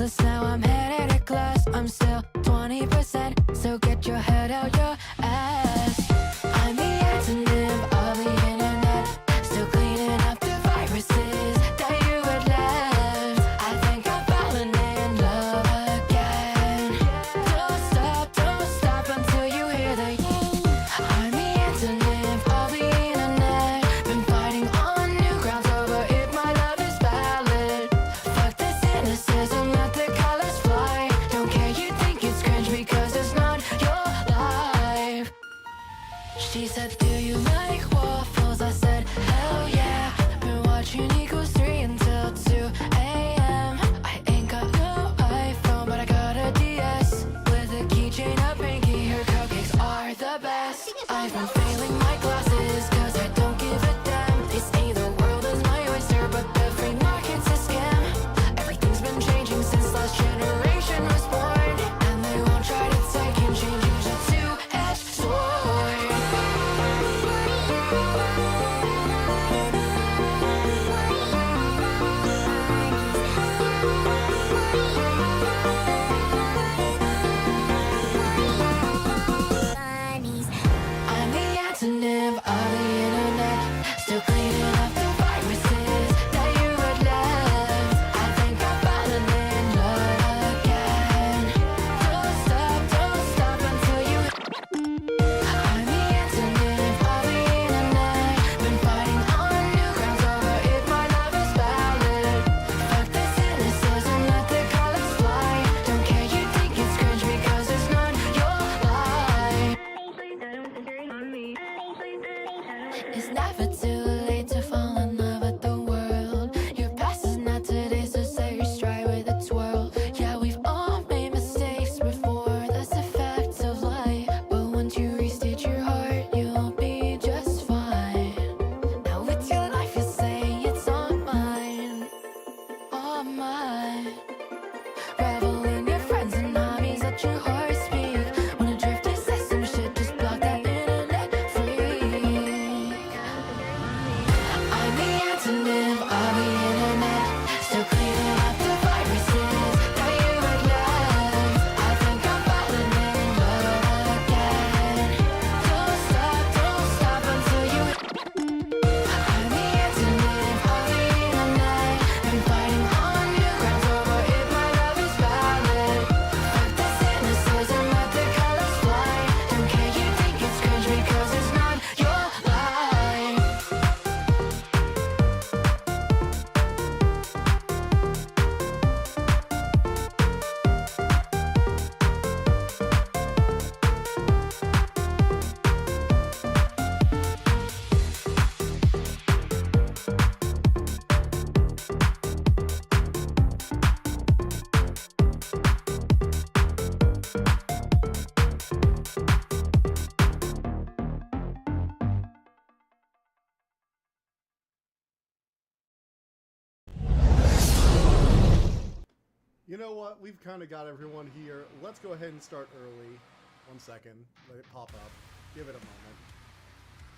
Cause now I'm headed to class. I'm still 20%, so get your head out your ass. I'm the antonym of the internet, still cleaning up the viruses that you had left. I think I'm falling in love again. Don't stop until you hear the I'm the antonym of the internet, been fighting on new grounds over if my love is valid. Fuck this cynicism, let the colors fly. Don't care, you think it's cringe because it's not your life. She said, do you like waffles? I said, hell yeah. Been watching Equals 3 until 2 a.m. I ain't got no iPhone, but I got a DS with a keychain, a pinky. Her cupcakes are the best. I've been failing my classes cause I don't give a damn. They say the world is my oyster, but the free market's a scam. Everything's been changing since last generation was born, and they won't try to take and change. Use a two-edged sword. I'm the antonym of the internet, still cleaning up the viruses that you had left. I think I'm falling in love again. Don't stop until you I'm the antonym of the internet, been fighting on new grounds over if my love is valid. Fuck the cynicism, let the colors fly. Don't care, you think it's cringe because it's not your life. It's never too late to fall in love with the world. Your past is not today, so set your stride with a twirl. Yeah, we've all made mistakes before, that's a fact of life. But once you restate your heart, you'll be just fine. Now with your life, you say it's all mine, all mine. Revel in your friends and hobbies, let your heart speak. When a drifter says some shit, just block that internet freak. I'm the antonym of the internet, still cleaning up the viruses that you had left. I think I'm falling in love again. Don't stop until you I'm the antonym of the internet, been fighting on new grounds over if my love is valid. Fuck the cynicism, let the colors fly. Don't care, you think it's cringe because it's not your life. You know what? We've kind of got everyone here. Let's go ahead and start early. 1 second. Let it pop up. Give it a moment.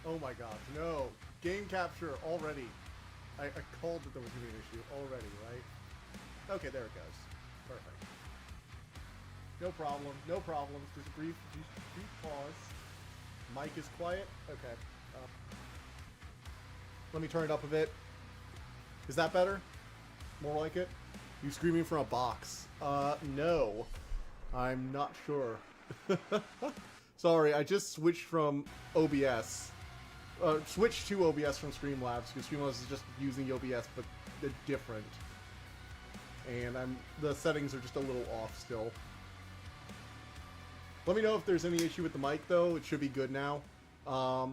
Oh my gosh, no. Game capture already. I called that there was going to be an issue already, right? Okay, there it goes. Perfect. No problem. No problems. Just a brief pause. Mic is quiet. Okay. Let me turn it up a bit. Is that better? More like it? You screaming from a box? No. I'm not sure. Sorry, I just switched from OBS. Switched to OBS from Streamlabs, because Streamlabs is just using OBS, but they're different. And the settings are just a little off still. Let me know if there's any issue with the mic, though. It should be good now. I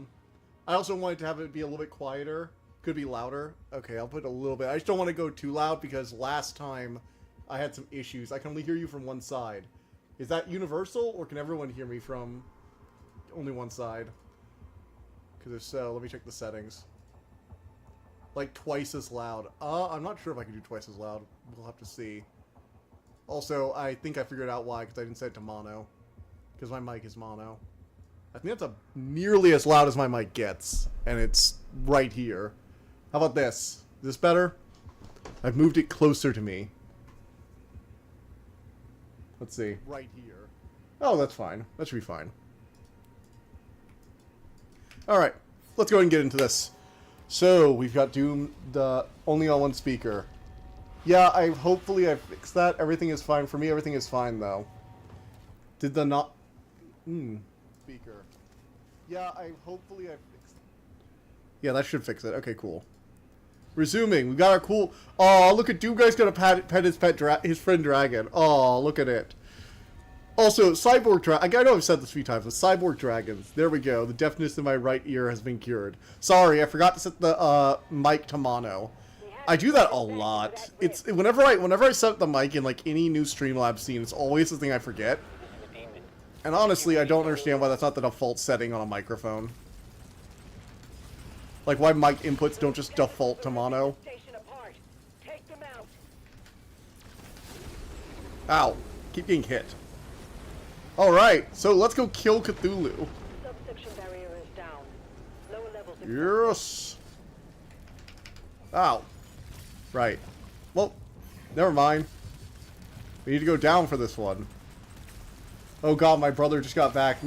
also wanted to have it be a little bit quieter. Could be louder. Okay, I'll put a little bit. I just don't want to go too loud because last time I had some issues. I can only hear you from one side. Is that universal, or can everyone hear me from only one side? Because if so, let me check the settings. Like twice as loud. I'm not sure if I can do twice as loud. We'll have to see. Also, I think I figured out why, because I didn't set it to mono. Because my mic is mono. I think that's nearly as loud as my mic gets. And it's right here. How about this? Is this better? I've moved it closer to me. Let's see. Right here. Oh, that's fine. That should be fine. Alright. Let's go ahead and get into this. So, we've got Doom only on one speaker. Yeah, hopefully I fixed that. Everything is fine. For me, everything is fine, though. Did the not... Speaker. Yeah, hopefully I fixed it. Yeah, that should fix it. Okay, cool. Resuming. We got our cool... Oh, look at Doom Guy's gonna pet his friend Dragon. Oh, look at it. Also, Cyborg Dragon... I know I've said this a few times, but Cyborg Dragons. There we go. The deafness in my right ear has been cured. Sorry, I forgot to set the mic to mono. I do that a lot. It's whenever I set the mic in like any new Streamlabs scene, it's always the thing I forget. And honestly, I don't understand why that's not the default setting on a microphone. Like why mic inputs don't just default to mono. Ow. Keep getting hit. Alright, so let's go kill Cthulhu. Yes. Ow. Right. Well, never mind. We need to go down for this one. Oh god, my brother just got back.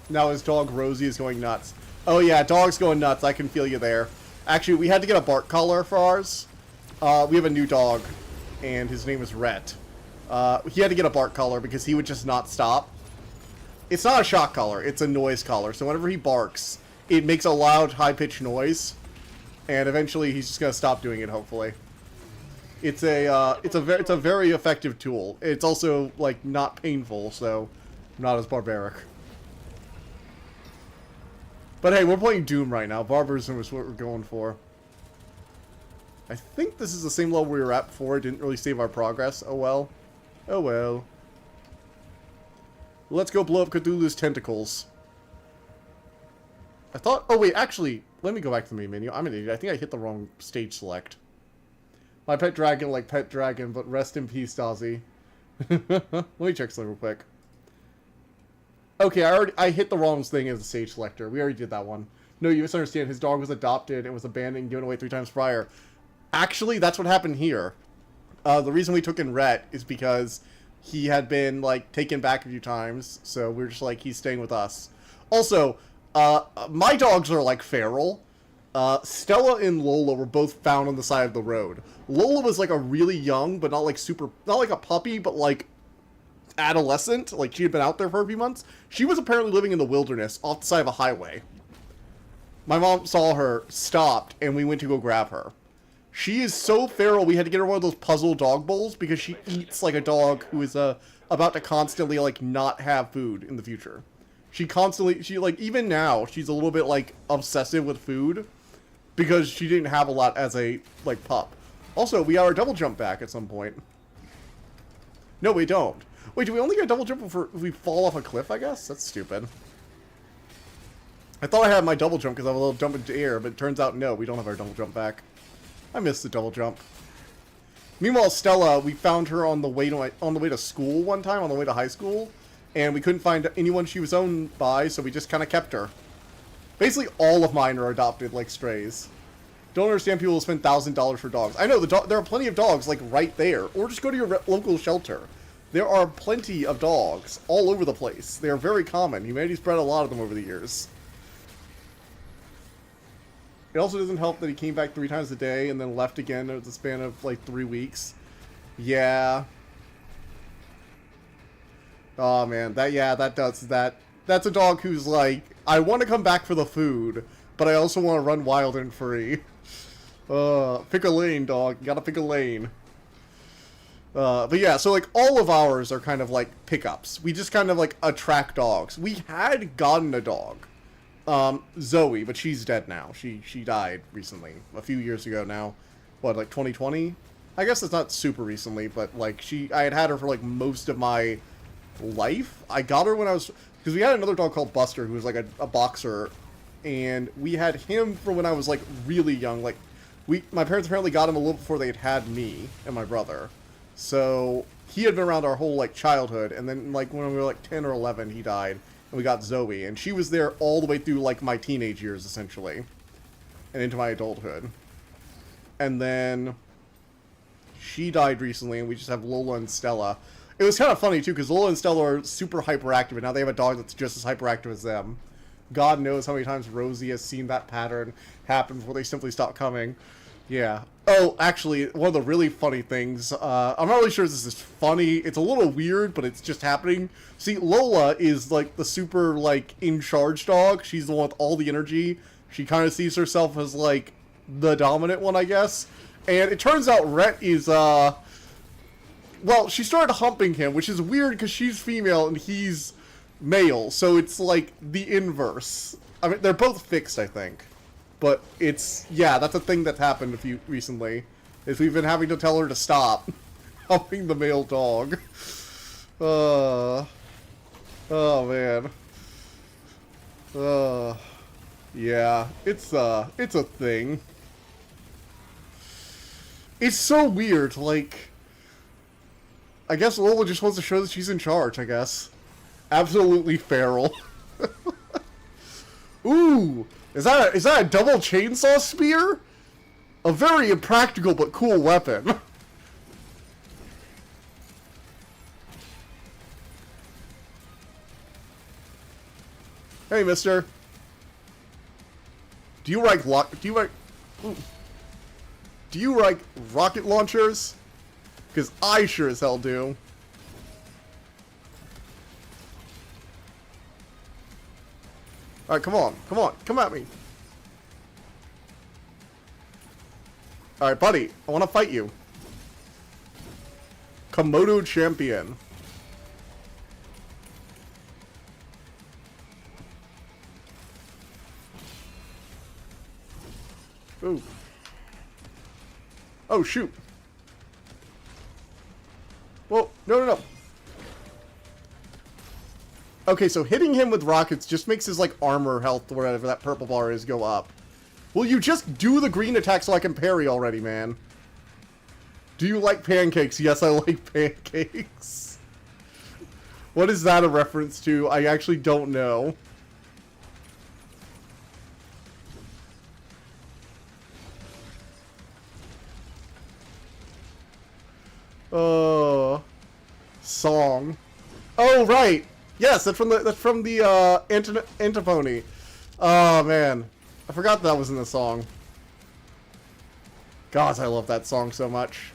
Now his dog Rosie is going nuts. Oh yeah, dog's going nuts. I can feel you there. Actually, we had to get a bark collar for ours. We have a new dog, and his name is Rhett. He had to get a bark collar because he would just not stop. It's not a shock collar, it's a noise collar. So whenever he barks, it makes a loud, high-pitched noise. And eventually he's just gonna stop doing it, hopefully. It's a very effective tool. It's also, like, not painful, so not as barbaric. But hey, we're playing Doom right now. Barbarism is what we're going for. I think this is the same level we were at before. It didn't really save our progress. Oh well. Oh well. Let's go blow up Cthulhu's tentacles. I thought... Oh wait, actually, let me go back to the main menu. I'm an idiot. I think I hit the wrong stage select. My pet dragon like pet dragon, but rest in peace, Dozzy. Let me check something real quick. Okay, I hit the wrong thing as a stage selector. We already did that one. No, you misunderstand. His dog was adopted and was abandoned and given away 3 times prior. Actually, that's what happened here. The reason we took in Rhett is because he had been, like, taken back a few times. So we're just like, he's staying with us. Also, my dogs are, like, feral. Stella and Lola were both found on the side of the road. Lola was, like, a really young, but not, like, not like a puppy, but, like, adolescent. Like, she had been out there for a few months. She was apparently living in the wilderness off the side of a highway. My mom saw her, stopped, and we went to go grab her. She is so feral, we had to get her one of those puzzle dog bowls because she eats like a dog who is about to constantly, like, not have food in the future. She like, even now, she's a little bit, like, obsessive with food because she didn't have a lot as a, like, pup. Also, we got our double jump back at some point. No, we don't. Wait, do we only get a double jump if we fall off a cliff, I guess? That's stupid. I thought I had my double jump because I have a little jump into air, but it turns out, no, we don't have our double jump back. I missed the double jump. Meanwhile, Stella, we found her on the way to school one time, on the way to high school, and we couldn't find anyone she was owned by, so we just kind of kept her. Basically, all of mine are adopted like strays. Don't understand people who spend $1,000 for dogs. I know, there are plenty of dogs, like, right there. Or just go to your local shelter. There are plenty of dogs all over the place. They are very common. Humanity's bred a lot of them over the years. It also doesn't help that he came back 3 times a day and then left again in the span of, like, 3 weeks. Yeah. Oh, man. That's a dog who's like, I want to come back for the food, but I also want to run wild and free. Pick a lane, dog. You gotta pick a lane. But yeah, so, like, all of ours are kind of, like, pickups. We just kind of, like, attract dogs. We had gotten a dog. Zoe, but she's dead now. She died recently. A few years ago now. What, like 2020? I guess it's not super recently, but, like, I had her for, like, most of my life. I got her when I was... Because we had another dog called Buster, who was, like, a boxer. And we had him from when I was, like, really young. Like, my parents apparently got him a little before they had me and my brother. So, he had been around our whole, like, childhood. And then, like, when we were, like, 10 or 11, he died. And we got Zoe, and she was there all the way through, like, my teenage years, essentially. And into my adulthood. And then she died recently, and we just have Lola and Stella. It was kind of funny, too, because Lola and Stella are super hyperactive, and now they have a dog that's just as hyperactive as them. God knows how many times Rosie has seen that pattern happen before they simply stop coming. Yeah. Oh, actually, one of the really funny things, I'm not really sure if this is funny. It's a little weird, but it's just happening. See, Lola is, like, the super, like, in-charge dog. She's the one with all the energy. She kind of sees herself as, like, the dominant one, I guess. And it turns out Rhett is, well, she started humping him, which is weird because she's female and he's male. So it's, like, the inverse. I mean, they're both fixed, I think. But it's, yeah, that's a thing that's happened recently, is we've been having to tell her to stop humping the male dog. Oh, man. Yeah, it's a thing. It's so weird, like, I guess Lola just wants to show that she's in charge, I guess. Absolutely feral. Ooh! Is that a double chainsaw spear? A very impractical but cool weapon. Hey, mister. Do you like rocket launchers? Because I sure as hell do. Alright, come on. Come at me. Alright, buddy. I want to fight you. Komodo champion. Ooh. Oh, shoot. Well, no. Okay, so hitting him with rockets just makes his, like, armor health, or whatever that purple bar is, go up. Will you just do the green attack so I can parry already, man? Do you like pancakes? Yes, I like pancakes. What is that a reference to? I actually don't know. Oh. Song. Oh, right! Yes, that's from the antiphony. Oh, man. I forgot that was in the song. Gosh, I love that song so much.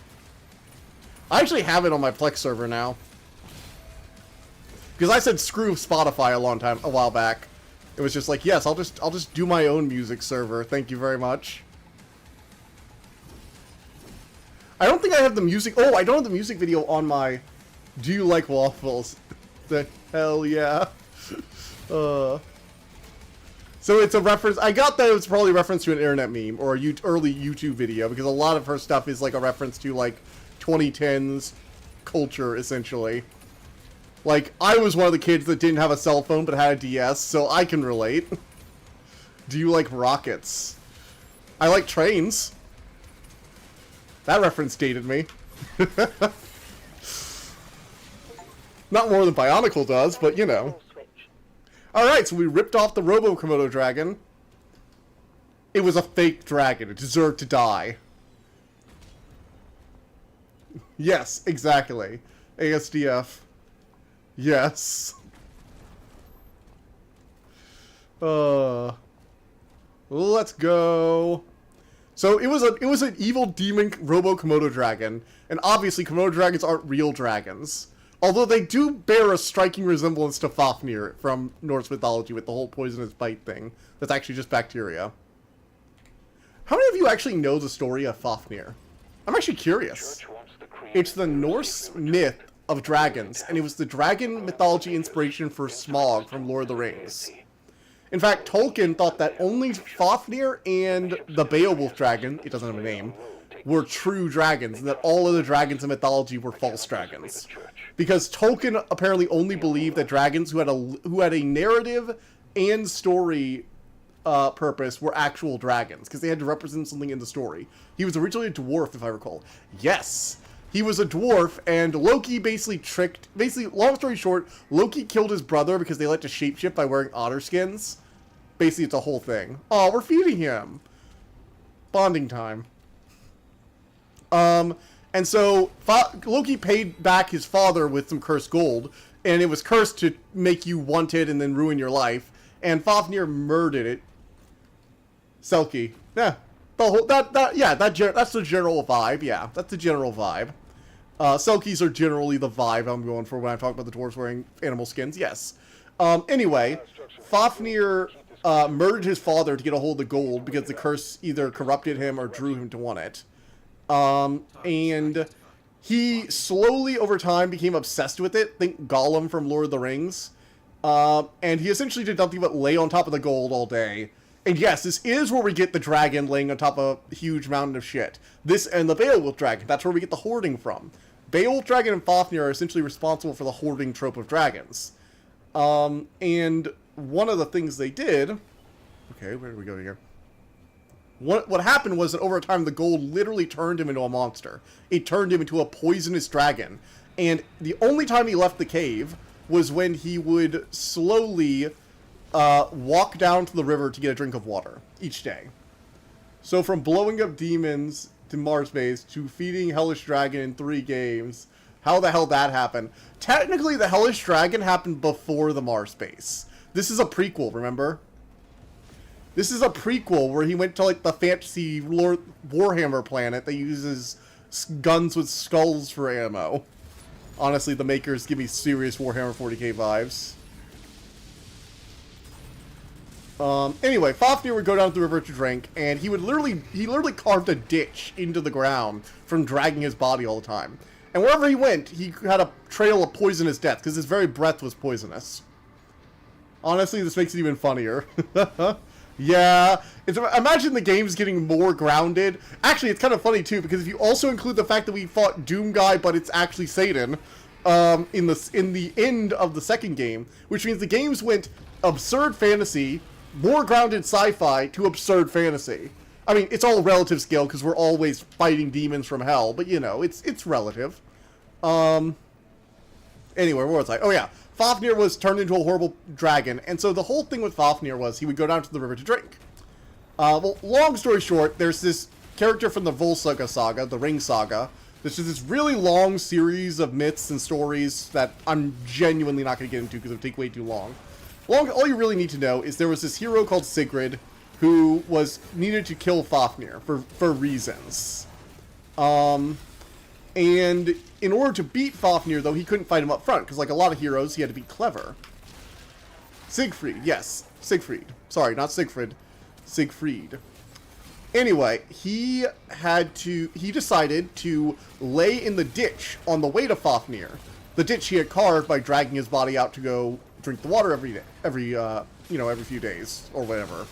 I actually have it on my Plex server now. Because I said screw Spotify a while back. It was just like, yes, I'll just do my own music server. Thank you very much. I don't think I have the music. Oh, I don't have the music video on my Do You Like Waffles? The hell yeah. So it's a reference. I got that it was probably a reference to an internet meme or a early YouTube video, because a lot of her stuff is like a reference to like 2010s culture, essentially. Like, I was one of the kids that didn't have a cell phone but had a DS, so I can relate. Do you like rockets? I like trains. That reference dated me. Not more than Bionicle does, but you know. Alright, so we ripped off the Robo Komodo dragon. It was a fake dragon. It deserved to die. Yes, exactly. ASDF. Yes. Let's go. So it was an evil demon Robo Komodo dragon, and obviously Komodo dragons aren't real dragons. Although they do bear a striking resemblance to Fafnir from Norse mythology with the whole poisonous bite thing. That's actually just bacteria. How many of you actually know the story of Fafnir? I'm actually curious. It's the Norse myth of dragons, and it was the dragon mythology inspiration for Smaug from Lord of the Rings. In fact, Tolkien thought that only Fafnir and the Beowulf dragon, it doesn't have a name, were true dragons, and that all other dragons in mythology were false dragons. Because Tolkien apparently only believed that dragons who had a narrative and story purpose were actual dragons, because they had to represent something in the story. He was originally a dwarf, if I recall. Yes! He was a dwarf, and Loki basically, long story short, Loki killed his brother because they like to shapeshift by wearing otter skins. Basically, it's a whole thing. Oh, we're feeding him! Bonding time. And so Loki paid back his father with some cursed gold, and it was cursed to make you wanted and then ruin your life. And Fafnir murdered it. Selkie, yeah, that's the general vibe. Yeah, that's the general vibe. Selkies are generally the vibe I'm going for when I talk about the dwarves wearing animal skins. Yes. Anyway, Fafnir murdered his father to get a hold of the gold because the curse either corrupted him or drew him to want it. And he slowly, over time, became obsessed with it. Think Gollum from Lord of the Rings. And he essentially did nothing but lay on top of the gold all day. And yes, this is where we get the dragon laying on top of a huge mountain of shit. This and the Beowulf dragon. That's where we get the hoarding from. Beowulf dragon and Fafnir are essentially responsible for the hoarding trope of dragons. And one of the things they did... Okay, where do we go here? What happened was that over time, the gold literally turned him into a monster. It turned him into a poisonous dragon. And the only time he left the cave was when he would slowly walk down to the river to get a drink of water each day. So from blowing up demons to Mars base to feeding Hellish Dragon in 3 games, how the hell that happened? Technically, the Hellish Dragon happened before the Mars base. This is a prequel, remember? This is a prequel where he went to, like, the fantasy Warhammer planet that uses guns with skulls for ammo. Honestly, the makers give me serious Warhammer 40k vibes. Anyway, Fafnir would go down to the river to drink, and he literally carved a ditch into the ground from dragging his body all the time. And wherever he went, he had a trail of poisonous death, because his very breath was poisonous. Honestly, this makes it even funnier. Yeah, imagine the game's getting more grounded. Actually, it's kind of funny, too, because if you also include the fact that we fought Doom Guy, but it's actually Satan, in the end of the second game, which means the games went absurd fantasy, more grounded sci-fi, to absurd fantasy. I mean, it's all relative scale, because we're always fighting demons from hell, but, you know, it's relative. Anyway, where was I? Oh, yeah. Fafnir was turned into a horrible dragon, and so the whole thing with Fafnir was he would go down to the river to drink. Well, long story short, there's this character from the Volsunga saga, the Ring saga. This is this really long series of myths and stories that I'm genuinely not going to get into because it would take way too long. All you really need to know is there was this hero called Sigrid who needed to kill Fafnir for reasons. And in order to beat Fafnir, though, he couldn't fight him up front, because like a lot of heroes, he had to be clever. Siegfried, yes. Siegfried. Sorry, not Siegfried. Siegfried. Anyway, he decided to lay in the ditch on the way to Fafnir. The ditch he had carved by dragging his body out to go drink the water every day, every few days, or whatever.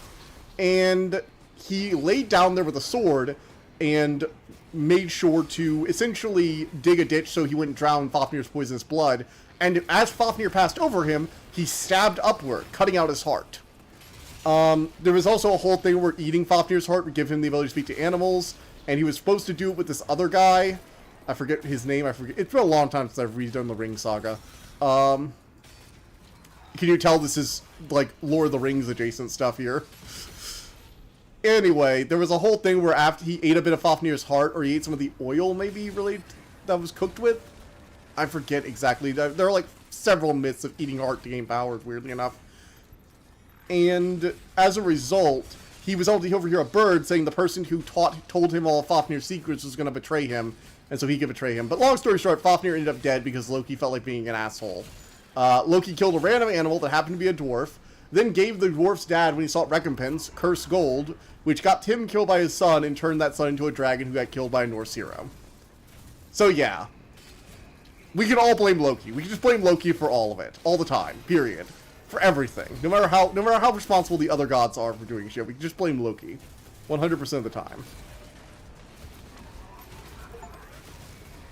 And he laid down there with a sword and made sure to essentially dig a ditch so he wouldn't drown Fafnir's poisonous blood. And as Fafnir passed over him, he stabbed upward, cutting out his heart. There was also a whole thing where eating Fafnir's heart would give him the ability to speak to animals, and he was supposed to do it with this other guy. I forget his name. It's been a long time since I've redone the Ring saga. Can you tell this is like Lord of the Rings adjacent stuff here? Anyway, there was a whole thing where after he ate a bit of Fafnir's heart, or he ate some of the oil, maybe, really, that was cooked with? I forget exactly. There are, like, several myths of eating heart to gain powers, weirdly enough. And as a result, he was able to overhear a bird saying the person who told him all of Fafnir's secrets was going to betray him, and so he could betray him. But long story short, Fafnir ended up dead because Loki felt like being an asshole. Loki killed a random animal that happened to be a dwarf, then gave the dwarf's dad, when he sought recompense, cursed gold, which got him killed by his son and turned that son into a dragon who got killed by a Norse hero. So yeah. We can all blame Loki. We can just blame Loki for all of it. All the time. Period. For everything. No matter how responsible the other gods are for doing shit, we can just blame Loki. 100% of the time.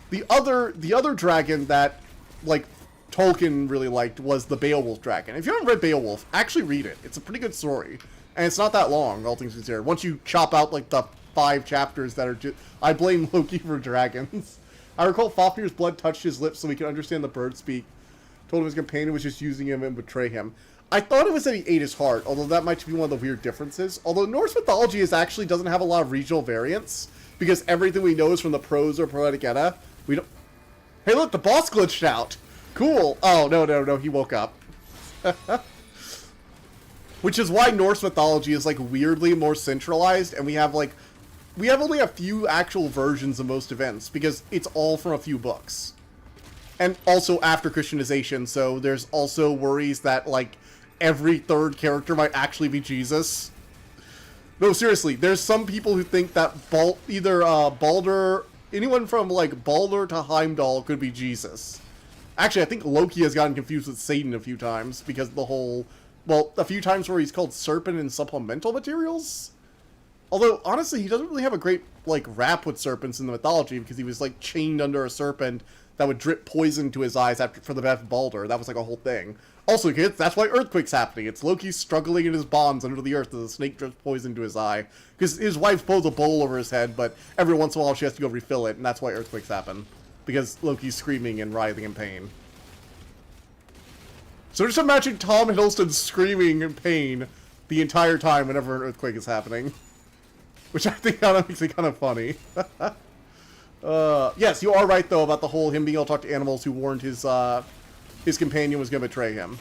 The other dragon that, like, Tolkien really liked was the Beowulf dragon. If you haven't read Beowulf, actually read it. It's a pretty good story. And it's not that long, all things considered. Once you chop out, like, the 5 chapters that are just... I blame Loki for dragons. I recall Fafnir's blood touched his lips so he could understand the bird speak. Told him his companion was just using him and betray him. I thought it was that he ate his heart, although that might be one of the weird differences. Although Norse mythology actually doesn't have a lot of regional variants. because everything we know is from the prose or poetic Edda. We don't... Hey, look, the boss glitched out! Cool! Oh, no, he woke up. Which is why Norse mythology is, like, weirdly more centralized, and we have only a few actual versions of most events, because it's all from a few books. And also after Christianization, so there's also worries that, like, every third character might actually be Jesus. No, seriously, there's some people who think that Balder, anyone from, like, Balder to Heimdall could be Jesus. Actually, I think Loki has gotten confused with Satan a few times, because the whole... Well, a few times where he's called Serpent in supplemental materials? Although, honestly, he doesn't really have a great, like, rap with serpents in the mythology, because he was, like, chained under a serpent that would drip poison to his eyes for the death of Balder. That was, like, a whole thing. Also, kids, that's why Earthquake's happening. It's Loki struggling in his bonds under the earth as a snake drips poison to his eye. Because his wife pulls a bowl over his head, but every once in a while she has to go refill it, and that's why Earthquakes happen. Because Loki's screaming and writhing in pain. So just imagine Tom Hiddleston screaming in pain the entire time whenever an earthquake is happening. Which I think kind of makes it kind of funny. Yes, you are right, though, about the whole him being able to talk to animals who warned his companion was going to betray him.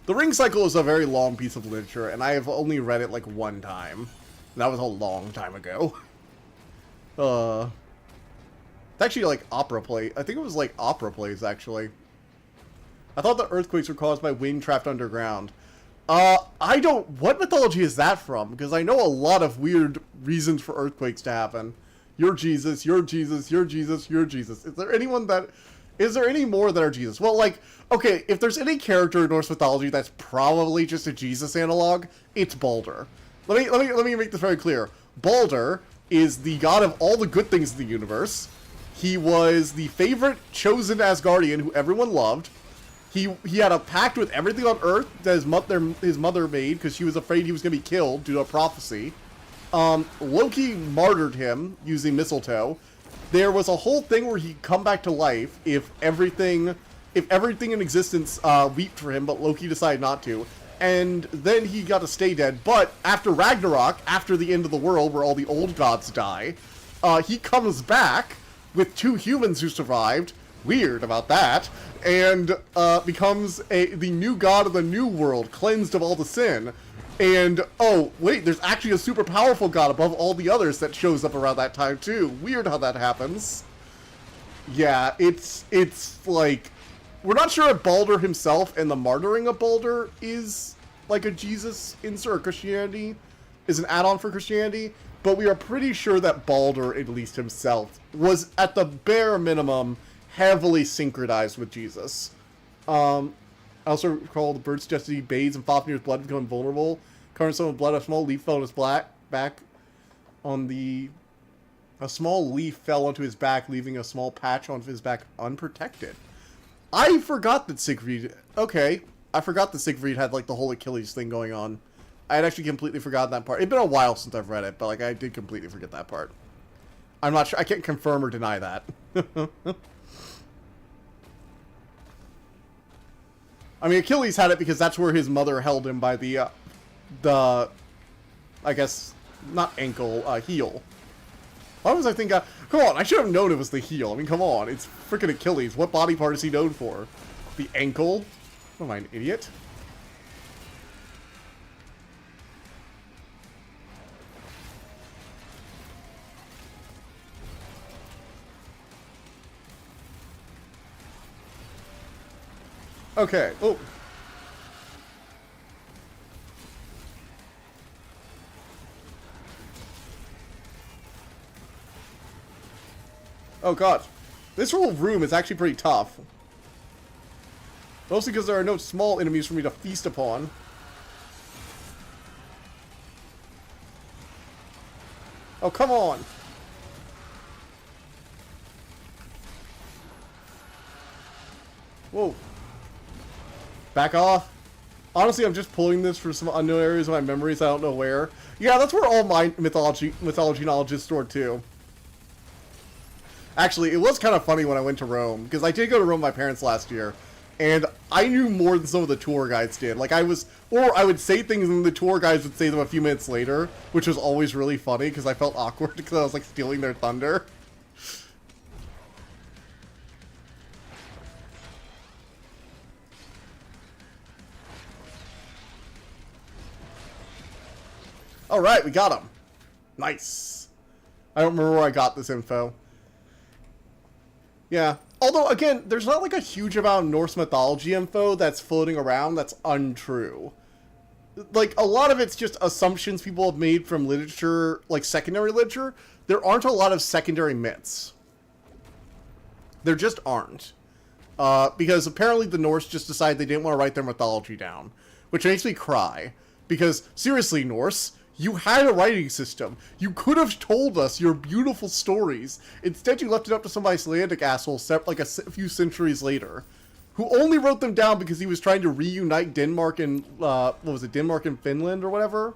The Ring Cycle is a very long piece of literature, and I have only read it, like, one time. And that was a long time ago. It's actually, like, opera play. I think it was, like, opera plays, actually. I thought the earthquakes were caused by wind trapped underground. What mythology is that from? Because I know a lot of weird reasons for earthquakes to happen. You're Jesus, you're Jesus, you're Jesus, you're Jesus. Is there any more that are Jesus? Well, like, okay, if there's any character in Norse mythology that's probably just a Jesus analog, it's Balder. Let me make this very clear. Balder is the god of all the good things in the universe. He was the favorite chosen Asgardian who everyone loved. He had a pact with everything on Earth that his mother made because she was afraid he was going to be killed due to a prophecy. Loki martyred him using mistletoe. There was a whole thing where he'd come back to life if everything in existence wept for him, but Loki decided not to. And then he got to stay dead. But after Ragnarok, after the end of the world where all the old gods die, he comes back with 2 humans who survived. Weird about that. And becomes the new god of the new world, cleansed of all the sin. And, oh, wait, there's actually a super powerful god above all the others that shows up around that time, too. Weird how that happens. Yeah, it's like... We're not sure if Balder himself and the martyring of Balder is, like, a Jesus insert, or Christianity is an add-on for Christianity, but we are pretty sure that Balder, at least himself, was, at the bare minimum, heavily synchronized with Jesus. I also recall the bird's destiny bathes in Fafnir's blood, becoming vulnerable. Covering some blood, a small leaf fell on his back. A small leaf fell onto his back, leaving a small patch on his back unprotected. I forgot that Siegfried... Okay, I forgot that Siegfried had, like, the whole Achilles thing going on. I had actually completely forgotten that part. It's been a while since I've read it, but, like, I did completely forget that part. I'm not sure. I can't confirm or deny that. I mean, Achilles had it because that's where his mother held him by the I guess, not ankle, heel. Why was I thinking, come on, I should have known it was the heel. I mean, come on, it's freaking Achilles. What body part is he known for? The ankle? What am I, an idiot? Okay, oh. Oh god. This whole room is actually pretty tough. Mostly because there are no small enemies for me to feast upon. Oh, come on! Whoa. Back off. Honestly, I'm just pulling this for some unknown areas of my memories I don't know where. Yeah, that's where all my mythology knowledge is stored too. Actually, it was kind of funny when I went to Rome, because I did go to Rome with my parents last year, And I knew more than some of the tour guides did. Like, I would say things and the tour guides would say them a few minutes later, which was always really funny because I felt awkward because I was, like, stealing their thunder. Alright, we got him. Nice. I don't remember where I got this info. Yeah. Although, again, there's not like a huge amount of Norse mythology info that's floating around that's untrue. Like, a lot of it's just assumptions people have made from literature, like secondary literature. There aren't a lot of secondary myths. There just aren't. Because apparently the Norse just decided they didn't want to write their mythology down. Which makes me cry. Because, seriously, Norse, you had a writing system. You could have told us your beautiful stories. Instead, you left it up to some Icelandic asshole like a few centuries later, who only wrote them down because he was trying to reunite Denmark and, what was it, Denmark and Finland or whatever?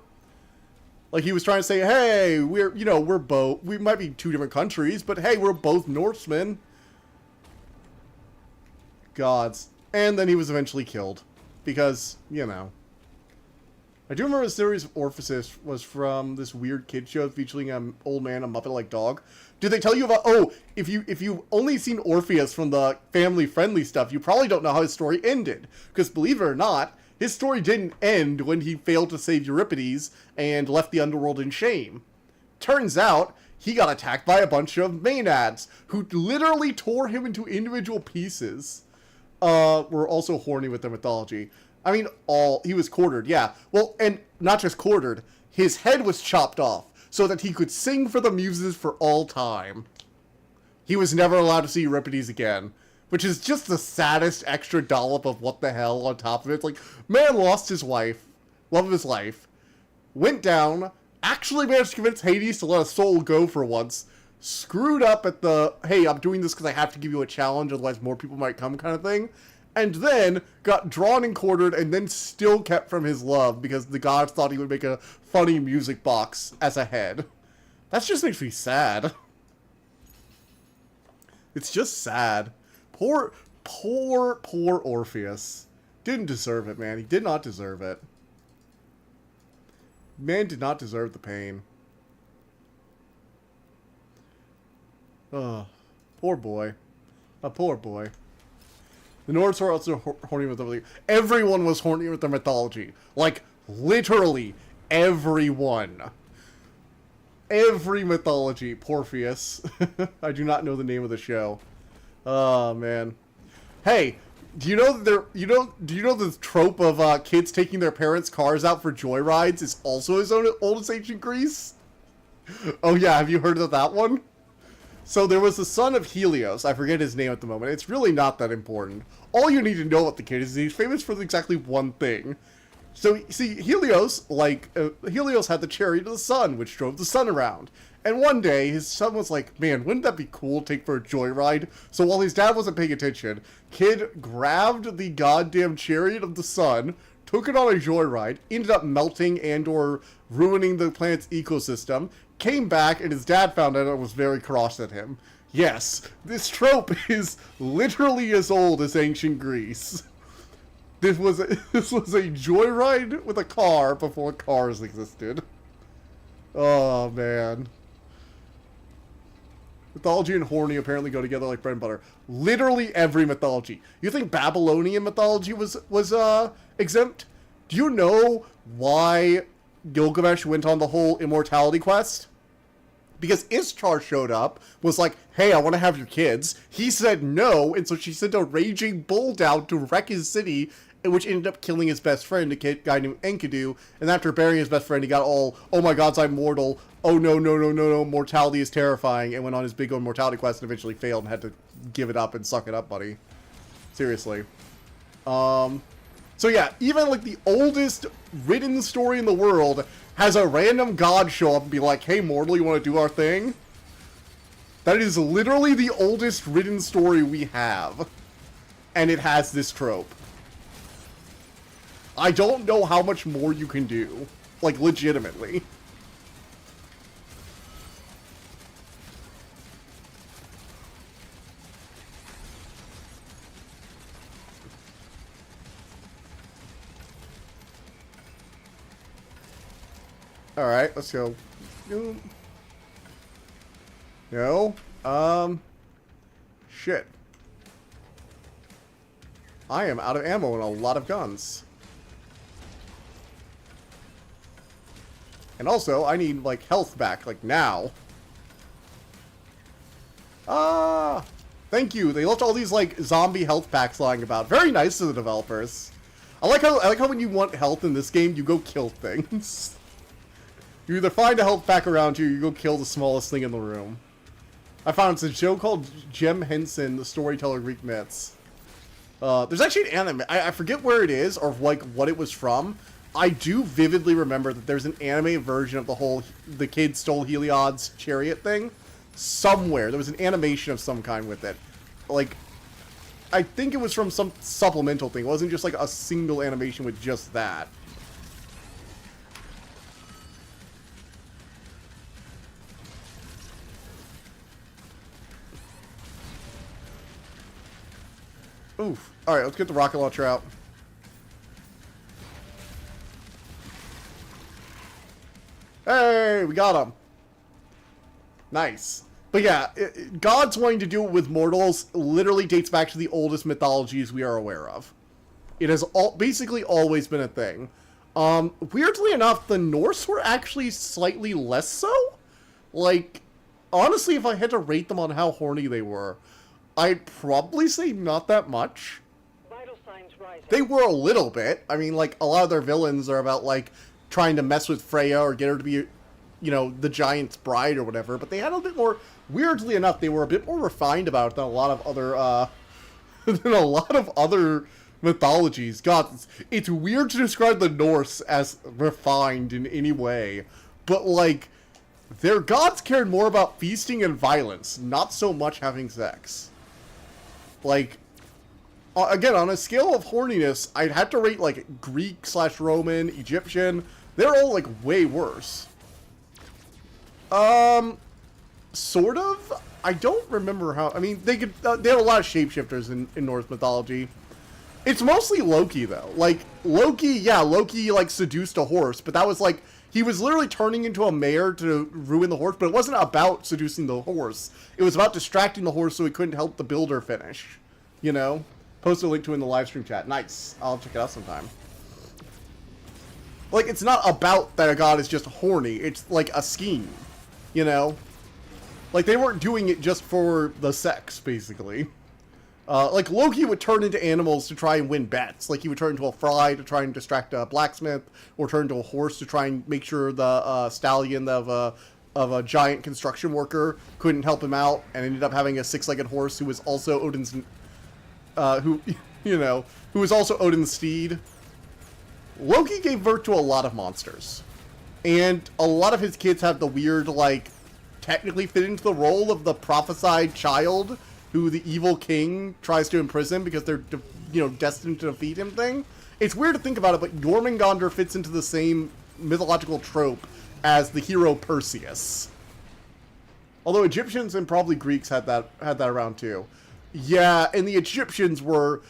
Like, he was trying to say, hey, we might be two different countries, but hey, we're both Norsemen. Gods. And then he was eventually killed. Because, you know. I do remember the series of Orpheus was from this weird kid show featuring an old man, a Muppet-like dog. Did they tell you about... Oh, if you've only seen Orpheus from the family-friendly stuff, you probably don't know how his story ended. Because believe it or not, his story didn't end when he failed to save Euripides and left the underworld in shame. Turns out, he got attacked by a bunch of Maenads, who literally tore him into individual pieces. Were also horny with their mythology. I mean, he was quartered, yeah. Well, and not just quartered, his head was chopped off so that he could sing for the muses for all time. He was never allowed to see Euripides again, which is just the saddest extra dollop of what the hell on top of it. It's like, man lost his wife, love of his life, went down, actually managed to convince Hades to let a soul go for once, screwed up at the, hey, I'm doing this because I have to give you a challenge, otherwise more people might come kind of thing, and then got drawn and quartered and then still kept from his love because the gods thought he would make a funny music box as a head. That just makes me sad. It's just sad. Poor Orpheus. Didn't deserve it, man. He did not deserve it. Man did not deserve the pain. Oh, poor boy. A poor boy. The Nords are also horny with mythology. Everyone was horny with their mythology. Like, literally, everyone. Every mythology. Porpheus. I do not know the name of the show. Oh, man. Hey, do you know the trope of kids taking their parents' cars out for joyrides is also as old as ancient Greece? Oh yeah, have you heard of that one? So there was the son of Helios. I forget his name at the moment. It's really not that important. All you need to know about the kid is he's famous for exactly one thing. So, see, Helios had the chariot of the sun, which drove the sun around. And one day, his son was like, man, wouldn't that be cool to take for a joyride? So while his dad wasn't paying attention, kid grabbed the goddamn chariot of the sun, took it on a joyride, ended up melting and or ruining the planet's ecosystem, came back, and his dad found out and was very cross at him. Yes, this trope is literally as old as ancient Greece. This was a joyride with a car before cars existed. Oh, man. Mythology and horny apparently go together like bread and butter. Literally every mythology. You think Babylonian mythology was exempt? Do you know why Gilgamesh went on the whole immortality quest? Because Ishtar showed up, was like, hey, I want to have your kids. He said no, and so she sent a raging bull down to wreck his city, which ended up killing his best friend, a guy named Enkidu. And after burying his best friend, he got all, oh my gods, I'm mortal. Oh no, no, no, no, no, mortality is terrifying. And went on his big immortality quest and eventually failed and had to give it up and suck it up, buddy. Seriously. So yeah, even like the oldest written story in the world has a random god show up and be like, hey mortal, you want to do our thing? That is literally the oldest written story we have. And it has this trope. I don't know how much more you can do. Like, legitimately. Alright, let's go. No. Shit. I am out of ammo and a lot of guns. And also, I need, like, health back, like, now. Ah! Thank you. They left all these, like, zombie health packs lying about. Very nice to the developers. I like how when you want health in this game, you go kill things. You either find a health pack around you, or you go kill the smallest thing in the room. I found it's a show called Jem Henson, the Storyteller Greek Myths. There's actually an anime. I forget where it is, or, like, what it was from. I do vividly remember that there's an anime version of the kid stole Heliod's chariot thing. Somewhere. There was an animation of some kind with it. Like, I think it was from some supplemental thing. It wasn't just, like, a single animation with just that. Oof. Alright, let's get the rocket launcher out. Hey, we got him. Nice. But yeah, gods wanting to do it with mortals literally dates back to the oldest mythologies we are aware of. It has basically always been a thing. Weirdly enough, the Norse were actually slightly less so. Like, honestly, if I had to rate them on how horny they were, I'd probably say not that much. Vital signs rising. They were a little bit. I mean, like, a lot of their villains are about, like, trying to mess with Freya or get her to be, you know, the giant's bride or whatever. But they had a bit more, weirdly enough, they were a bit more refined about it than a lot of other, mythologies. God, it's weird to describe the Norse as refined in any way. But, like, their gods cared more about feasting and violence, not so much having sex. Like, again, on a scale of horniness, I'd have to rate, like, Greek/Roman, Egyptian. They're all, like, way worse. Sort of? I don't remember how... I mean, they had a lot of shapeshifters in Norse mythology. It's mostly Loki, though. Like, Loki, like, seduced a horse, but that was, like... He was literally turning into a mare to ruin the horse, but it wasn't about seducing the horse. It was about distracting the horse so he couldn't help the builder finish. You know? Post a link to it in the live stream chat. Nice. I'll check it out sometime. Like, it's not about that a god is just horny. It's, like, a scheme. You know? Like, they weren't doing it just for the sex, basically. Like, Loki would turn into animals to try and win bets. Like, he would turn into a fly to try and distract a blacksmith, or turn into a horse to try and make sure the stallion of a giant construction worker couldn't help him out, and ended up having a six-legged horse who was also Odin's, who was also Odin's steed. Loki gave birth to a lot of monsters. And a lot of his kids have the weird, like, technically fit into the role of the prophesied child who the evil king tries to imprison because they're, destined to defeat him thing. It's weird to think about it, but Jormungandr fits into the same mythological trope as the hero Perseus. Although Egyptians and probably Greeks had that around too. Yeah, and the Egyptians were...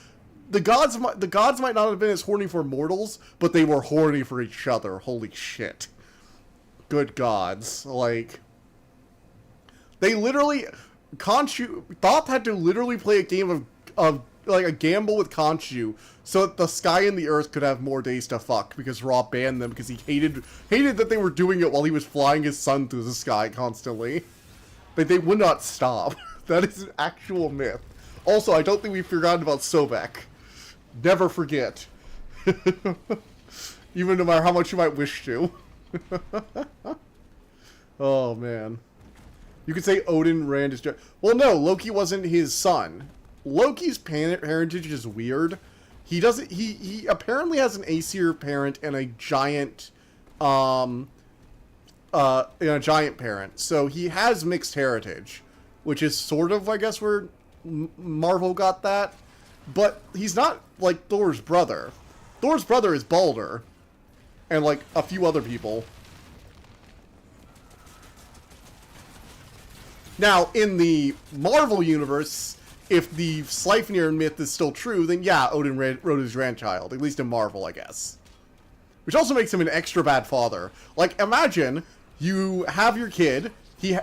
The gods might not have been as horny for mortals, but they were horny for each other. Holy shit. Good gods. Like... They literally... Thoth had to literally play a game of like a gamble with Khonshu so that the sky and the earth could have more days to fuck, because Ra banned them because he hated that they were doing it while he was flying his son through the sky constantly. But they would not stop. That is an actual myth. Also, I don't think we've forgotten about Sobek. Never forget. Even no matter how much you might wish to. Oh, man. You could say Odin ran his... Well, no, Loki wasn't his son. Loki's parentage is weird. He doesn't... He apparently has an Aesir parent and a giant... a giant parent. So he has mixed heritage. Which is sort of, I guess, where Marvel got that. But he's not, like, Thor's brother. Thor's brother is Baldur. And, like, a few other people. Now, in the Marvel universe, if the Sleipnir myth is still true, then yeah, Odin wrote his grandchild. At least in Marvel, I guess. which also makes him an extra bad father. Like, imagine you have your kid, the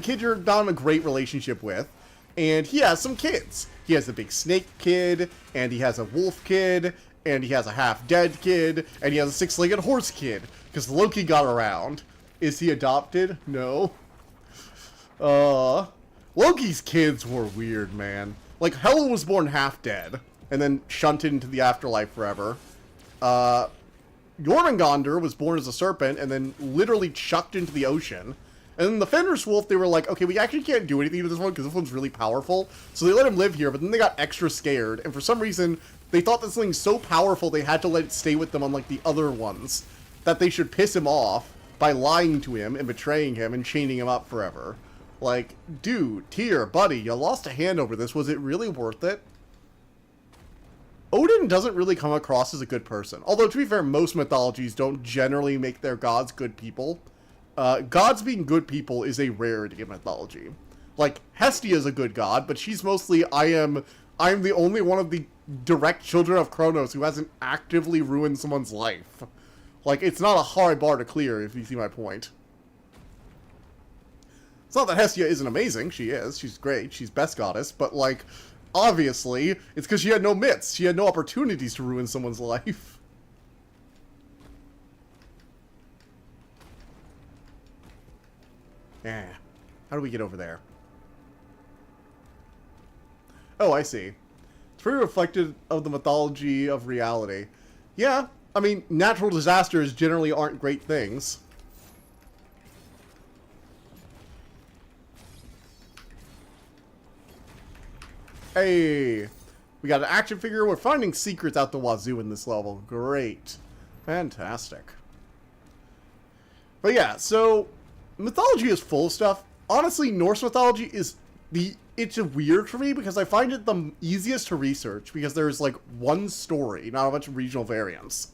kid you're not in a great relationship with, and he has some kids. He has a big snake kid, and he has a wolf kid, and he has a half-dead kid, and he has a six-legged horse kid, because Loki got around. Is he adopted? No. Loki's kids were weird, man. Like, Hela was born half-dead, and then shunted into the afterlife forever. Jormungandr was born as a serpent, and then literally chucked into the ocean. And then the Fenris Wolf, they were like, okay, we actually can't do anything to this one, because this one's really powerful. So they let him live here, but then they got extra scared, and for some reason, they thought this thing's so powerful, they had to let it stay with them unlike the other ones, that they should piss him off by lying to him and betraying him and chaining him up forever. Like, dude, Tyr, buddy, you lost a hand over this. Was it really worth it? Odin doesn't really come across as a good person. Although, to be fair, most mythologies don't generally make their gods good people. Gods being good people is a rarity in mythology. Like, Hestia is a good god, but she's mostly, I am the only one of the direct children of Kronos who hasn't actively ruined someone's life. Like, it's not a hard bar to clear, if you see my point. It's not that Hestia isn't amazing. She is. She's great. She's best goddess. But, like, obviously, it's because she had no myths. She had no opportunities to ruin someone's life. Yeah. How do we get over there? Oh, I see. It's very reflective of the mythology of reality. Yeah. I mean, natural disasters generally aren't great things. Hey, we got an action figure. We're finding secrets out the wazoo in this level. Great. Fantastic. But yeah, so mythology is full of stuff. Honestly, Norse mythology is it's weird for me because I find it the easiest to research because there's like one story, not a bunch of regional variants.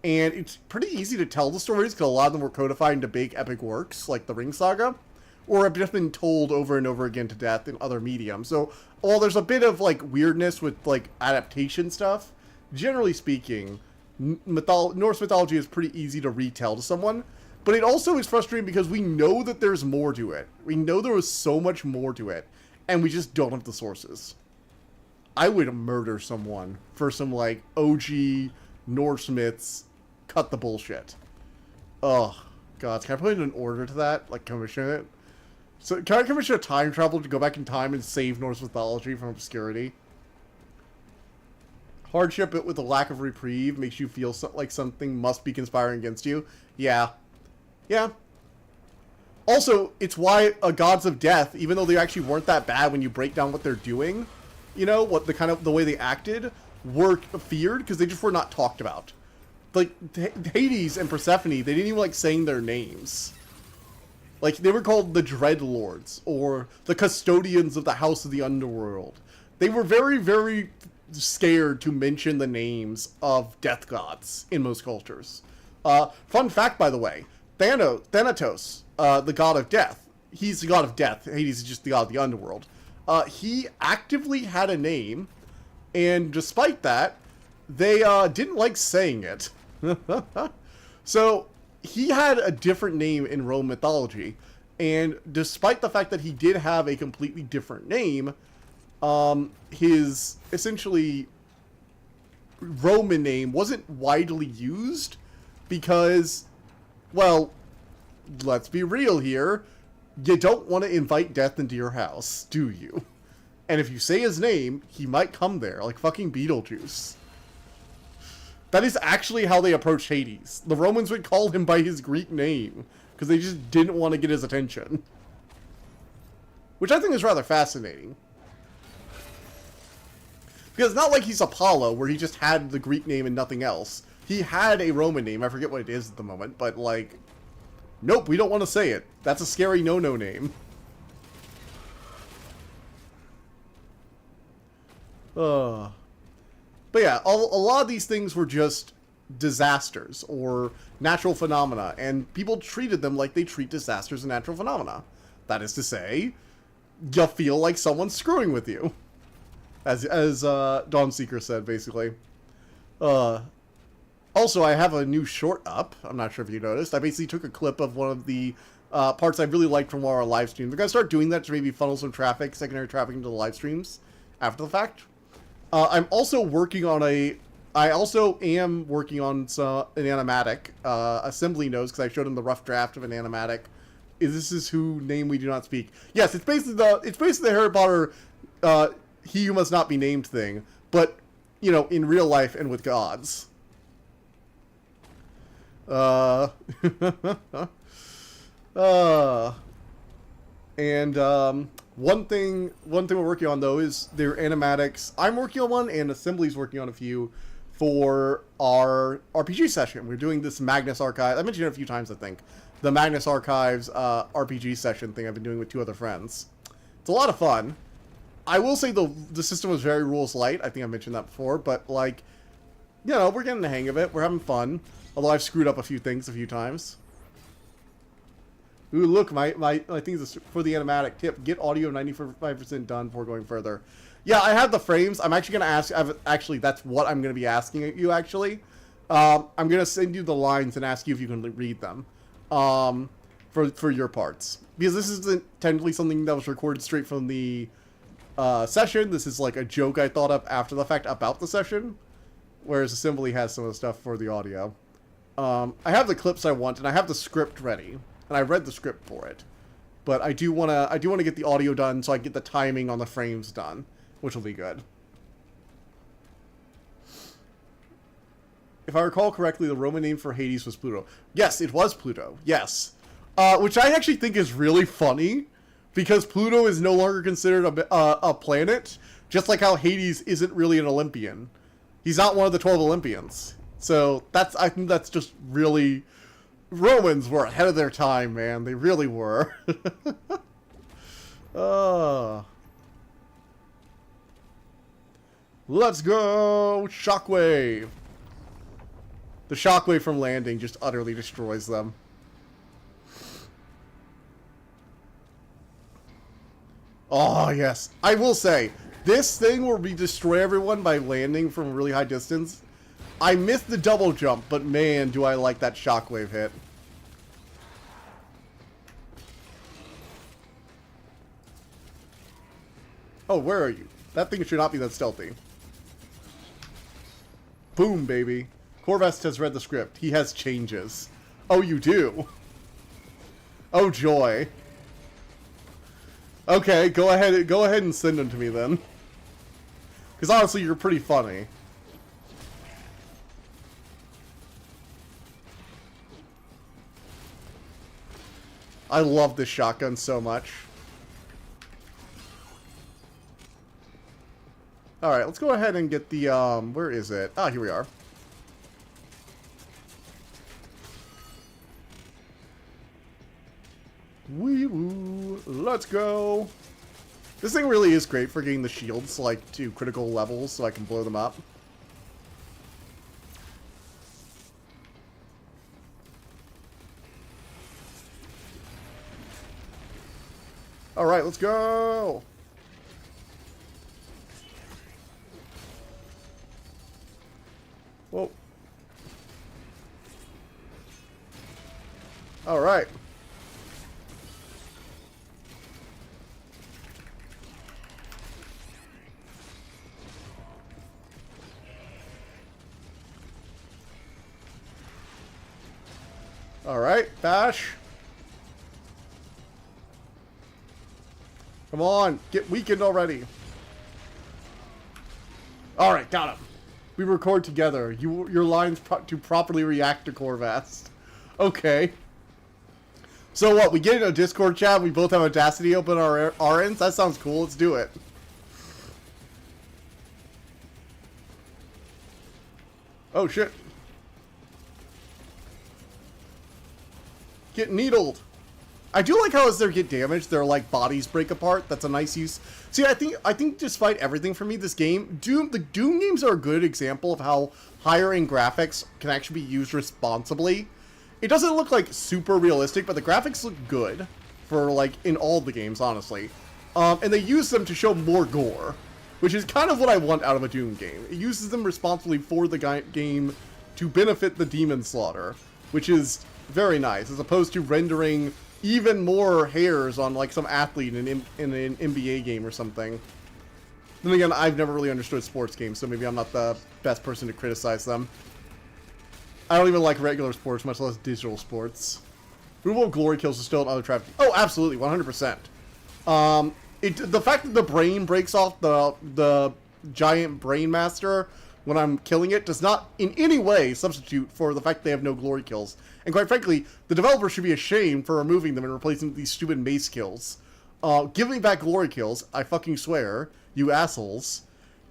And it's pretty easy to tell the stories because a lot of them were codified into big epic works like the Ring Saga, or have just been told over and over again to death in other mediums. So while there's a bit of like weirdness with like adaptation stuff, generally speaking, Norse mythology is pretty easy to retell to someone. But it also is frustrating because we know that there's more to it. We know there was so much more to it, and we just don't have the sources. I would murder someone for some like OG Norse myths. Cut the bullshit. Oh, God. Can I put in an order to that? Like, commission it? So, can I commission a time travel to go back in time and save Norse mythology from obscurity? Hardship with a lack of reprieve makes you feel like something must be conspiring against you. Yeah. Yeah. Also, it's why gods of death, even though they actually weren't that bad when you break down what they're doing, you know, what the way they acted, were feared because they just were not talked about. Like, Hades and Persephone, they didn't even like saying their names. Like, they were called the Dreadlords, or the Custodians of the House of the Underworld. They were very, very scared to mention the names of death gods in most cultures. Fun fact, by the way, Thanatos, the god of death, he's the god of death. Hades is just the god of the underworld. He actively had a name, and despite that, they didn't like saying it. So, he had a different name in Roman mythology, and despite the fact that he did have a completely different name, his essentially Roman name wasn't widely used because, well, let's be real here, you don't want to invite death into your house, do you? And if you say his name, he might come there, like fucking Beetlejuice. That is actually how they approached Hades. The Romans would call him by his Greek name, because they just didn't want to get his attention. Which I think is rather fascinating. Because it's not like he's Apollo, where he just had the Greek name and nothing else. He had a Roman name, I forget what it is at the moment, but like, nope, we don't want to say it. That's a scary no-no name. But yeah, a lot of these things were just disasters or natural phenomena, and people treated them like they treat disasters and natural phenomena. That is to say, you feel like someone's screwing with you. As Dawnseeker said, basically. Also, I have a new short up. I'm not sure if you noticed. I basically took a clip of one of the parts I really liked from one of our live streams. We're going to start doing that to maybe funnel some traffic, secondary traffic into the live streams after the fact. I'm also working on I also am working on an animatic. Assembly knows because I showed him the rough draft of an animatic. This is who name we do not speak. Yes, it's basically the Harry Potter he who must not be named thing, but you know, in real life and with gods. And one thing we're working on though is their animatics. I'm working on one, and Assembly's working on a few for our RPG session. We're doing this Magnus Archive. I mentioned it a few times, I think. The Magnus Archives RPG session thing I've been doing with 2 other friends. It's a lot of fun. I will say the system was very rules light. I think I mentioned that before, but like, you know, we're getting the hang of it. We're having fun. Although I've screwed up a few things a few times. Ooh, look, my thing is for the animatic tip. Get audio 95% done before going further. Yeah, I have the frames. I'm actually going to ask... Actually, that's what I'm going to be asking you, actually. I'm going to send you the lines and ask you if you can read them. For your parts. Because this isn't technically something that was recorded straight from the session. This is like a joke I thought up after the fact about the session. Whereas Assembly has some of the stuff for the audio. I have the clips I want, and I have the script ready. And I read the script for it. But I do wanna get the audio done so I get the timing on the frames done. Which will be good. If I recall correctly, the Roman name for Hades was Pluto. Yes, it was Pluto. Yes. Which I actually think is really funny. Because Pluto is no longer considered a planet. Just like how Hades isn't really an Olympian. He's not one of the 12 Olympians. So, I think that's just really... Romans were ahead of their time, man. They really were. Let's go! Shockwave! The shockwave from landing just utterly destroys them. Oh, yes. I will say, this thing where we destroy everyone by landing from a really high distance... I missed the double jump, but man, do I like that shockwave hit. Oh, where are you? That thing should not be that stealthy. Boom, baby. Corvest has read the script. He has changes. Oh, you do? Oh, joy. Okay, go ahead and send them to me then. Because honestly, you're pretty funny. I love this shotgun so much. Alright, let's go ahead and get the, where is it? Ah, here we are. Wee woo, let's go. This thing really is great for getting the shields, like, to critical levels so I can blow them up. Alright, let's go! Whoa. Alright. Alright, bash. Come on, get weakened already. Alright, got him. We record together. Your lines to properly react to Corvast. Okay. So what, we get in a Discord chat, we both have Audacity open our ends? That sounds cool, let's do it. Oh shit. Get needled. I do like how as they get damaged, their like bodies break apart. That's a nice use. See, I think despite everything for me, this game, the Doom games are a good example of how higher end graphics can actually be used responsibly. It doesn't look like super realistic, but the graphics look good for like in all the games, honestly. And they use them to show more gore, which is kind of what I want out of a Doom game. It uses them responsibly for the game to benefit the demon slaughter, which is very nice, as opposed to rendering even more hairs on like some athlete in an NBA game or something. Then again, I've never really understood sports games, so maybe I'm not the best person to criticize them. I don't even like regular sports, much less digital sports. Removal of glory kills is still another traffic. Oh, absolutely, 100%. The fact that the brain breaks off the giant brain master when I'm killing it does not in any way substitute for the fact that they have no glory kills. And quite frankly, the developer should be ashamed for removing them and replacing them with these stupid mace kills. Give me back glory kills, I fucking swear, you assholes.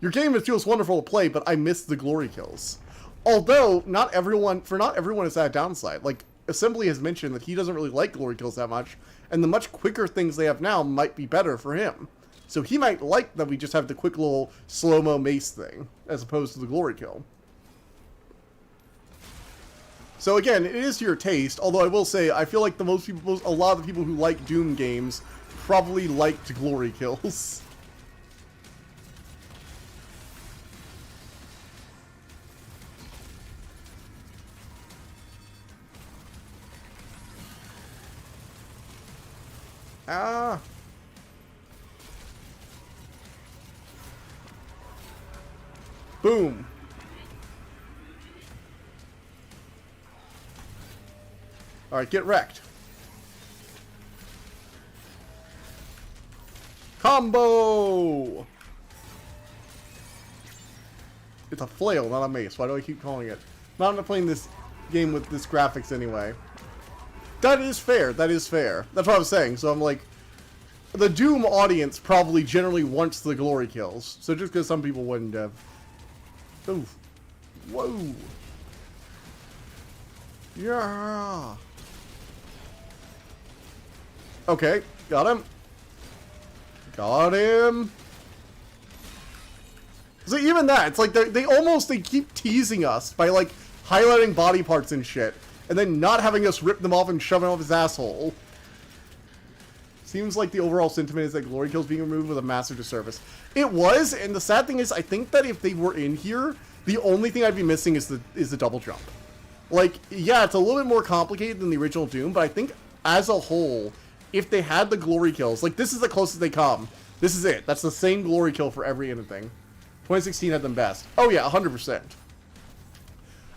Your game feels wonderful to play, but I miss the glory kills. Although, not everyone is that a downside. Like, Assembly has mentioned that he doesn't really like glory kills that much, and the much quicker things they have now might be better for him. So he might like that we just have the quick little slow-mo mace thing, as opposed to the glory kill. So again, it is to your taste, although I will say, I feel like a lot of the people who like Doom games probably liked glory kills. Ah. Boom. Alright, get wrecked. Combo! It's a flail, not a mace. Why do I keep calling it? I'm not playing this game with this graphics anyway. That is fair. That is fair. That's what I was saying. So I'm like, the Doom audience probably generally wants the glory kills. So just because some people wouldn't have. Oof. Whoa. Yeah. Okay. Got him. Got him. So even that, it's like they keep teasing us by like highlighting body parts and shit, and then not having us rip them off and shove them off his asshole. Seems like the overall sentiment is that glory kills being removed with a massive disservice. It was, and the sad thing is, I think that if they were in here, the only thing I'd be missing is the double jump. Like, yeah, it's a little bit more complicated than the original Doom, but I think as a whole, if they had the glory kills, like this is the closest they come. This is it. That's the same glory kill for every anything. 2016 had them best. Oh yeah, 100%.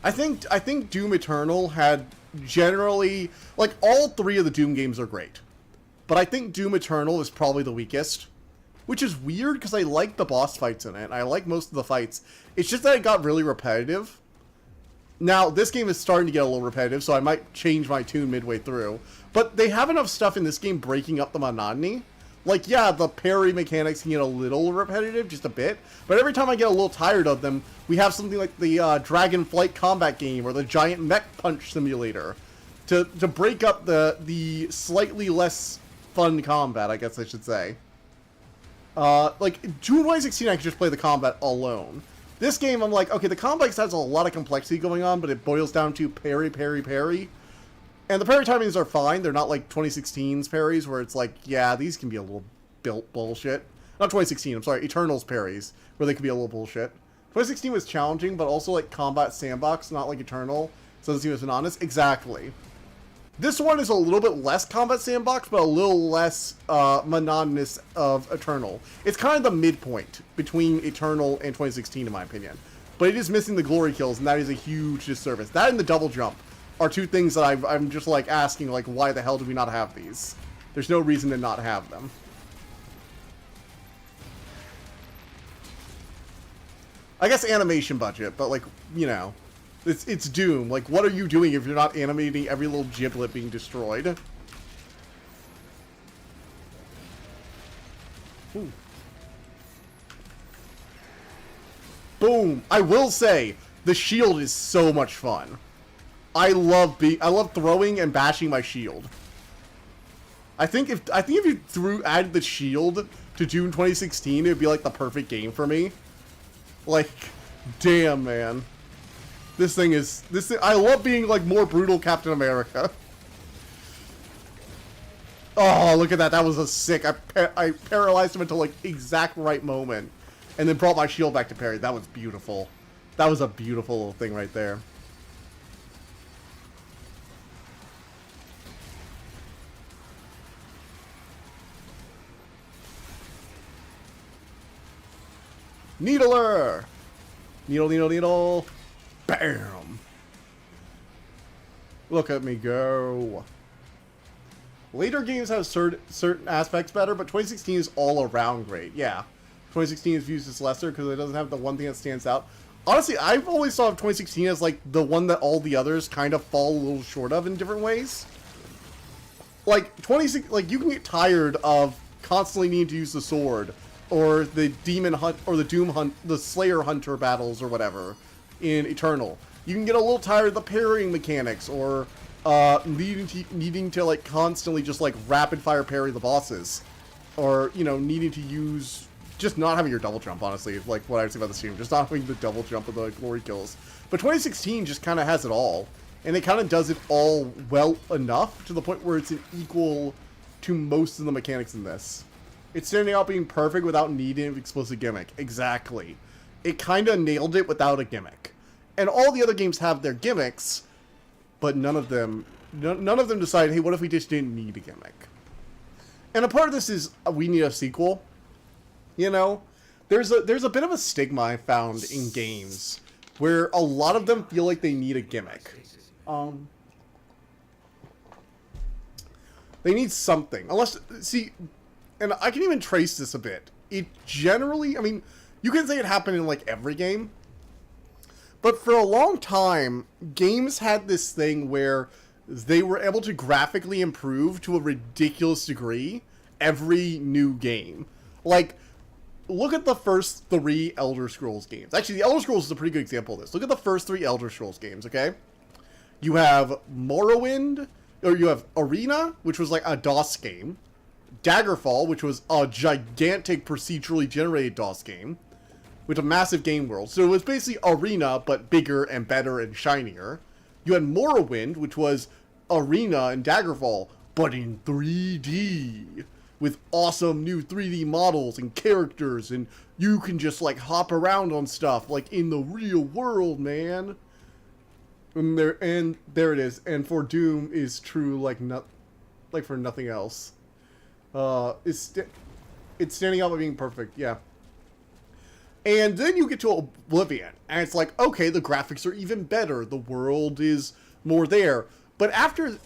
I think Doom Eternal had generally, like, all three of the Doom games are great. But I think Doom Eternal is probably the weakest. Which is weird, because I like the boss fights in it. I like most of the fights. It's just that it got really repetitive. Now, this game is starting to get a little repetitive, so I might change my tune midway through. But they have enough stuff in this game breaking up the monotony. Like, yeah, the parry mechanics can get a little repetitive, just a bit. But every time I get a little tired of them, we have something like the Dragon Flight combat game or the Giant Mech Punch simulator to break up the slightly less fun combat, I guess I should say. Like, Doom 2016, I could just play the combat alone. This game, I'm like, okay, the combat has a lot of complexity going on, but it boils down to parry, parry, parry. And the parry timings are fine. They're not like 2016's parries, where it's like, yeah, these can be a little bullshit. Not 2016, I'm sorry, Eternal's parries, where they can be a little bullshit. 2016 was challenging, but also like combat sandbox, not like Eternal. So it doesn't seem as monotonous. Exactly. This one is a little bit less combat sandbox, but a little less monotonous of Eternal. It's kind of the midpoint between Eternal and 2016, in my opinion. But it is missing the glory kills, and that is a huge disservice. That and the double jump are two things that I'm just like asking, like, why the hell do we not have these? There's no reason to not have them. I guess animation budget, but like, you know, it's Doom. Like, what are you doing if you're not animating every little giblet being destroyed? Ooh. Boom! I will say, the shield is so much fun. I love throwing and bashing my shield. I think if you added the shield to Doom 2016, it would be like the perfect game for me. Like, damn, man. I love being like more brutal Captain America. Oh, look at that. That was a sick. I paralyzed him until like exact right moment, and then brought my shield back to parry. That was beautiful. That was a beautiful little thing right there. Needler! Needle, needle, needle. Bam! Look at me go. Later games have certain aspects better, but 2016 is all around great. Yeah. 2016 is viewed as lesser because it doesn't have the one thing that stands out. Honestly, I've always thought of 2016 as like the one that all the others kind of fall a little short of in different ways. Like you can get tired of constantly needing to use the sword, or the demon hunt, or the doom hunt, the Slayer Hunter battles, or whatever in Eternal. You can get a little tired of the parrying mechanics, or needing to like constantly just like rapid fire parry the bosses, or needing to use just not having your double jump. Honestly, like what I would say about the stream, just not having the double jump of the glory kills. But 2016 just kind of has it all. And it kind of does it all well enough to the point where it's an equal to most of the mechanics in this. It's standing out being perfect without needing an explicit gimmick. Exactly. It kind of nailed it without a gimmick. And all the other games have their gimmicks, but none of them decide, hey, what if we just didn't need a gimmick? And a part of this is we need a sequel. There's a bit of a stigma I found in games where a lot of them feel like they need a gimmick. They need something. And I can even trace this a bit. It generally, I mean, you can say it happened in like every game, but for a long time, games had this thing where they were able to graphically improve to a ridiculous degree every new game. Like, look at the first 3 Elder Scrolls games. Actually, the Elder Scrolls is a pretty good example of this. Look at the first 3 Elder Scrolls games, okay? You have Morrowind, or you have Arena, which was like a DOS game. Daggerfall, which was a gigantic procedurally generated DOS game with a massive game world. So it was basically Arena, but bigger and better and shinier. You had Morrowind, which was Arena and Daggerfall, but in 3D. With awesome new 3D models and characters, and you can just like hop around on stuff like in the real world, man. And there it is. And for Doom is true like for nothing else. It's standing out by being perfect, yeah. And then you get to Oblivion, and it's like, okay, the graphics are even better. The world is more there. But after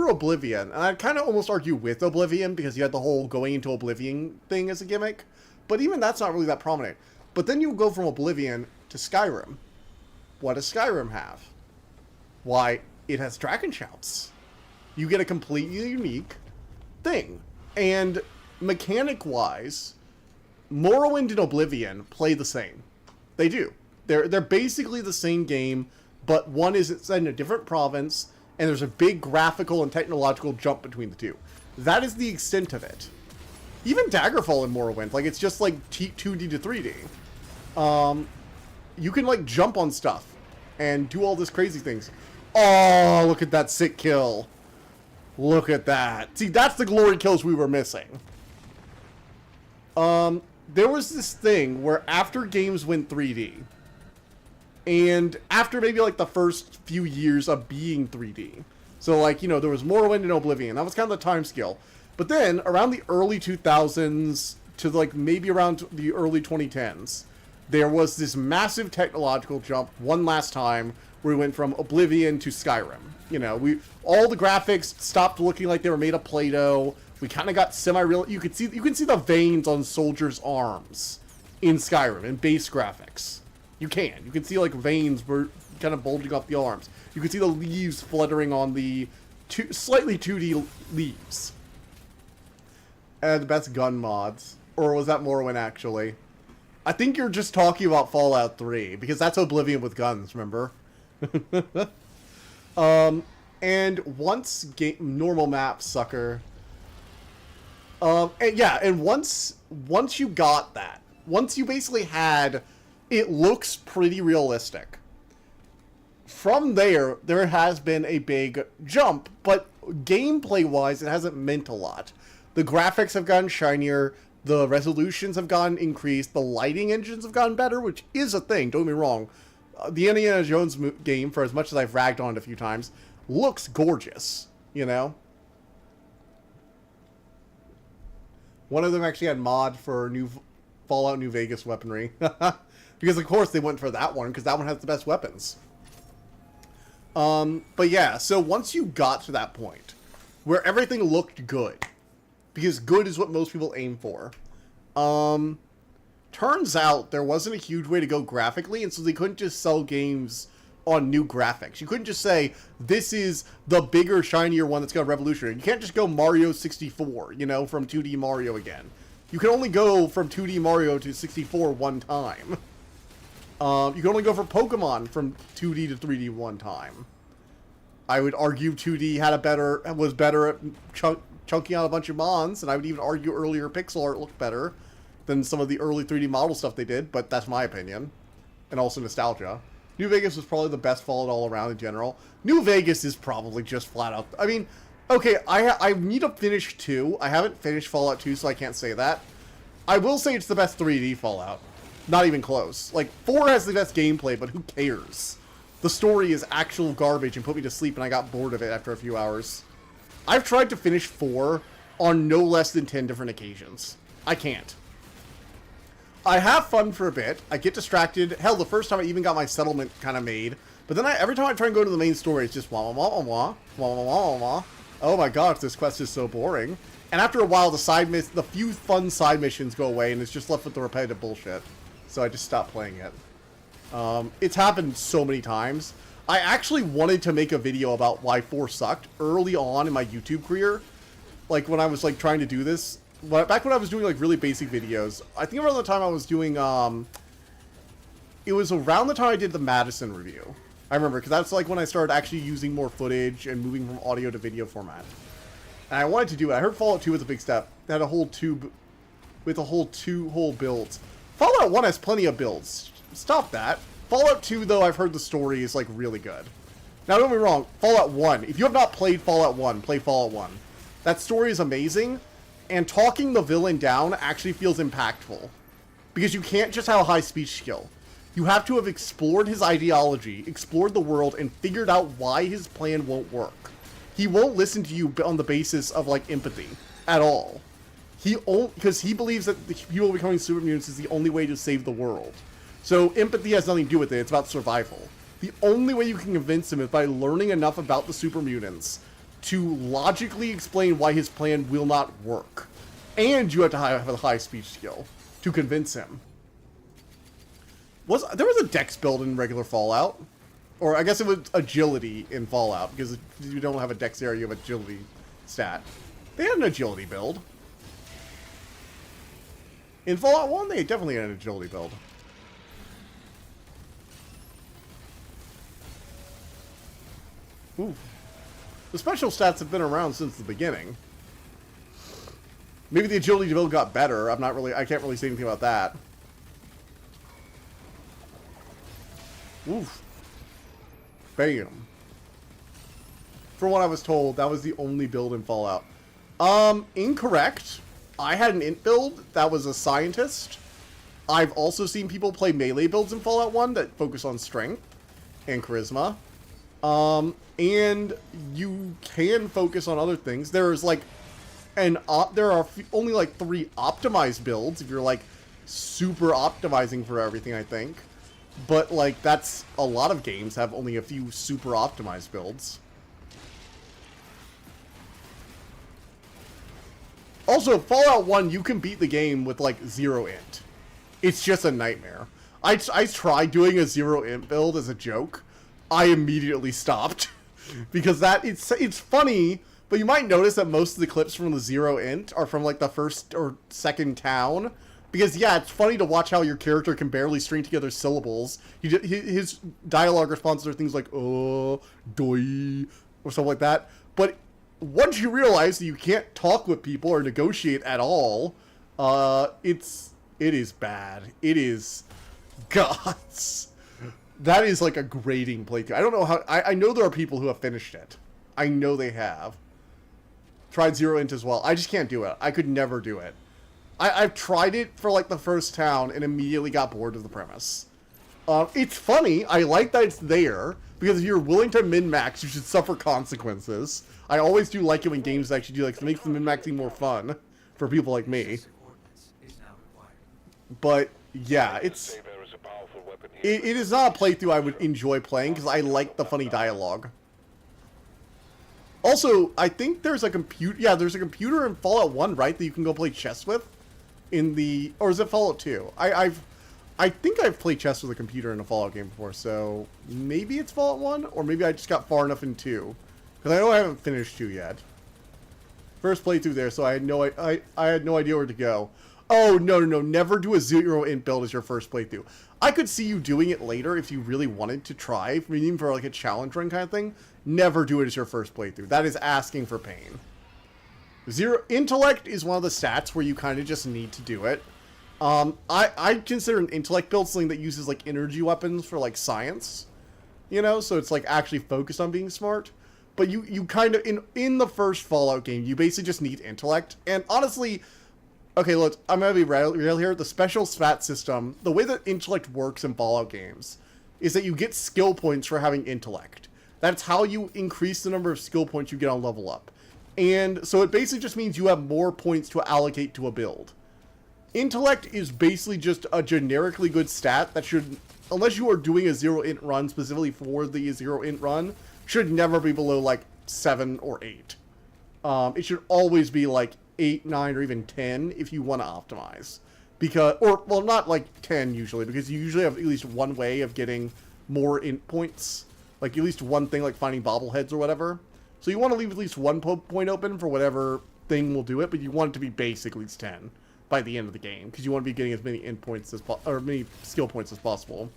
Oblivion, and I'd kind of almost argue with Oblivion, because you had the whole going into Oblivion thing as a gimmick, but even that's not really that prominent. But then you go from Oblivion to Skyrim. What does Skyrim have? Why, it has dragon shouts. You get a completely unique thing. And mechanic-wise, Morrowind and Oblivion play the same. They do. They're basically the same game, but one is set in a different province, and there's a big graphical and technological jump between the two. That is the extent of it. Even Daggerfall in Morrowind, like, it's just like 2D to 3D. You can like jump on stuff and do all this crazy things. Oh, look at that sick kill. Look at that. See, that's the glory kills we were missing. There was this thing where after games went 3D, and after maybe like the first few years of being 3D, so like, there was Morrowind and Oblivion. That was kind of the time scale. But then around the early 2000s to like maybe around the early 2010s, there was this massive technological jump one last time where we went from Oblivion to Skyrim. All the graphics stopped looking like they were made of Play-Doh. We kind of got semi-real. You can see the veins on soldiers' arms in Skyrim in base graphics. You can see like veins were kind of bulging off the arms. You can see the leaves fluttering on the slightly 2D leaves. And the best gun mods, or was that Morrowind actually? I think you're just talking about Fallout 3 because that's Oblivion with guns. Remember? And once normal map, sucker. And once you got that, once you basically had, it looks pretty realistic. From there has been a big jump, but gameplay-wise, it hasn't meant a lot. The graphics have gotten shinier, the resolutions have gotten increased, the lighting engines have gotten better, which is a thing, don't get me wrong. The Indiana Jones game, for as much as I've ragged on it a few times, looks gorgeous, One of them actually had mod for new Fallout New Vegas weaponry. Because, of course, they went for that one, because that one has the best weapons. But yeah, so once you got to that point, where everything looked good, because good is what most people aim for, turns out there wasn't a huge way to go graphically, and so they couldn't just sell games on new graphics. You couldn't just say, this is the bigger, shinier one that's got revolutionary. You can't just go Mario 64, you know, from 2D Mario again. You can only go from 2D Mario to 64 one time. You can only go for Pokemon from 2D to 3D one time. I would argue 2D was better at chunking out a bunch of mons, and I would even argue earlier pixel art looked better than some of the early 3D model stuff they did, but that's my opinion. And also nostalgia. New Vegas was probably the best Fallout all around in general. New Vegas is probably just flat out... I mean, okay, I need to finish 2. I haven't finished Fallout 2, so I can't say that. I will say it's the best 3D Fallout. Not even close. Like, 4 has the best gameplay, but who cares? The story is actual garbage and put me to sleep, and I got bored of it after a few hours. I've tried to finish 4 on no less than 10 different occasions. I can't. I have fun for a bit. I get distracted. Hell, the first time I even got my settlement kind of made. But then every time I try and go to the main story, it's just wah wah wah wah wah wah wah wah. Oh my gosh, this quest is so boring. And after a while, the few fun side missions go away, and it's just left with the repetitive bullshit. So I just stopped playing it. It's happened so many times. I actually wanted to make a video about why 4 sucked early on in my YouTube career. Like, when I was, like, trying to do this. Back when I was doing, like, really basic videos. I think around the time I was doing, it was around the time I did the Madison review. I remember, because that's, like, when I started actually using more footage and moving from audio to video format. And I wanted to do it. I heard Fallout 2 was a big step. It had a whole two builds. Fallout 1 has plenty of builds. Stop that. Fallout 2, though, I've heard the story is, like, really good. Now, don't get me wrong. Fallout 1. If you have not played Fallout 1, play Fallout 1. That story is amazing. And talking the villain down actually feels impactful. Because you can't just have a high speech skill. You have to have explored his ideology, explored the world, and figured out why his plan won't work. He won't listen to you on the basis of, like, empathy. At all. Because he believes that the people becoming super mutants is the only way to save the world. So empathy has nothing to do with it. It's about survival. The only way you can convince him is by learning enough about the super mutants to logically explain why his plan will not work. And you have to have a high speech skill to convince him. There was a dex build in regular Fallout. Or I guess it was agility in Fallout, because you don't have a dexterity, you have agility stat. They had an agility build. In Fallout 1, they definitely had an agility build. Ooh. The special stats have been around since the beginning. Maybe the agility build got better. I can't really say anything about that. Oof. Bam. From what I was told, that was the only build in Fallout. Incorrect. I had an int build that was a scientist. I've also seen people play melee builds in Fallout 1 that focus on strength and charisma. And you can focus on other things. There's like there are only like 3 optimized builds if you're like super optimizing for everything, I think. But like that's a lot of games have only a few super optimized builds. Also, Fallout 1, you can beat the game with like 0 int. It's just a nightmare. I tried doing a 0 int build as a joke. I immediately stopped. Because it's funny, but you might notice that most of the clips from the 0 int are from like the first or second town. Because yeah, it's funny to watch how your character can barely string together syllables. His dialogue responses are things like, oh, doi, or something like that. But once you realize that you can't talk with people or negotiate at all, it is bad. It is gods. That is like a grating playthrough. I don't know how... I know there are people who have finished it. I know they have. Tried 0 int as well. I just can't do it. I could never do it. I've tried it for like the first town and immediately got bored of the premise. It's funny. I like that it's there. Because if you're willing to min-max, you should suffer consequences. I always do like it when games actually do like... It makes the min-maxing more fun. For people like me. But yeah, it's it is not a playthrough I would enjoy playing because I like the funny dialogue. Also, I think there's a computer. Yeah, there's a computer in Fallout 1, right, that you can go play chess with. In the, or is it Fallout 2? I think I've played chess with a computer in a Fallout game before, so maybe it's Fallout 1, or maybe I just got far enough in 2. Because I know I haven't finished 2 yet. First playthrough there, so I had no idea where to go. Oh, no, never do a 0 int build as your first playthrough. I could see you doing it later if you really wanted to try, even for like a challenge run kind of thing. Never do it as your first playthrough. That is asking for pain. 0 intellect is one of the stats where you kind of just need to do it. I consider an intellect build something that uses like energy weapons for like science, you know, so it's like actually focused on being smart. But you kind of in the first Fallout game, you basically just need intellect. And honestly, okay, look, I'm gonna be real here. The special stat system, the way that intellect works in Fallout games, is that you get skill points for having intellect. That's how you increase the number of skill points you get on level up. And so it basically just means you have more points to allocate to a build. Intellect is basically just a generically good stat that should, unless you are doing a 0 int run specifically for the 0 int run, should never be below like 7 or 8. It should always be like 8, 9, or even 10 if you want to optimize. Because, or, well, not like 10 usually, because you usually have at least one way of getting more int points. Like at least one thing like finding bobbleheads or whatever. So you want to leave at least one point open for whatever thing will do it, but you want it to be basic at least 10 by the end of the game, because you want to be getting as many int points as or many skill points as possible.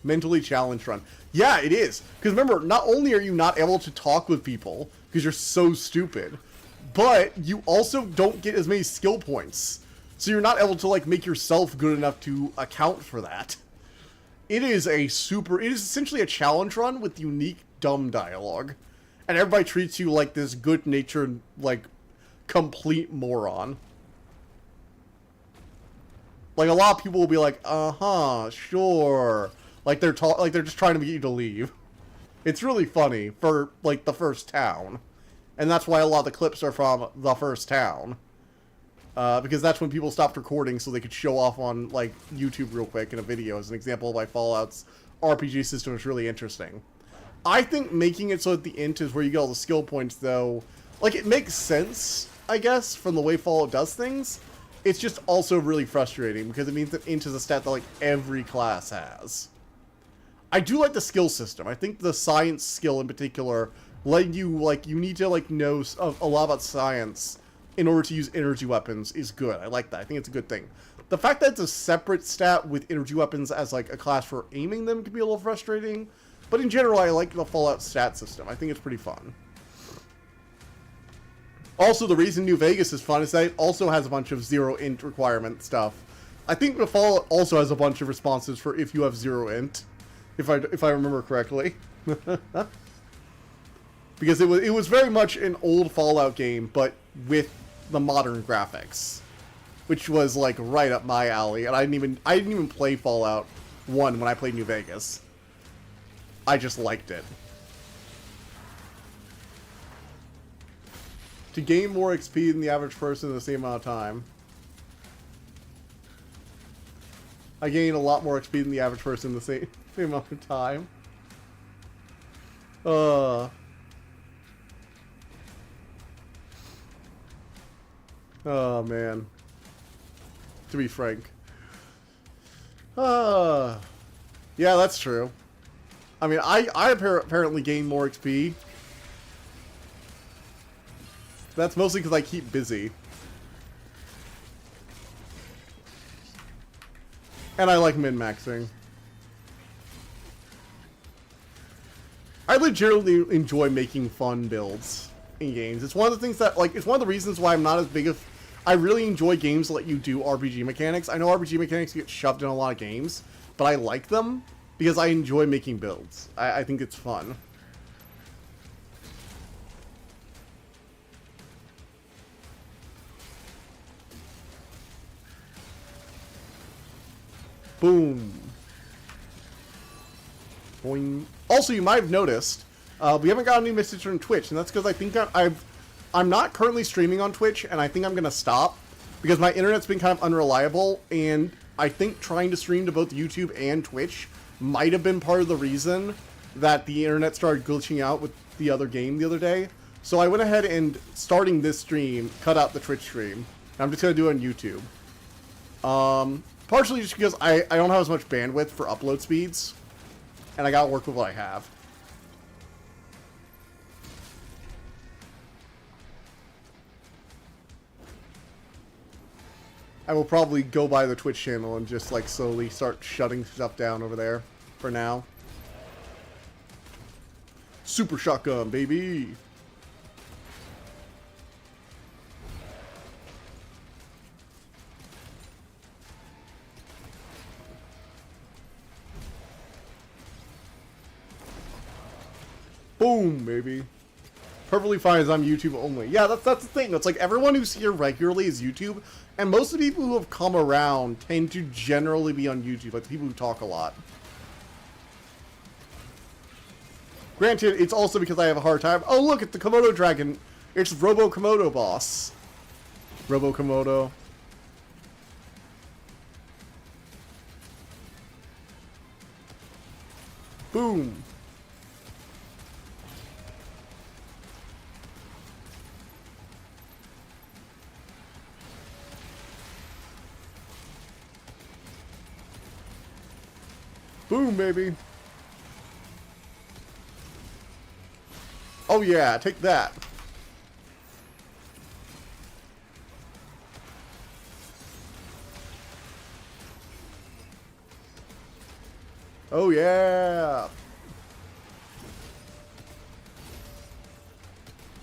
Mentally challenged run. Yeah, it is. Because remember, not only are you not able to talk with people because you're so stupid, but you also don't get as many skill points. So you're not able to like make yourself good enough to account for that. It is essentially a challenge run with unique dumb dialogue. And everybody treats you like this good-natured, like, complete moron. Like, a lot of people will be like, uh-huh, sure. Like they're just trying to get you to leave. It's really funny for, like, the first town. And that's why a lot of the clips are from the first town. Because that's when people stopped recording so they could show off on, like, YouTube real quick in a video as an example of why Fallout's RPG system is really interesting. I think making it so that the int is where you get all the skill points, though, like, it makes sense, I guess, from the way Fallout does things. It's just also really frustrating because it means that int is a stat that, like, every class has. I do like the skill system. I think the science skill in particular, letting you, like, you need to, like, know a lot about science in order to use energy weapons is good. I like that. I think it's a good thing. The fact that it's a separate stat with energy weapons as, like, a class for aiming them can be a little frustrating. But in general, I like the Fallout stat system. I think it's pretty fun. Also, the reason New Vegas is fun is that it also has a bunch of 0 int requirement stuff. I think the Fallout also has a bunch of responses for if you have 0 int, if I remember correctly. Because it was very much an old Fallout game, but with the modern graphics, which was like right up my alley. And I didn't even play Fallout 1 when I played New Vegas. I just liked it. To gain more XP than the average person in the same amount of time. I gain a lot more XP than the average person in the same amount of time. Oh, man. To be frank. Yeah, that's true. I mean, I apparently gain more XP. That's mostly because I keep busy. And I like min-maxing. I legitimately enjoy making fun builds in games. It's one of the things that, like, it's one of the reasons why I'm not as big of... I really enjoy games that let you do RPG mechanics. I know RPG mechanics get shoved in a lot of games, but I like them because I enjoy making builds. I think it's fun. Boom. Boing. Also, you might have noticed, we haven't got any message from Twitch, and that's because I think I'm not currently streaming on Twitch, and I think I'm going to stop. because my internet's been kind of unreliable, and I think trying to stream to both YouTube and Twitch might have been part of the reason that the internet started glitching out with the other game the other day. So I went ahead and, starting this stream, cut out the Twitch stream. I'm just going to do it on YouTube. Partially just because I don't have as much bandwidth for upload speeds, and I got to work with what I have. I will probably go by the Twitch channel and just like slowly start shutting stuff down over there for now. Super shotgun, baby. Boom, baby. Perfectly fine as I'm YouTube only. Yeah, that's the thing. It's like everyone who's here regularly is YouTube, and most of the people who have come around tend to generally be on YouTube, like the people who talk a lot. Granted, it's also because I have a hard time. Oh, look, it's the Komodo Dragon. It's Robo Komodo Boss. Robo Komodo. Boom. Boom, baby. Oh yeah, take that. Oh yeah.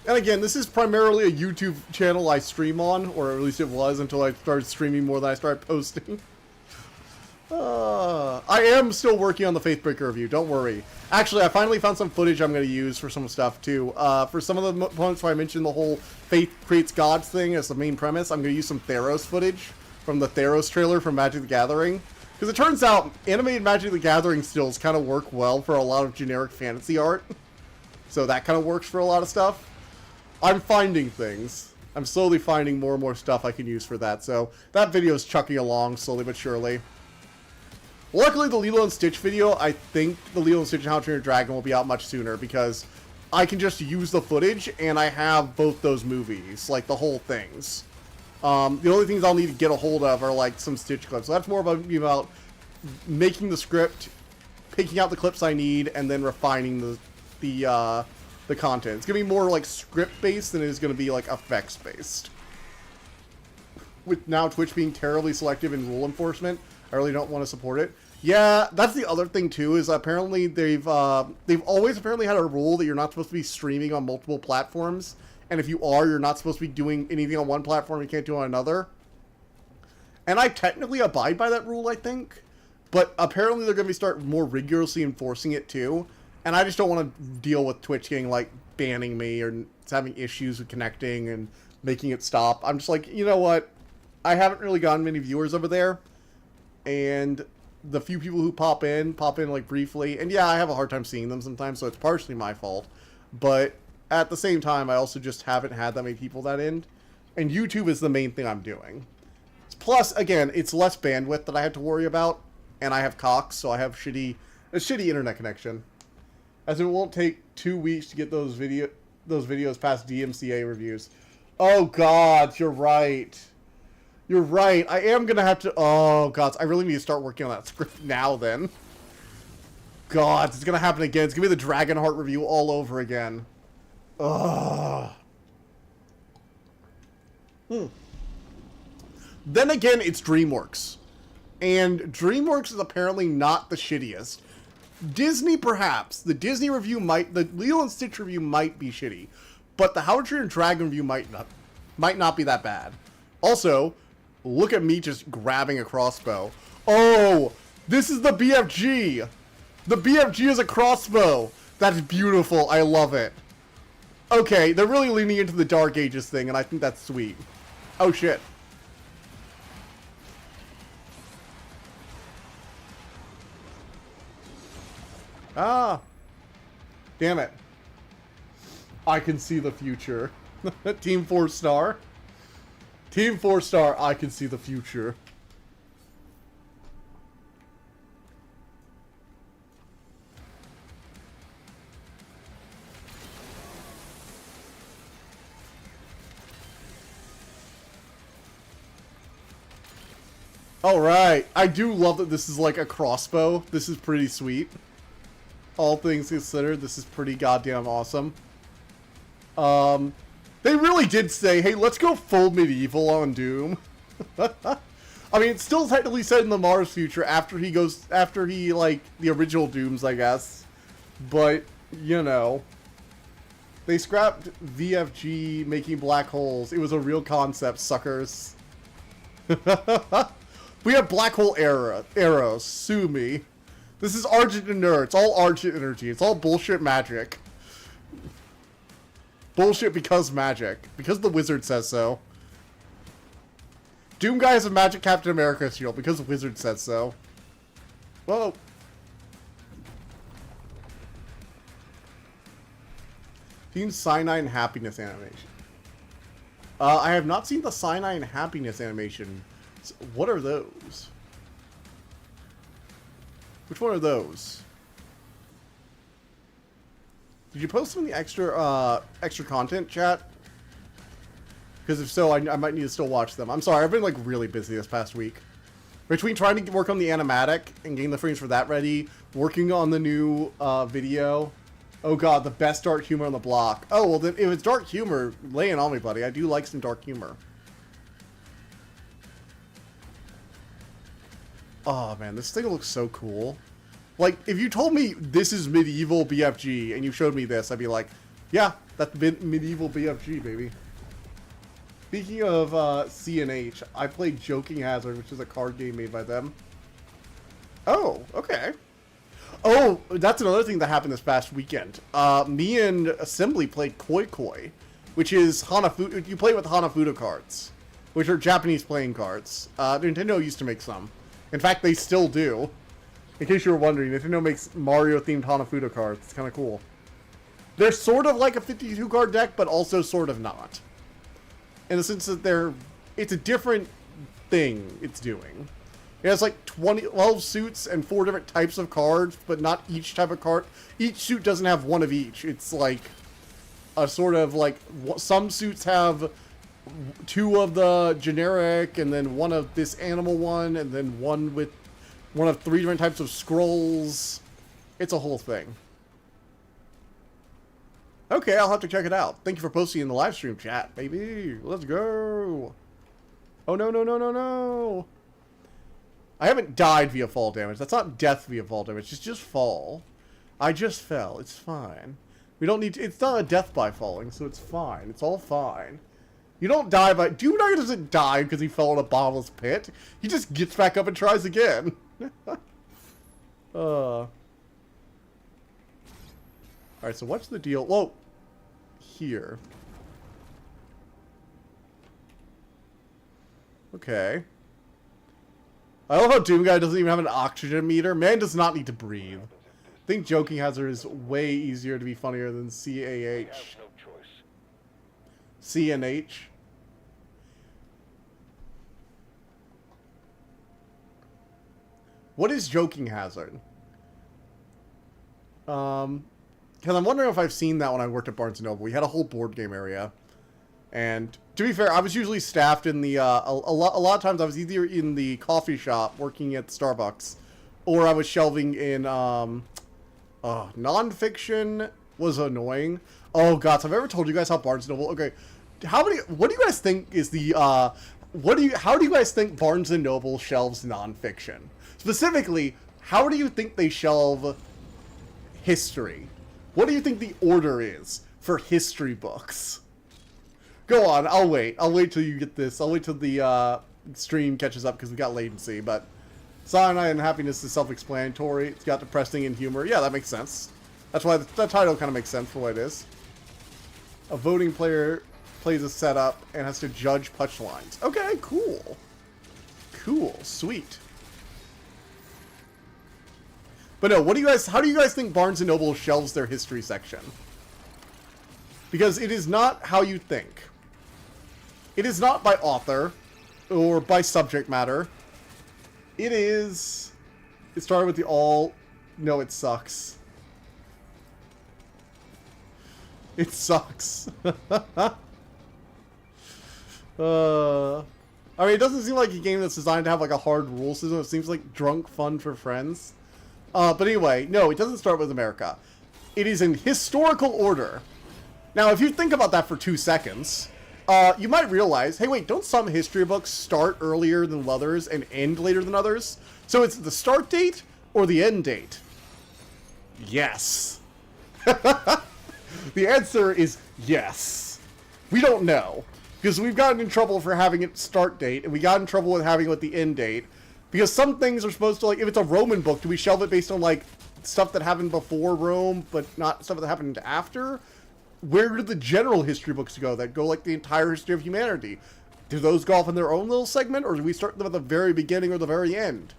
And again, this is primarily a YouTube channel I stream on, or at least it was until I started streaming more than I started posting. I am still working on the Faithbreaker review, don't worry. Actually, I finally found some footage I'm going to use for some stuff, too. For some of the moments where I mentioned the whole Faith creates gods thing as the main premise, I'm going to use some Theros footage from the Theros trailer from Magic the Gathering. Because it turns out, animated Magic the Gathering stills kind of work well for a lot of generic fantasy art. So that kind of works for a lot of stuff. I'm finding things. I'm slowly finding more and more stuff I can use for that, so that video is chucking along slowly but surely. Luckily, the Lilo and Stitch video, I think the Lilo and Stitch and How to Train Your Dragon will be out much sooner because I can just use the footage and I have both those movies, like the whole things. The only things I'll need to get a hold of are like some Stitch clips. So that's more about making the script, picking out the clips I need, and then refining the content. It's gonna be more like script based than it is gonna be like effects based. With now Twitch being terribly selective in rule enforcement, I really don't want to support it. Yeah, that's the other thing too, is apparently they've always apparently had a rule that you're not supposed to be streaming on multiple platforms, and if you are, you're not supposed to be doing anything on one platform you can't do on another. And I technically abide by that rule, I think, but apparently they're going to start more rigorously enforcing it too, and I just don't want to deal with Twitch getting, like, banning me or having issues with connecting and making it stop. I'm just like, you know what, I haven't really gotten many viewers over there, and the few people who pop in like briefly, and yeah, I have a hard time seeing them sometimes, so it's partially my fault, but at the same time, I also just haven't had that many people that end, and YouTube is the main thing I'm doing. Plus, again, it's less bandwidth that I have to worry about, and I have Cox, so I have a shitty internet connection, as it won't take 2 weeks to get those videos past DMCA reviews. Oh god, you're right. You're right. I am going to have to... Oh, God. I really need to start working on that script now, then. God, it's going to happen again. It's going to be the Dragonheart review all over again. Ugh. Then again, it's DreamWorks. And DreamWorks is apparently not the shittiest. Disney, perhaps. The Disney review might... The Lilo and Stitch review might be shitty. But the How to Train Your Dragon review might not be that bad. Also... Look at me just grabbing a crossbow. Oh, this is the BFG. The BFG is a crossbow. That's beautiful. I love it. Okay, they're really leaning into the Dark Ages thing, and I think that's sweet. Oh, shit. Ah. Damn it. I can see the future. Team 4-star. Team 4-star, I can see the future. Alright, I do love that this is like a crossbow. This is pretty sweet. All things considered, this is pretty goddamn awesome. They really did say, hey, let's go full medieval on Doom. I mean, it's still technically set in the Mars future after he, like, the original Dooms, I guess. But, you know. They scrapped VFG making black holes. It was a real concept, suckers. We have black hole arrows. Sue me. This is Argent Nerd. It's all Argent energy. It's all bullshit magic. Bullshit because magic. Because the wizard says so. Doom guy has a magic Captain America shield because the wizard says so. Whoa. Seen Cyanide Happiness animation. I have not seen the Cyanide Happiness animation. What are those? Which one are those? Did you post some of the extra content, chat? Because if so, I might need to still watch them. I'm sorry, I've been like really busy this past week. Between trying to work on the animatic and getting the frames for that ready, working on the new video. Oh god, the best dark humor on the block. Oh, well then if it's dark humor, lay it on me, buddy. I do like some dark humor. Oh man, this thing looks so cool. Like, if you told me this is medieval BFG and you showed me this, I'd be like, yeah, that's medieval BFG, baby. Speaking of C&H, I played Joking Hazard, which is a card game made by them. Oh, okay. Oh, that's another thing that happened this past weekend. Me and Assembly played Koi Koi, which is Hanafuda. You play with Hanafuda cards, which are Japanese playing cards. Nintendo used to make some. In fact, they still do. In case you were wondering, Nintendo makes Mario-themed Hanafuda cards. It's kind of cool. They're sort of like a 52-card deck, but also sort of not. In the sense that it's a different thing it's doing. It has like 12 suits and 4 different types of cards, but not each type of card. Each suit doesn't have one of each. It's like a sort of like, some suits have 2 of the generic, and then 1 of this animal one, and then 1 with 1 of 3 different types of scrolls. It's a whole thing. Okay, I'll have to check it out. Thank you for posting in the live stream chat, baby. Let's go. Oh, no, no, no, no, no. I haven't died via fall damage. That's not death via fall damage. It's just fall. I just fell. It's fine. We don't need to, it's not a death by falling, so it's fine. It's all fine. You don't die by... Dude doesn't die because he fell in a bottomless pit. He just gets back up and tries again. Alright, so what's the deal? Whoa. Here. Okay. I love how Doom Guy doesn't even have an oxygen meter. Man does not need to breathe. I think Joking Hazard is way easier to be funnier than CAH. CNH. What is Joking Hazard? Because I'm wondering if I've seen that when I worked at Barnes & Noble. We had a whole board game area. And to be fair, I was usually staffed in the, a lot of times I was either in the coffee shop working at Starbucks, or I was shelving in, nonfiction was annoying. Oh god, so I've ever told you guys how Barnes & Noble, okay, what do you guys think is the, how do you guys think Barnes & Noble shelves nonfiction? Specifically, how do you think they shelve history? What do you think the order is for history books? Go on, I'll wait. I'll wait till you get this. I'll wait till the stream catches up because we got latency, but Cyanide and Happiness is self-explanatory. It's got depressing and humor. Yeah, that makes sense. That's why the title kind of makes sense for what it is. A voting player plays a setup and has to judge punchlines. Okay, cool. Cool, sweet. But no, how do you guys think Barnes & Noble shelves their history section? Because it is not how you think. It is not by author or by subject matter. It is... It started with the all... No, it sucks. It sucks. I mean, it doesn't seem like a game that's designed to have like a hard rule system. It seems like drunk fun for friends. But anyway, no, it doesn't start with America. It is in historical order. Now, if you think about that for 2 seconds, you might realize, hey, wait, don't some history books start earlier than others and end later than others? So it's the start date or the end date? Yes. The answer is yes. We don't know. Because we've gotten in trouble for having it start date, and we got in trouble with having it with the end date. Because some things are supposed to, like, if it's a Roman book, do we shelve it based on, like, stuff that happened before Rome, but not stuff that happened after? Where do the general history books go that go, like, the entire history of humanity? Do those go off in their own little segment, or do we start them at the very beginning or the very end?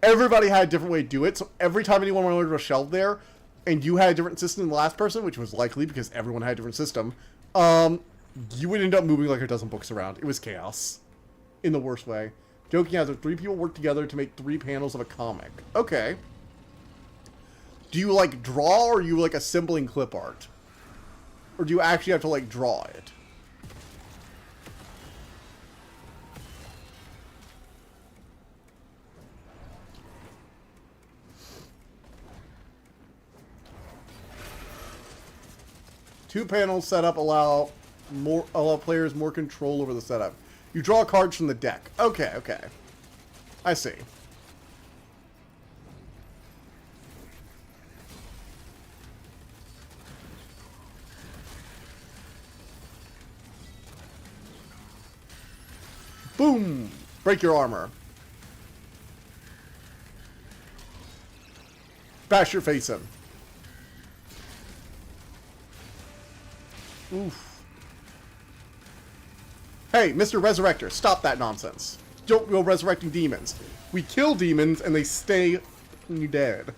Everybody had a different way to do it, so every time anyone wanted to shelve there, and you had a different system than the last person, which was likely because everyone had a different system, you would end up moving like a dozen books around. It was chaos. In the worst way. Joking as if 3 people work together to make 3 panels of a comic. Okay. Do you, like, draw, or are you, like, assembling clip art? Or do you actually have to, like, draw it? Two panels setup allow players more control over the setup. You draw cards from the deck. Okay, okay. I see. Boom! Break your armor. Bash your face in. Oof. Hey, Mr. Resurrector, stop that nonsense. Don't go resurrecting demons. We kill demons and they stay dead.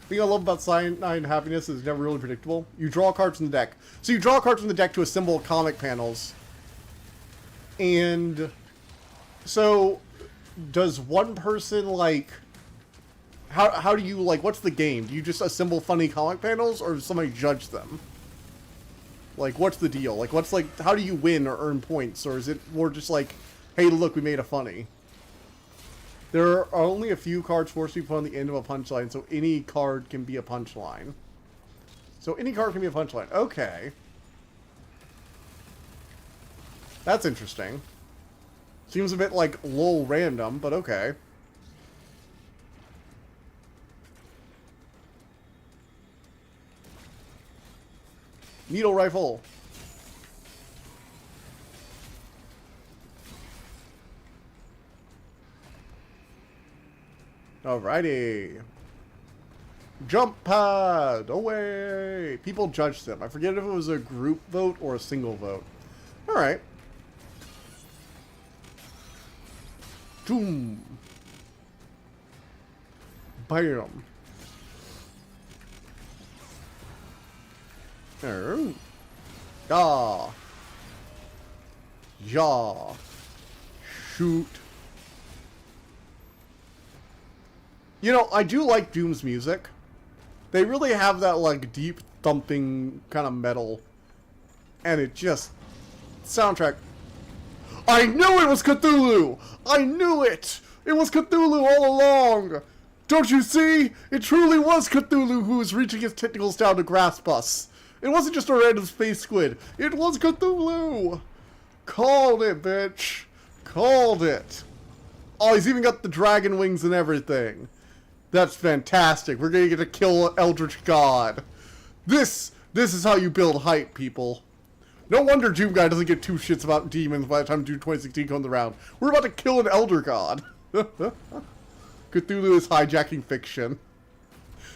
The thing I love about Cyanide Happiness is it's never really predictable. You draw cards from the deck. So you draw cards from the deck to assemble comic panels. And so does one person, like... How do you, like, what's the game? Do you just assemble funny comic panels, or does somebody judge them? Like, what's the deal? Like, what's, like, how do you win or earn points? Or is it more just like, hey, look, we made a funny? There are only a few cards forced to be put on the end of a punchline, so any card can be a punchline. So any card can be a punchline. Okay. That's interesting. Seems a bit like lol random, but okay. Needle rifle. Alrighty. Jump pad! Away! People judge them. I forget if it was a group vote or a single vote. Alright. Boom! Bam! Yeah. Yeah. Shoot. You know, I do like Doom's music. They really have that, like, deep thumping kind of metal. And it just... Soundtrack. I knew it was Cthulhu! I knew it! It was Cthulhu all along! Don't you see? It truly was Cthulhu who was reaching his tentacles down to grasp us. It wasn't just a random space squid. It was Cthulhu! Called it, bitch. Called it. Oh, he's even got the dragon wings and everything. That's fantastic. We're gonna get to kill an Eldritch God. This is how you build hype, people. No wonder Doom Guy doesn't get 2 shits about demons by the time Doom 2016 comes around. We're about to kill an Elder God. Cthulhu is hijacking fiction.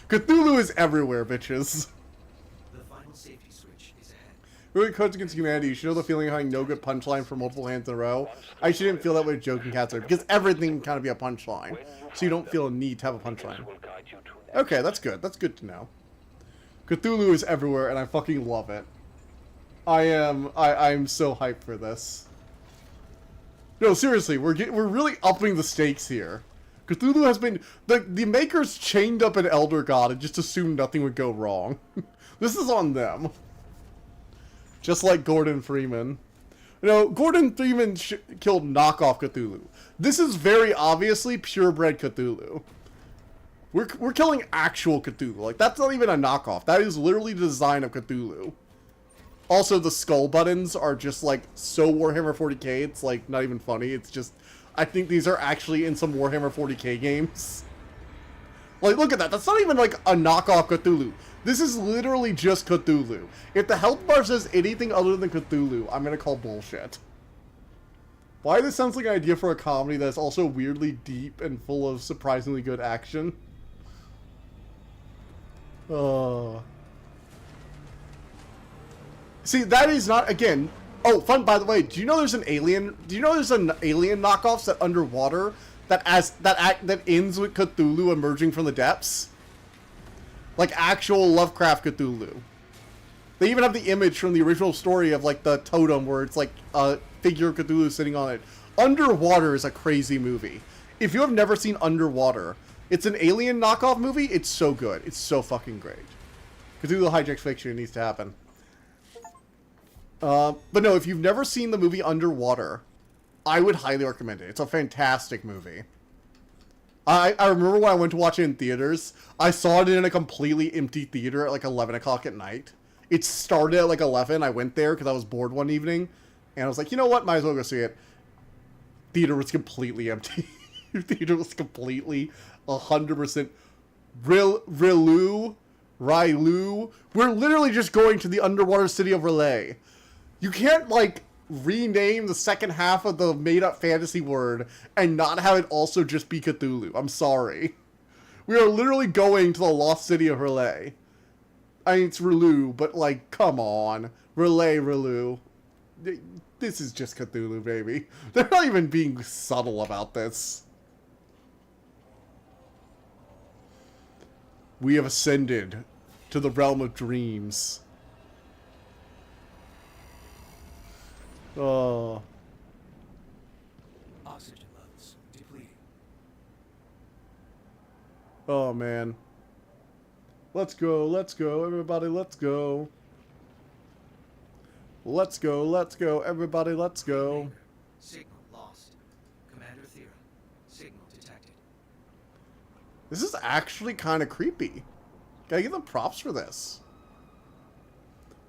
Cthulhu is everywhere, bitches. Safety switch is ahead. Really Cards Against Humanity, you should know the feeling of having no good punchline for multiple hands in a row. I shouldn't feel that way with Joking Cats, because everything can kind of be a punchline. So you don't feel a need to have a punchline. Okay, that's good. That's good to know. Cthulhu is everywhere, and I fucking love it. I'm so hyped for this. No, seriously, we're really upping the stakes here. Cthulhu has been... The makers chained up an elder god and just assumed nothing would go wrong. This is on them. Just like Gordon Freeman. You know, Gordon Freeman killed knockoff Cthulhu. This is very obviously purebred Cthulhu. We're killing actual Cthulhu. Like, that's not even a knockoff. That is literally the design of Cthulhu. Also, the skull buttons are just, like, so Warhammer 40k, it's, like, not even funny. It's just... I think these are actually in some Warhammer 40k games. Like, look at that. That's not even, like, a knockoff Cthulhu. This is literally just Cthulhu. If the health bar says anything other than Cthulhu, I'm gonna call bullshit. Why this sounds like an idea for a comedy that's also weirdly deep and full of surprisingly good action. See, that is not, again... Oh, fun, by the way, do you know there's an alien... Do you know there's an alien knockoff set underwater that ends with Cthulhu emerging from the depths? Like actual Lovecraft Cthulhu. They even have the image from the original story of, like, the totem where it's, like, a figure of Cthulhu sitting on it. Underwater is a crazy movie. If you have never seen Underwater, it's an alien knockoff movie. It's so good. It's so fucking great. Cthulhu hijacks fiction. It needs to happen. But no, if you've never seen the movie Underwater, I would highly recommend it. It's a fantastic movie. I remember when I went to watch it in theaters, I saw it in a completely empty theater at like 11 o'clock at night. It started at like 11. I went there because I was bored one evening. And I was like, you know what? Might as well go see it. Theater was completely empty. Theater was completely 100% Ryllu. We're literally just going to the underwater city of Relay. You can't, like, rename the second half of the made-up fantasy word and not have it also just be Cthulhu. I'm sorry. We are literally going to the lost city of Relay. I mean, it's Ryllu, but, like, come on. Ryllu. This is just Cthulhu, baby. They're not even being subtle about this. We have ascended to the realm of dreams. Oh. Oxygen levels depleting. Oh, man. Let's go, everybody, let's go. Let's go, everybody, let's go. Signal lost. Commander Thera. Signal detected. This is actually kind of creepy. Gotta give them props for this.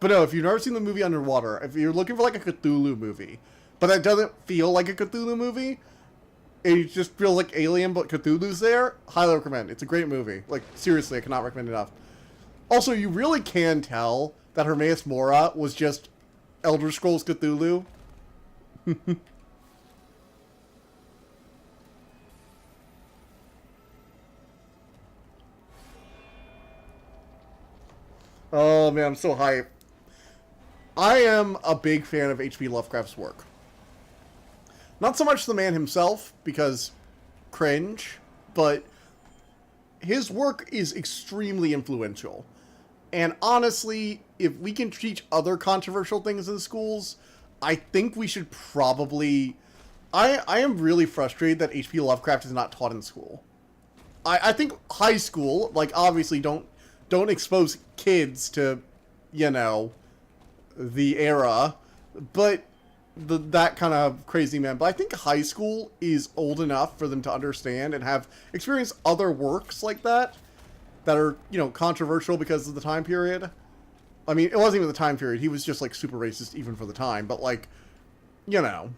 But no, if you've never seen the movie Underwater, if you're looking for like a Cthulhu movie, but that doesn't feel like a Cthulhu movie, and you just feel like Alien but Cthulhu's there, highly recommend. It's a great movie. Like, seriously, I cannot recommend it enough. Also, you really can tell that Hermaeus Mora was just Elder Scrolls Cthulhu. Oh man, I'm so hyped. I am a big fan of H.P. Lovecraft's work. Not so much the man himself, because cringe, but his work is extremely influential. And honestly, if we can teach other controversial things in schools, I think we should probably... I am really frustrated that H.P. Lovecraft is not taught in school. I think high school, like, obviously don't expose kids to, you know, the era, but that kind of crazy man. But I think high school is old enough for them to understand and have experienced other works like that are, you know, controversial because of the time period. I mean, it wasn't even the time period. He was just, like, super racist even for the time. But, like, you know,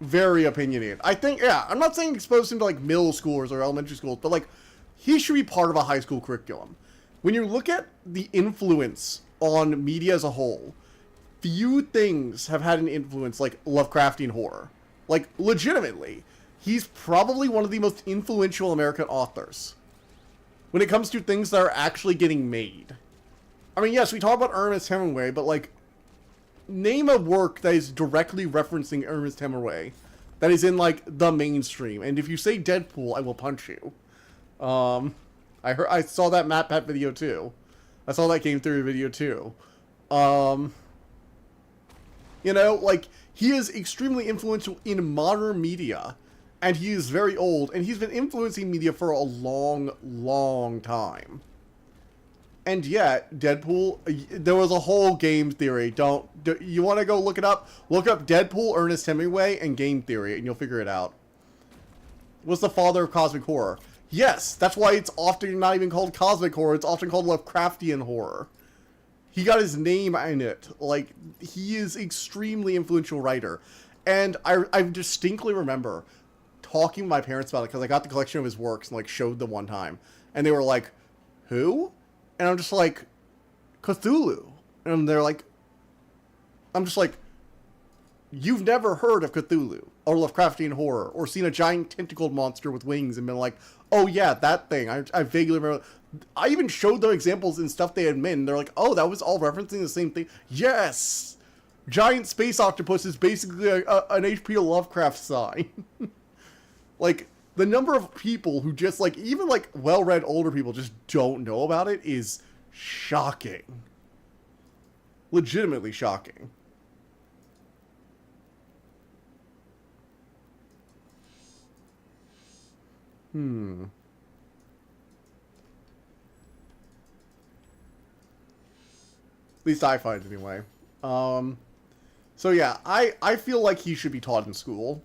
very opinionated. I think, yeah, I'm not saying expose him to, like, middle schoolers or elementary schools, but, like, he should be part of a high school curriculum. When you look at the influence on media as a whole, few things have had an influence like Lovecraftian horror. Like, legitimately, he's probably one of the most influential American authors when it comes to things that are actually getting made. I mean, yes, we talk about Ernest Hemingway, but, like, name a work that is directly referencing Ernest Hemingway that is in, like, the mainstream. And if you say Deadpool, I will punch you. I saw that Matt Pat video too. I saw that game theory video too. You know, like, he is extremely influential in modern media, and he is very old, and he's been influencing media for a long, long time. And yet, Deadpool, there was a whole game theory. You want to go look it up? Look up Deadpool, Ernest Hemingway, and game theory, and you'll figure it out. Was the father of cosmic horror? Yes, that's why it's often not even called cosmic horror. It's often called Lovecraftian horror. He got his name in it. Like, he is extremely influential writer. And I distinctly remember talking to my parents about it because I got the collection of his works and, like, showed them one time. And they were like, who? And I'm just like, Cthulhu. And they're like, I'm just like, you've never heard of Cthulhu or Lovecraftian horror or seen a giant tentacled monster with wings and been like, oh yeah, that thing. I vaguely remember. I even showed them examples and stuff they had made, and they're like, oh, that was all referencing the same thing. Yes! Giant space octopus is basically an H.P. Lovecraft sign. Like, the number of people who just, like, even, like, well-read older people just don't know about it is shocking. Legitimately shocking. At least I find anyway. So yeah, I feel like he should be taught in school.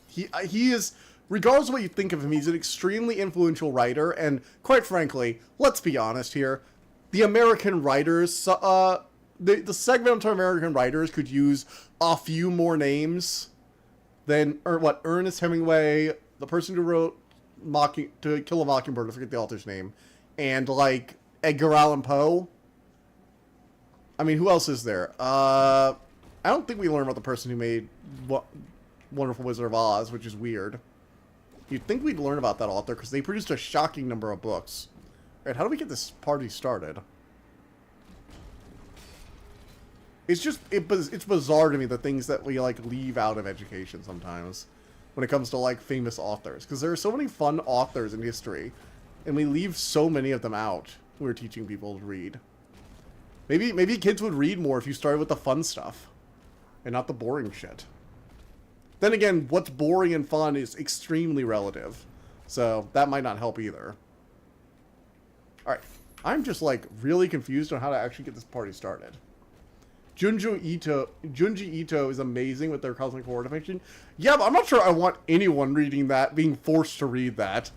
He is, regardless of what you think of him, he's an extremely influential writer, and quite frankly, let's be honest here, the American writers, the segment of American writers could use a few more names than, Ernest Hemingway, the person who wrote To Kill a Mockingbird, I forget the author's name, and, like, Edgar Allan Poe. I mean, who else is there? I don't think we learn about the person who made Wonderful Wizard of Oz, which is weird. You'd think we'd learn about that author, because they produced a shocking number of books. Alright, how do we get this party started? It's just, it's bizarre to me, the things that we, like, leave out of education sometimes, when it comes to, like, famous authors. Because there are so many fun authors in history, and we leave so many of them out when we're teaching people to read. Maybe kids would read more if you started with the fun stuff, and not the boring shit. Then again, what's boring and fun is extremely relative, so that might not help either. Alright, I'm just, like, really confused on how to actually get this party started. Junji Ito is amazing with their cosmic horror fiction. Yeah, but I'm not sure I want anyone reading that, being forced to read that.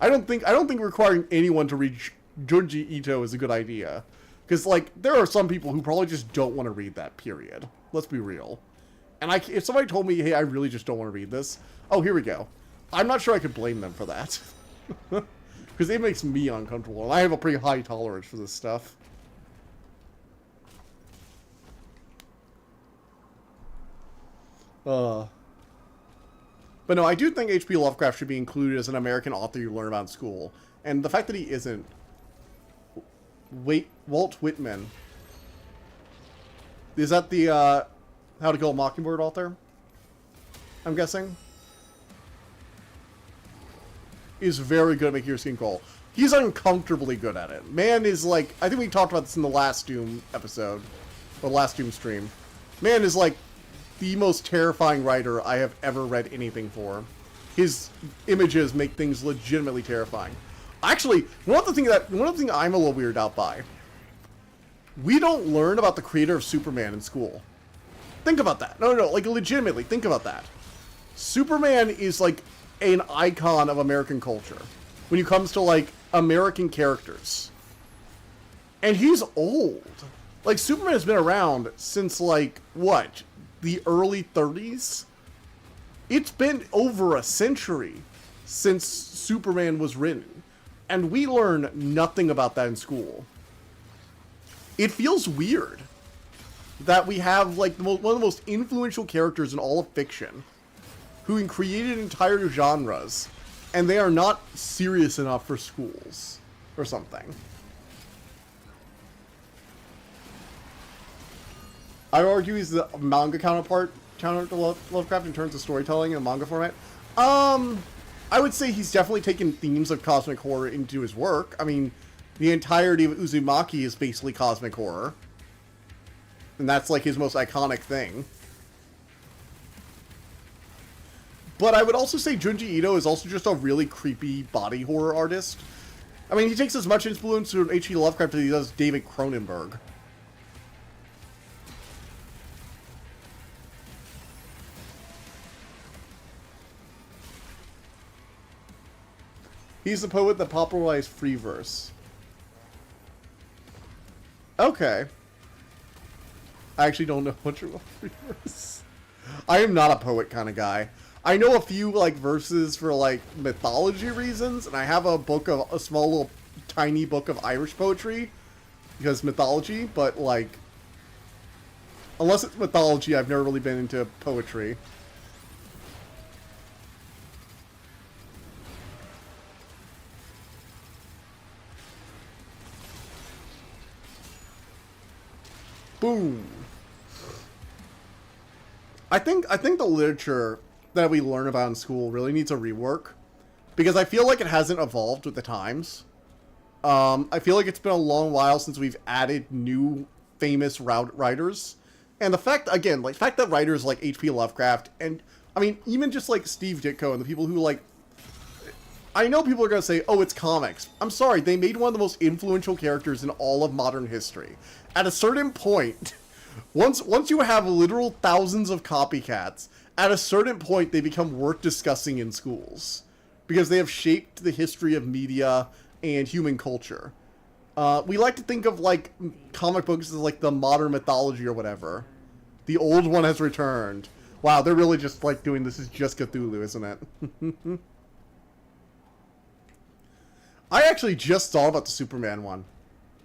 I don't think requiring anyone to read Junji Ito is a good idea. Because, like, there are some people who probably just don't want to read that, period. Let's be real. And if somebody told me, hey, I really just don't want to read this, oh, here we go. I'm not sure I could blame them for that. Because it makes me uncomfortable, and I have a pretty high tolerance for this stuff. But no, I do think H.P. Lovecraft should be included as an American author you learn about in school. And the fact that he isn't... Walt Whitman. Is that the, How to Kill a Mockingbird author? I'm guessing? Is very good at making your skin crawl. He's uncomfortably good at it. Man is like... I think we talked about this in the last Doom episode. Or last Doom stream. Man is like the most terrifying writer I have ever read anything for. His images make things legitimately terrifying. Actually, one of the things I'm a little weirded out by, we don't learn about the creator of Superman in school. Think about that. No, like, legitimately, think about that. Superman is, like, an icon of American culture when it comes to, like, American characters. And he's old. Like, Superman has been around since, like, what? The early 30s? It's been over a century since Superman was written. And we learn nothing about that in school. It feels weird that we have, like, one of the most influential characters in all of fiction who created entire genres, and they are not serious enough for schools or something. I would argue he's the manga counter to Lovecraft in terms of storytelling in a manga format. I would say he's definitely taken themes of cosmic horror into his work. I mean, The entirety of Uzumaki is basically cosmic horror. And that's like his most iconic thing. But I would also say Junji Ito is also just a really creepy body horror artist. I mean, he takes as much influence from H.P. Lovecraft as he does David Cronenberg. He's the poet that popularized free verse. Okay. I actually don't know much about free verse. I am not a poet kind of guy. I know a few, like, verses for, like, mythology reasons, and I have a book of, a small little tiny book of Irish poetry, because mythology, but, like, unless it's mythology, I've never really been into poetry. Boom. I think the literature that we learn about in school really needs a rework, because I feel like it hasn't evolved with the times. I feel like it's been a long while since we've added new famous writers, and the fact, again, like, the fact that writers like H.P. Lovecraft, and I mean even just like Steve Ditko and the people who, like, I know people are gonna say, oh, it's comics. I'm sorry, they made one of the most influential characters in all of modern history. At a certain point, once you have literal thousands of copycats, at a certain point they become worth discussing in schools, because they have shaped the history of media and human culture. We like to think of, like, comic books as, like, the modern mythology or whatever. The old one has returned. Wow, they're really just, like, doing this is just Cthulhu, isn't it? I actually just thought about the Superman one.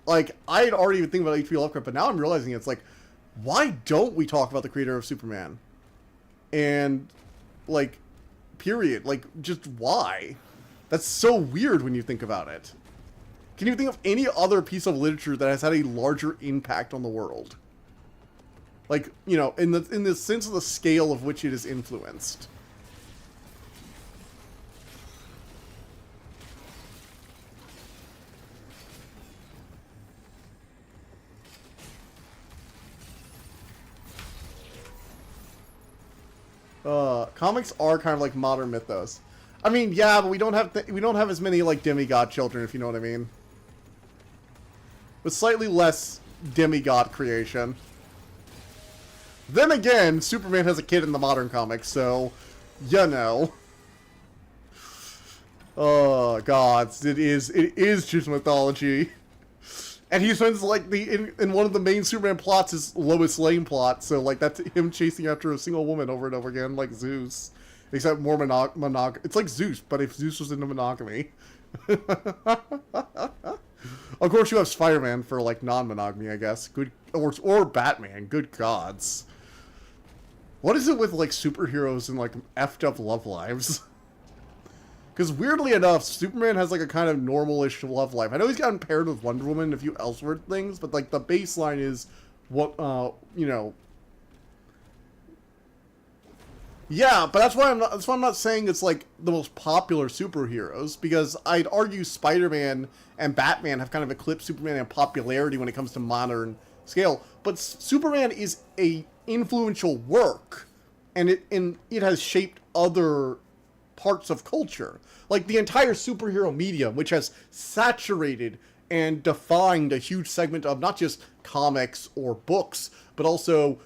Like, I had already been thinking about H.P. Lovecraft, but now I'm realizing it's like, why don't we talk about the creator of Superman? And, like, period. Like, just why? That's so weird when you think about it. Can you think of any other piece of literature that has had a larger impact on the world? Like, you know, in the sense of the scale of which it is influenced. Comics are kind of like modern mythos. I mean, yeah, but we don't have as many, like, demigod children, if you know what I mean. With slightly less demigod creation. Then again, Superman has a kid in the modern comics, so, you know. Oh, gods, it is just mythology. And he spends, like, in one of the main Superman plots is Lois Lane plot, so, like, that's him chasing after a single woman over and over again, like Zeus. Except more it's like Zeus, but if Zeus was into monogamy. Of course you have Spider-Man for, like, non-monogamy, I guess. Good, or Batman, good gods. What is it with, like, superheroes and, like, effed up love lives? Because weirdly enough, Superman has, like, a kind of normal-ish love life. I know he's gotten paired with Wonder Woman and a few Elseworld things, but, like, the baseline is what, you know. Yeah, but that's why I'm not saying it's, like, the most popular superheroes, because I'd argue Spider-Man and Batman have kind of eclipsed Superman in popularity when it comes to modern scale. But Superman is a influential work, and it has shaped other parts of culture. Like, the entire superhero medium, which has saturated and defined a huge segment of not just comics or books, but also,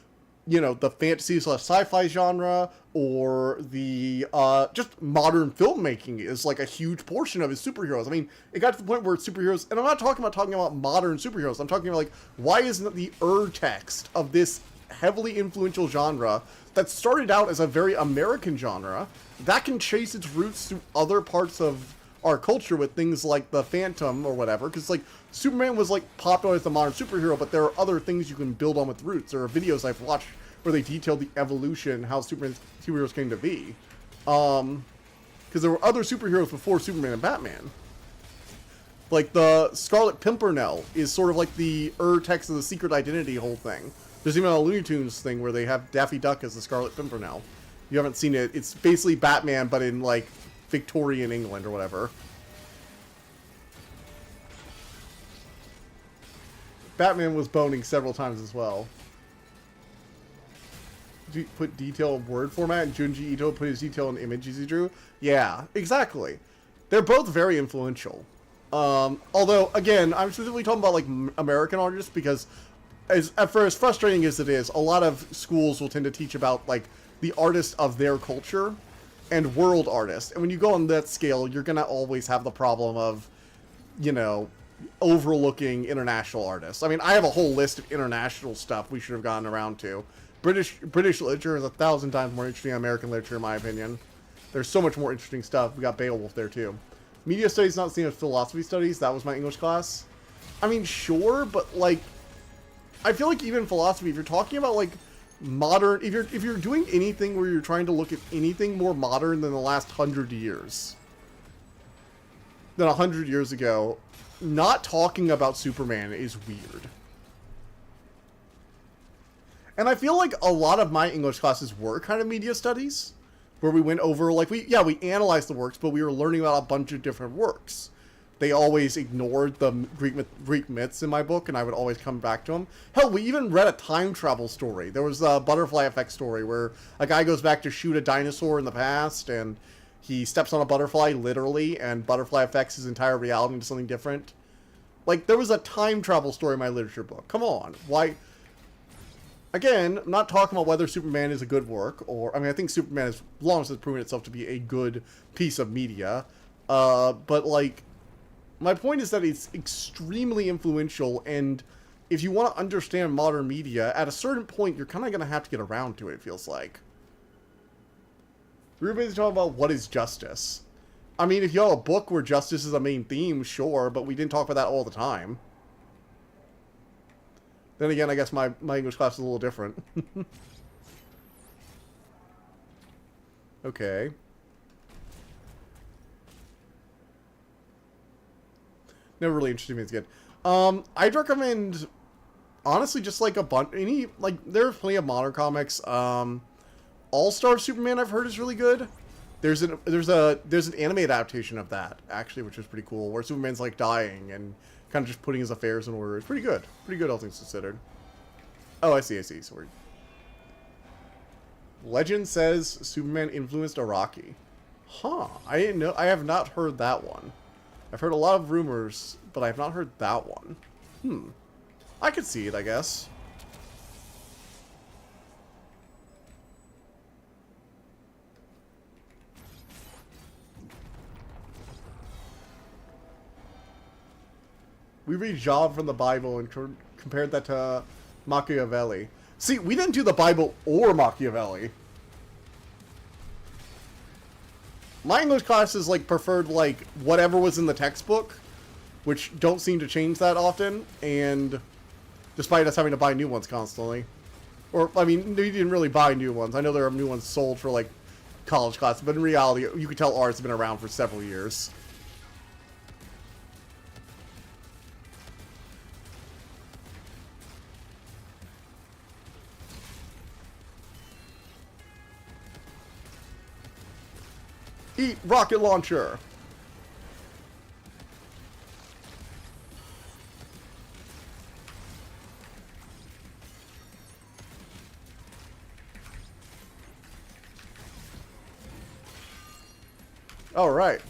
you know, the fantasy / sci-fi genre, or the, just modern filmmaking is, like, a huge portion of his superheroes. I mean, it got to the point where superheroes, and I'm not talking about modern superheroes, I'm talking about, like, why isn't the text of this heavily influential genre that started out as a very American genre, that can trace its roots through other parts of our culture with things like the Phantom or whatever, because, like, Superman was, like, popular as a modern superhero, but there are other things you can build on with roots. There are videos I've watched where they detailed the evolution, how superheroes came to be. Because there were other superheroes before Superman and Batman. Like, the Scarlet Pimpernel is sort of like the text of the Secret Identity whole thing. There's even a Looney Tunes thing where they have Daffy Duck as the Scarlet Pimpernel. You haven't seen it. It's basically Batman, but in, like, Victorian England or whatever. Batman was boning several times as well. Put detail in word format, and Junji Ito put his detail in images he drew. Yeah, exactly. They're both very influential. Although, again, I'm specifically talking about, like, American artists, because for as frustrating as it is, a lot of schools will tend to teach about, like, the artists of their culture and world artists. And when you go on that scale, you're going to always have the problem of, you know, overlooking international artists. I mean, I have a whole list of international stuff we should have gotten around to. British literature is 1,000 times more interesting than American literature, in my opinion. There's so much more interesting stuff. We got Beowulf there, too. Media studies not the same as philosophy studies. That was my English class. I mean, sure, but, like, I feel like even philosophy, if you're talking about, like, modern... If you're doing anything where you're trying to look at anything more modern than the last 100 years, than 100 years ago, not talking about Superman is weird. And I feel like a lot of my English classes were kind of media studies, where we went over, like, we analyzed the works, but we were learning about a bunch of different works. They always ignored the Greek myths in my book, and I would always come back to them. Hell, we even read a time travel story. There was a butterfly effect story where a guy goes back to shoot a dinosaur in the past, and he steps on a butterfly, literally, and butterfly affects his entire reality into something different. Like, there was a time travel story in my literature book. Come on. Why... Again, I'm not talking about whether Superman is a good work, or... I mean, I think Superman has long since proven itself to be a good piece of media. But, like, my point is that it's extremely influential, and if you want to understand modern media, at a certain point, you're kind of going to have to get around to it, it feels like. We were basically talking about what is justice. I mean, if you have a book where justice is a main theme, sure, but we didn't talk about that all the time. Then again, I guess my English class is a little different. Okay. Never really interested me as good. I'd recommend, honestly, just like a bunch, there's plenty of modern comics. All-Star Superman I've heard is really good. There's an anime adaptation of that, actually, which is pretty cool, where Superman's like dying and kind of just putting his affairs in order. It's pretty good. Pretty good, all things considered. Oh, I see. Sorry. Legend says Superman influenced Araki. Huh. I didn't know. I have not heard that one. I've heard a lot of rumors, but I have not heard that one. I could see it, I guess. We read Job from the Bible and compared that to Machiavelli. See, we didn't do the Bible or Machiavelli. My English classes, like, preferred, like, whatever was in the textbook, which don't seem to change that often, and despite us having to buy new ones constantly. Or, I mean, we didn't really buy new ones. I know there are new ones sold for, like, college classes, but in reality, you could tell ours have been around for several years. Eat rocket launcher. All right.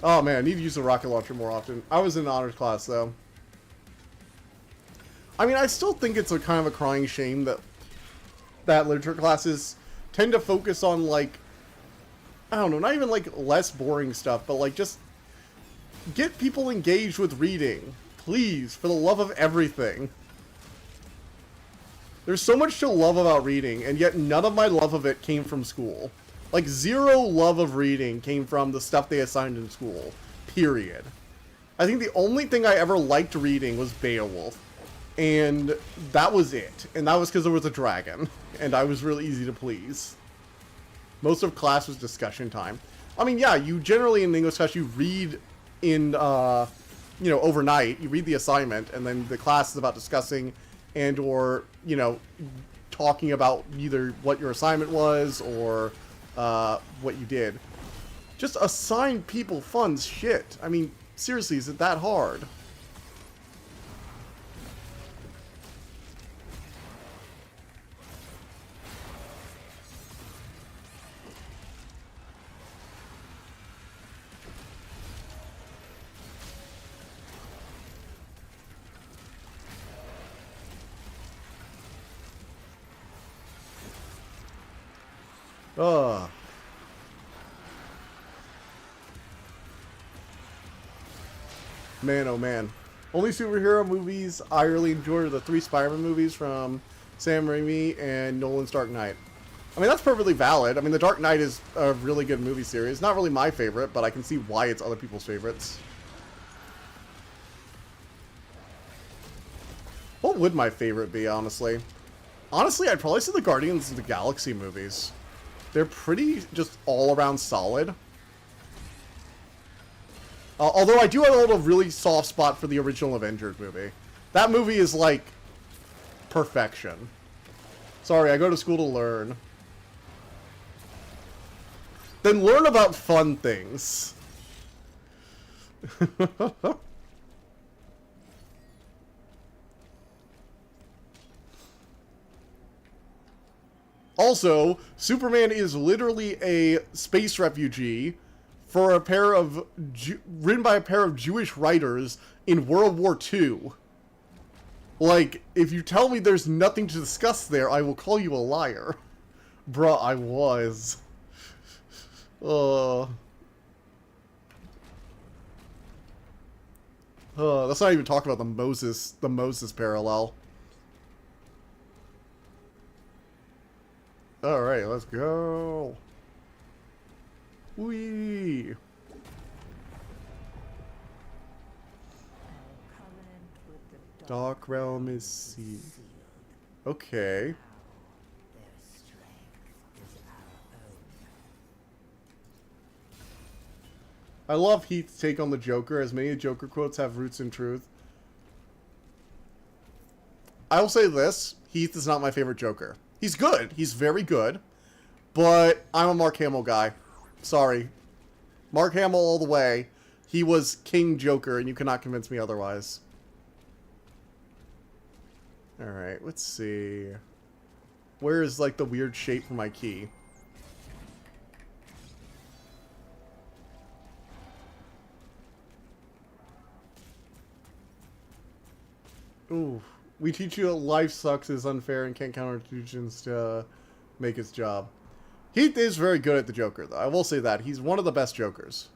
Oh man, I need to use the rocket launcher more often. I was in an honors class though. I mean, I still think it's a kind of a crying shame that literature classes tend to focus on, like, I don't know, not even, like, less boring stuff, but, like, just get people engaged with reading. Please, for the love of everything. There's so much to love about reading, and yet none of my love of it came from school. Like, zero love of reading came from the stuff they assigned in school. Period. I think the only thing I ever liked reading was Beowulf. And that was it. And that was because there was a dragon. And I was really easy to please. Most of class was discussion time. I mean, yeah, you generally in English class, you read in, overnight. You read the assignment, and then the class is about discussing and or, talking about either what your assignment was or what you did. Just assign people fun shit. I mean, Seriously, is it that hard? Ugh. Man, oh man. Only superhero movies I really enjoyed are the 3 Spider-Man movies from Sam Raimi and Nolan's Dark Knight. I mean, that's perfectly valid. I mean, The Dark Knight is a really good movie series. Not really my favorite, but I can see why it's other people's favorites. What would my favorite be, honestly? Honestly, I'd probably say the Guardians of the Galaxy movies. They're pretty just all-around solid. Although I do have a little really soft spot for the original Avengers movie. That movie is like perfection. Sorry, I go to school to learn. Then learn about fun things. Also, Superman is literally a space refugee for a pair of written by a pair of Jewish writers in World War II. Like, if you tell me there's nothing to discuss there, I will call you a liar. Bruh, I was. Let's not even talk about the Moses parallel. Alright, let's go. Whee! Dark Realm is sealed. Okay. I love Heath's take on the Joker, as many Joker quotes have roots in truth. I will say this, Heath is not my favorite Joker. He's good, he's very good, but I'm a Mark Hamill guy. Sorry. Mark Hamill all the way. He was King Joker, and you cannot convince me otherwise. Alright, let's see. Where is, like, the weird shape for my key? Ooh. We teach you that life sucks, is unfair, and can't count institutions to make its job. Heath is very good at the Joker, though. I will say that. He's one of the best Jokers.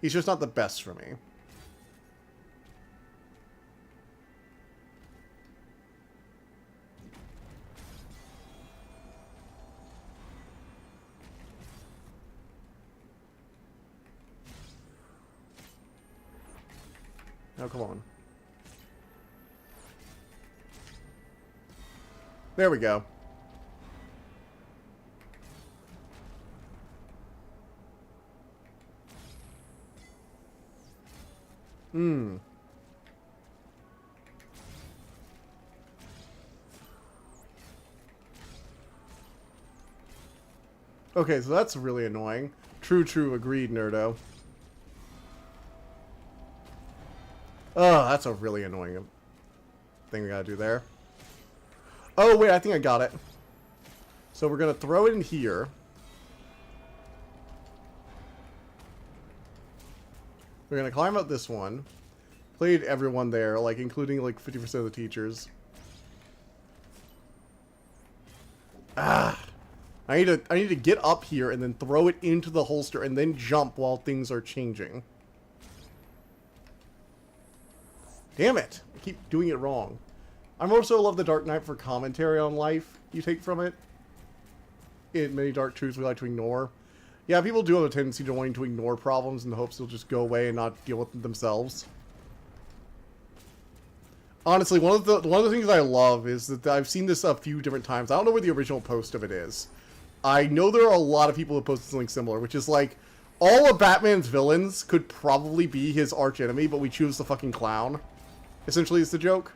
He's just not the best for me. Now, come on. There we go. Okay, so that's really annoying. True, agreed, Nerdo. Oh, that's a really annoying thing we gotta do there. Oh, wait, I think I got it. So we're gonna throw it in here. We're gonna climb up this one. Played everyone there, like, including, like, 50% of the teachers. Ah! I need to get up here and then throw it into the holster and then jump while things are changing. Damn it! I keep doing it wrong. I also love The Dark Knight for commentary on life you take from it. In many dark truths we like to ignore. Yeah, people do have a tendency to wanting to ignore problems in the hopes they'll just go away and not deal with them themselves. Honestly, one of the things I love is that I've seen this a few different times. I don't know where the original post of it is. I know there are a lot of people who posted something similar, which is like, all of Batman's villains could probably be his arch enemy, but we choose the fucking clown. Essentially, is the joke.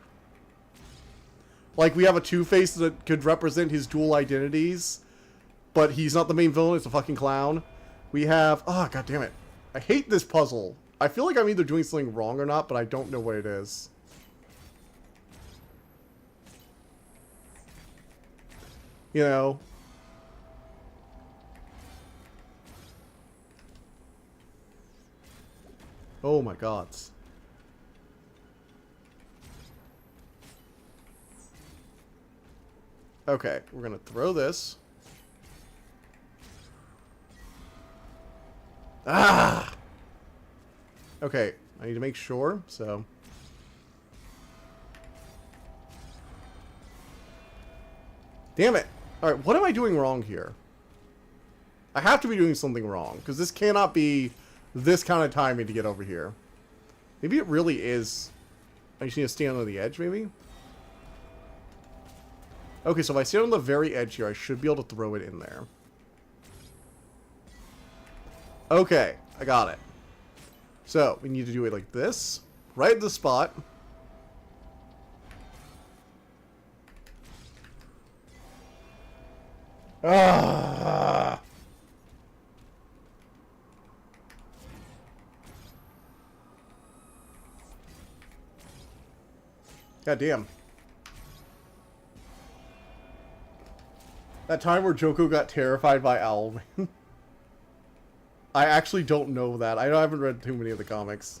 Like, we have a Two-Face that could represent his dual identities, but he's not the main villain, it's a fucking clown. We have... Oh, god damn it. I hate this puzzle. I feel like I'm either doing something wrong or not, but I don't know what it is. You know? Oh my god. Okay, we're gonna throw this. Ah! Okay, I need to make sure, so... Damn it! Alright, what am I doing wrong here? I have to be doing something wrong, because this cannot be this kind of timing to get over here. Maybe it really is... I just need to stand on the edge, maybe? Okay, so if I stand on the very edge here, I should be able to throw it in there. Okay, I got it. So, we need to do it like this. Right at the spot. Ah! God damn. That time where Joko got terrified by Owlman. I actually don't know that. I haven't read too many of the comics.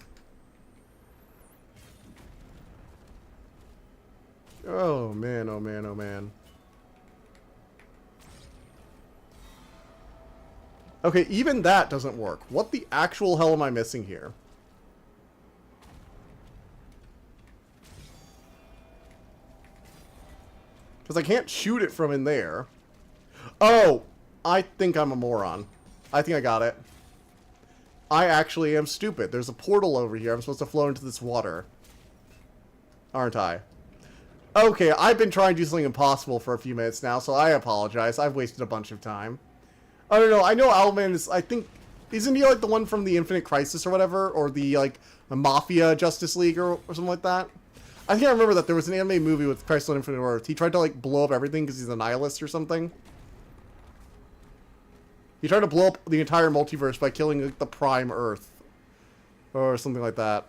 Oh man, oh man, oh man. Okay, even that doesn't work. What the actual hell am I missing here? Because I can't shoot it from in there. Oh! I think I'm a moron. I think I got it. I actually am stupid. There's a portal over here. I'm supposed to flow into this water. Aren't I? Okay, I've been trying to do something impossible for a few minutes now, so I apologize. I've wasted a bunch of time. I don't know. I know Owlman is, I think... Isn't he like the one from the Infinite Crisis or whatever? Or the, like, the Mafia Justice League or something like that? I think I remember that there was an anime movie with Crisis on Infinite Earth. He tried to, like, blow up everything because he's a nihilist or something. He tried to blow up the entire multiverse by killing, like, the Prime Earth. Or something like that.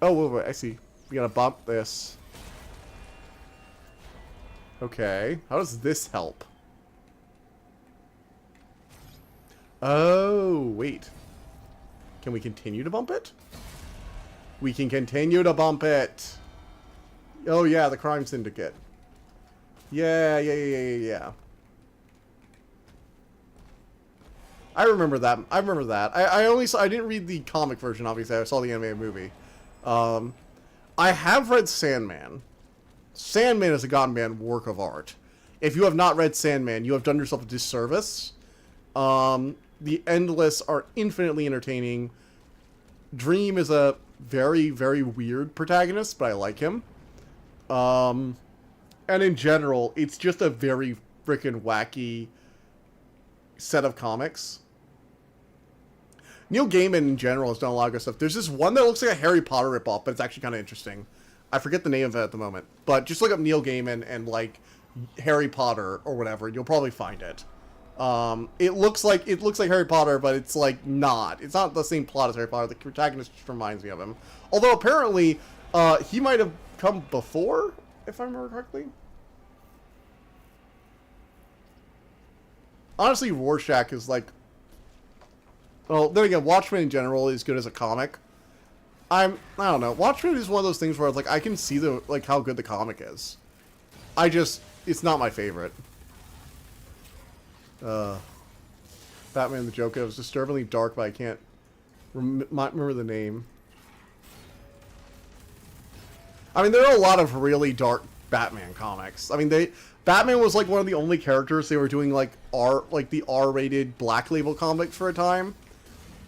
Oh, wait, I see. We gotta bump this. Okay. How does this help? Oh, wait. Can we continue to bump it? We can continue to bump it. Oh, yeah, the crime syndicate. Yeah. I remember that. I didn't read the comic version, obviously. I saw the animated movie. I have read Sandman. Sandman is a Godman work of art. If you have not read Sandman, you have done yourself a disservice. The Endless are infinitely entertaining. Dream is a very, very weird protagonist, but I like him. And in general, it's just a very freaking wacky set of comics. Neil Gaiman in general has done a lot of good stuff. There's this one that looks like a Harry Potter ripoff, but it's actually kind of interesting. I forget the name of it at the moment. But just look up Neil Gaiman and, like, Harry Potter or whatever, and you'll probably find it. It looks like Harry Potter, but it's, like, not. It's not the same plot as Harry Potter. The protagonist just reminds me of him. Although, apparently, he might have come before, if I remember correctly. Honestly, Rorschach is, like... Well, then again, Watchmen in general is good as a comic. I don't know. Watchmen is one of those things where it's like I can see how good the comic is. It's not my favorite. Batman the Joker was disturbingly dark, but I can't remember the name. I mean, there are a lot of really dark Batman comics. I mean, Batman was like one of the only characters they were doing like the R-rated Black Label comics for a time.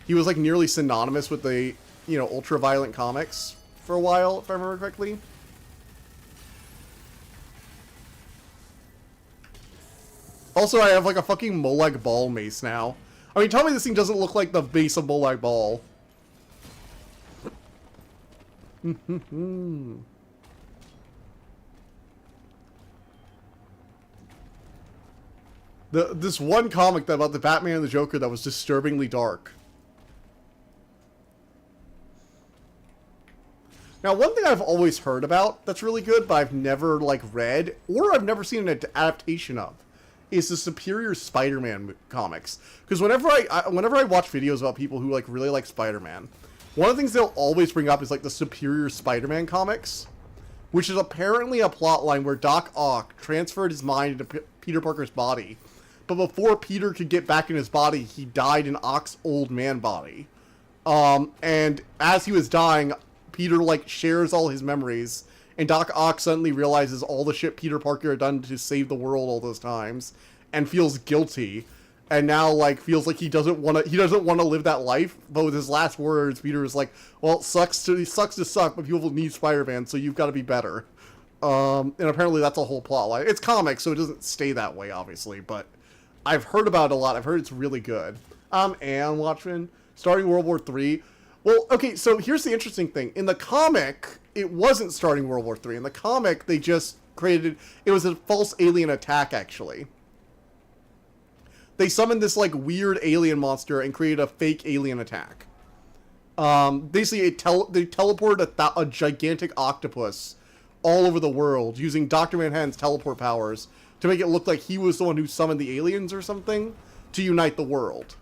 He was like nearly synonymous with the, ultra-violent comics for a while, if I remember correctly. Also, I have like a fucking Molag Bal mace now. I mean, tell me this thing doesn't look like the base of Molag Bal. This one comic about the Batman and the Joker that was disturbingly dark. Now, one thing I've always heard about that's really good, but I've never, like, read, or I've never seen an adaptation of, is the Superior Spider-Man comics. Because whenever I watch videos about people who, like, really like Spider-Man, one of the things they'll always bring up is, like, the Superior Spider-Man comics, which is apparently a plot line where Doc Ock transferred his mind into Peter Parker's body, but before Peter could get back in his body, he died in Ock's old man body. And as he was dying, Peter, like, shares all his memories, and Doc Ock suddenly realizes all the shit Peter Parker had done to save the world all those times, and feels guilty, and now, like, feels like he doesn't want to live that life, but with his last words, Peter is like, well, it sucks to suck, but people need Spider-Man, so you've got to be better. And apparently that's a whole plot line. It's comics, so it doesn't stay that way, obviously, but I've heard about it a lot. I've heard it's really good. And Watchmen, starting World War III. Well, okay, so here's the interesting thing. In the comic, it wasn't starting World War III. In the comic, they just created... It was a false alien attack, actually. They summoned this, like, weird alien monster and created a fake alien attack. Basically, they teleported a gigantic octopus all over the world using Dr. Manhattan's teleport powers to make it look like he was the one who summoned the aliens or something to unite the world.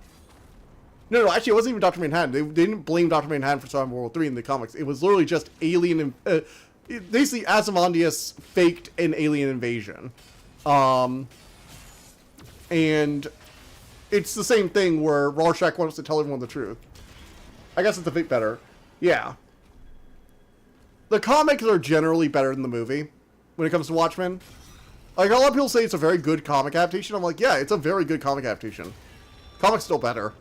No, actually, it wasn't even Dr. Manhattan. They didn't blame Dr. Manhattan for starting World War III in the comics. It was literally just alien... basically, Ozymandias faked an alien invasion. And it's the same thing where Rorschach wants to tell everyone the truth. I guess it's a bit better. Yeah. The comics are generally better than the movie when it comes to Watchmen. Like, a lot of people say it's a very good comic adaptation. I'm like, yeah, it's a very good comic adaptation. Comic's still better.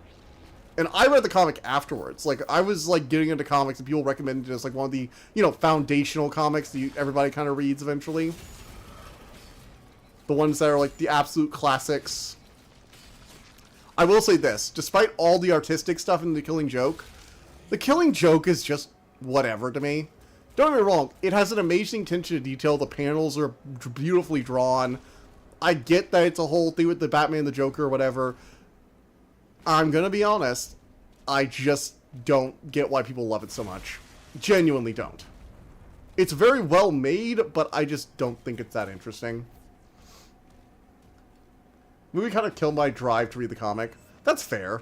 And I read the comic afterwards. Like, I was, like, getting into comics, and people recommended it as, like, one of the, you know, foundational comics that everybody kind of reads eventually. The ones that are, like, the absolute classics. I will say this. Despite all the artistic stuff in The Killing Joke, The Killing Joke is just whatever to me. Don't get me wrong, it has an amazing attention to detail. The panels are beautifully drawn. I get that it's a whole thing with the Batman and the Joker or whatever. I'm gonna be honest, I just don't get why people love it so much. Genuinely don't. It's very well made, but I just don't think it's that interesting. Movie kind of killed my drive to read the comic. That's fair.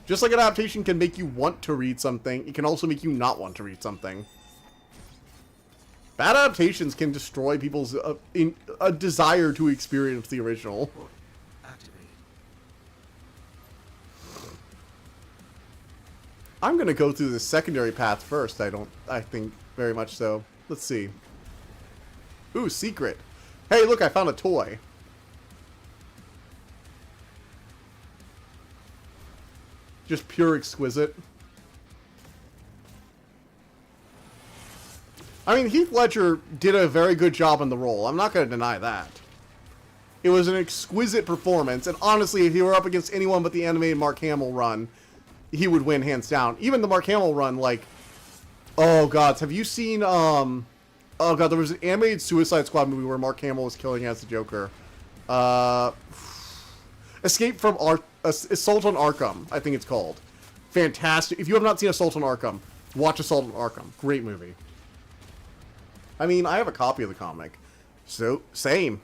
Just like an adaptation can make you want to read something, it can also make you not want to read something. Bad adaptations can destroy people's a desire to experience the original. Activated. I'm gonna go through the secondary path first. I think very much so. Let's see. Ooh, secret. Hey, look, I found a toy. Just pure exquisite. I mean, Heath Ledger did a very good job in the role. I'm not going to deny that. It was an exquisite performance, and honestly, if he were up against anyone but the animated Mark Hamill run, he would win hands down. Even the Mark Hamill run, like... Oh, God, have you seen, Oh, God, there was an animated Suicide Squad movie where Mark Hamill was killing as the Joker. Assault on Arkham, I think it's called. Fantastic. If you have not seen Assault on Arkham, watch Assault on Arkham. Great movie. I mean, I have a copy of the comic. So, same.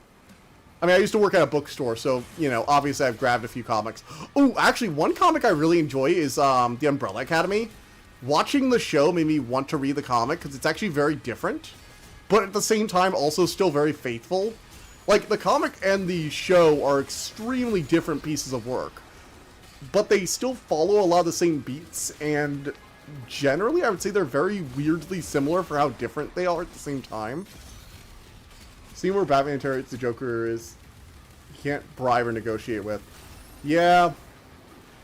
I mean, I used to work at a bookstore, so, you know, obviously I've grabbed a few comics. Oh, actually, one comic I really enjoy is The Umbrella Academy. Watching the show made me want to read the comic, because it's actually very different, but at the same time also still very faithful. Like, the comic and the show are extremely different pieces of work, but they still follow a lot of the same beats, and generally I would say they're very weirdly similar for how different they are at the same time. Seeing where Batman interrogates the Joker is he can't bribe or negotiate with. Yeah.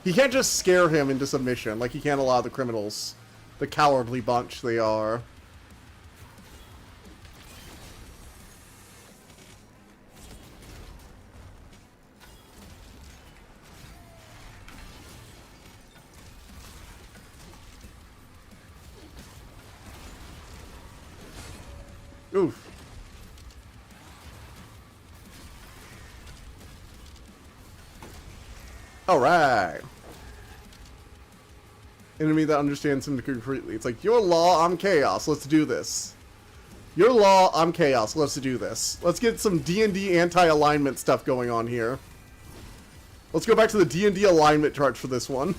He can't just scare him into submission like he can't allow the criminals. The cowardly bunch they are. Alright. Enemy that understands him completely. It's like, you're law, I'm chaos. Let's do this. You're law, I'm chaos. Let's do this. Let's get some D&D anti-alignment stuff going on here. Let's go back to the D&D alignment chart for this one.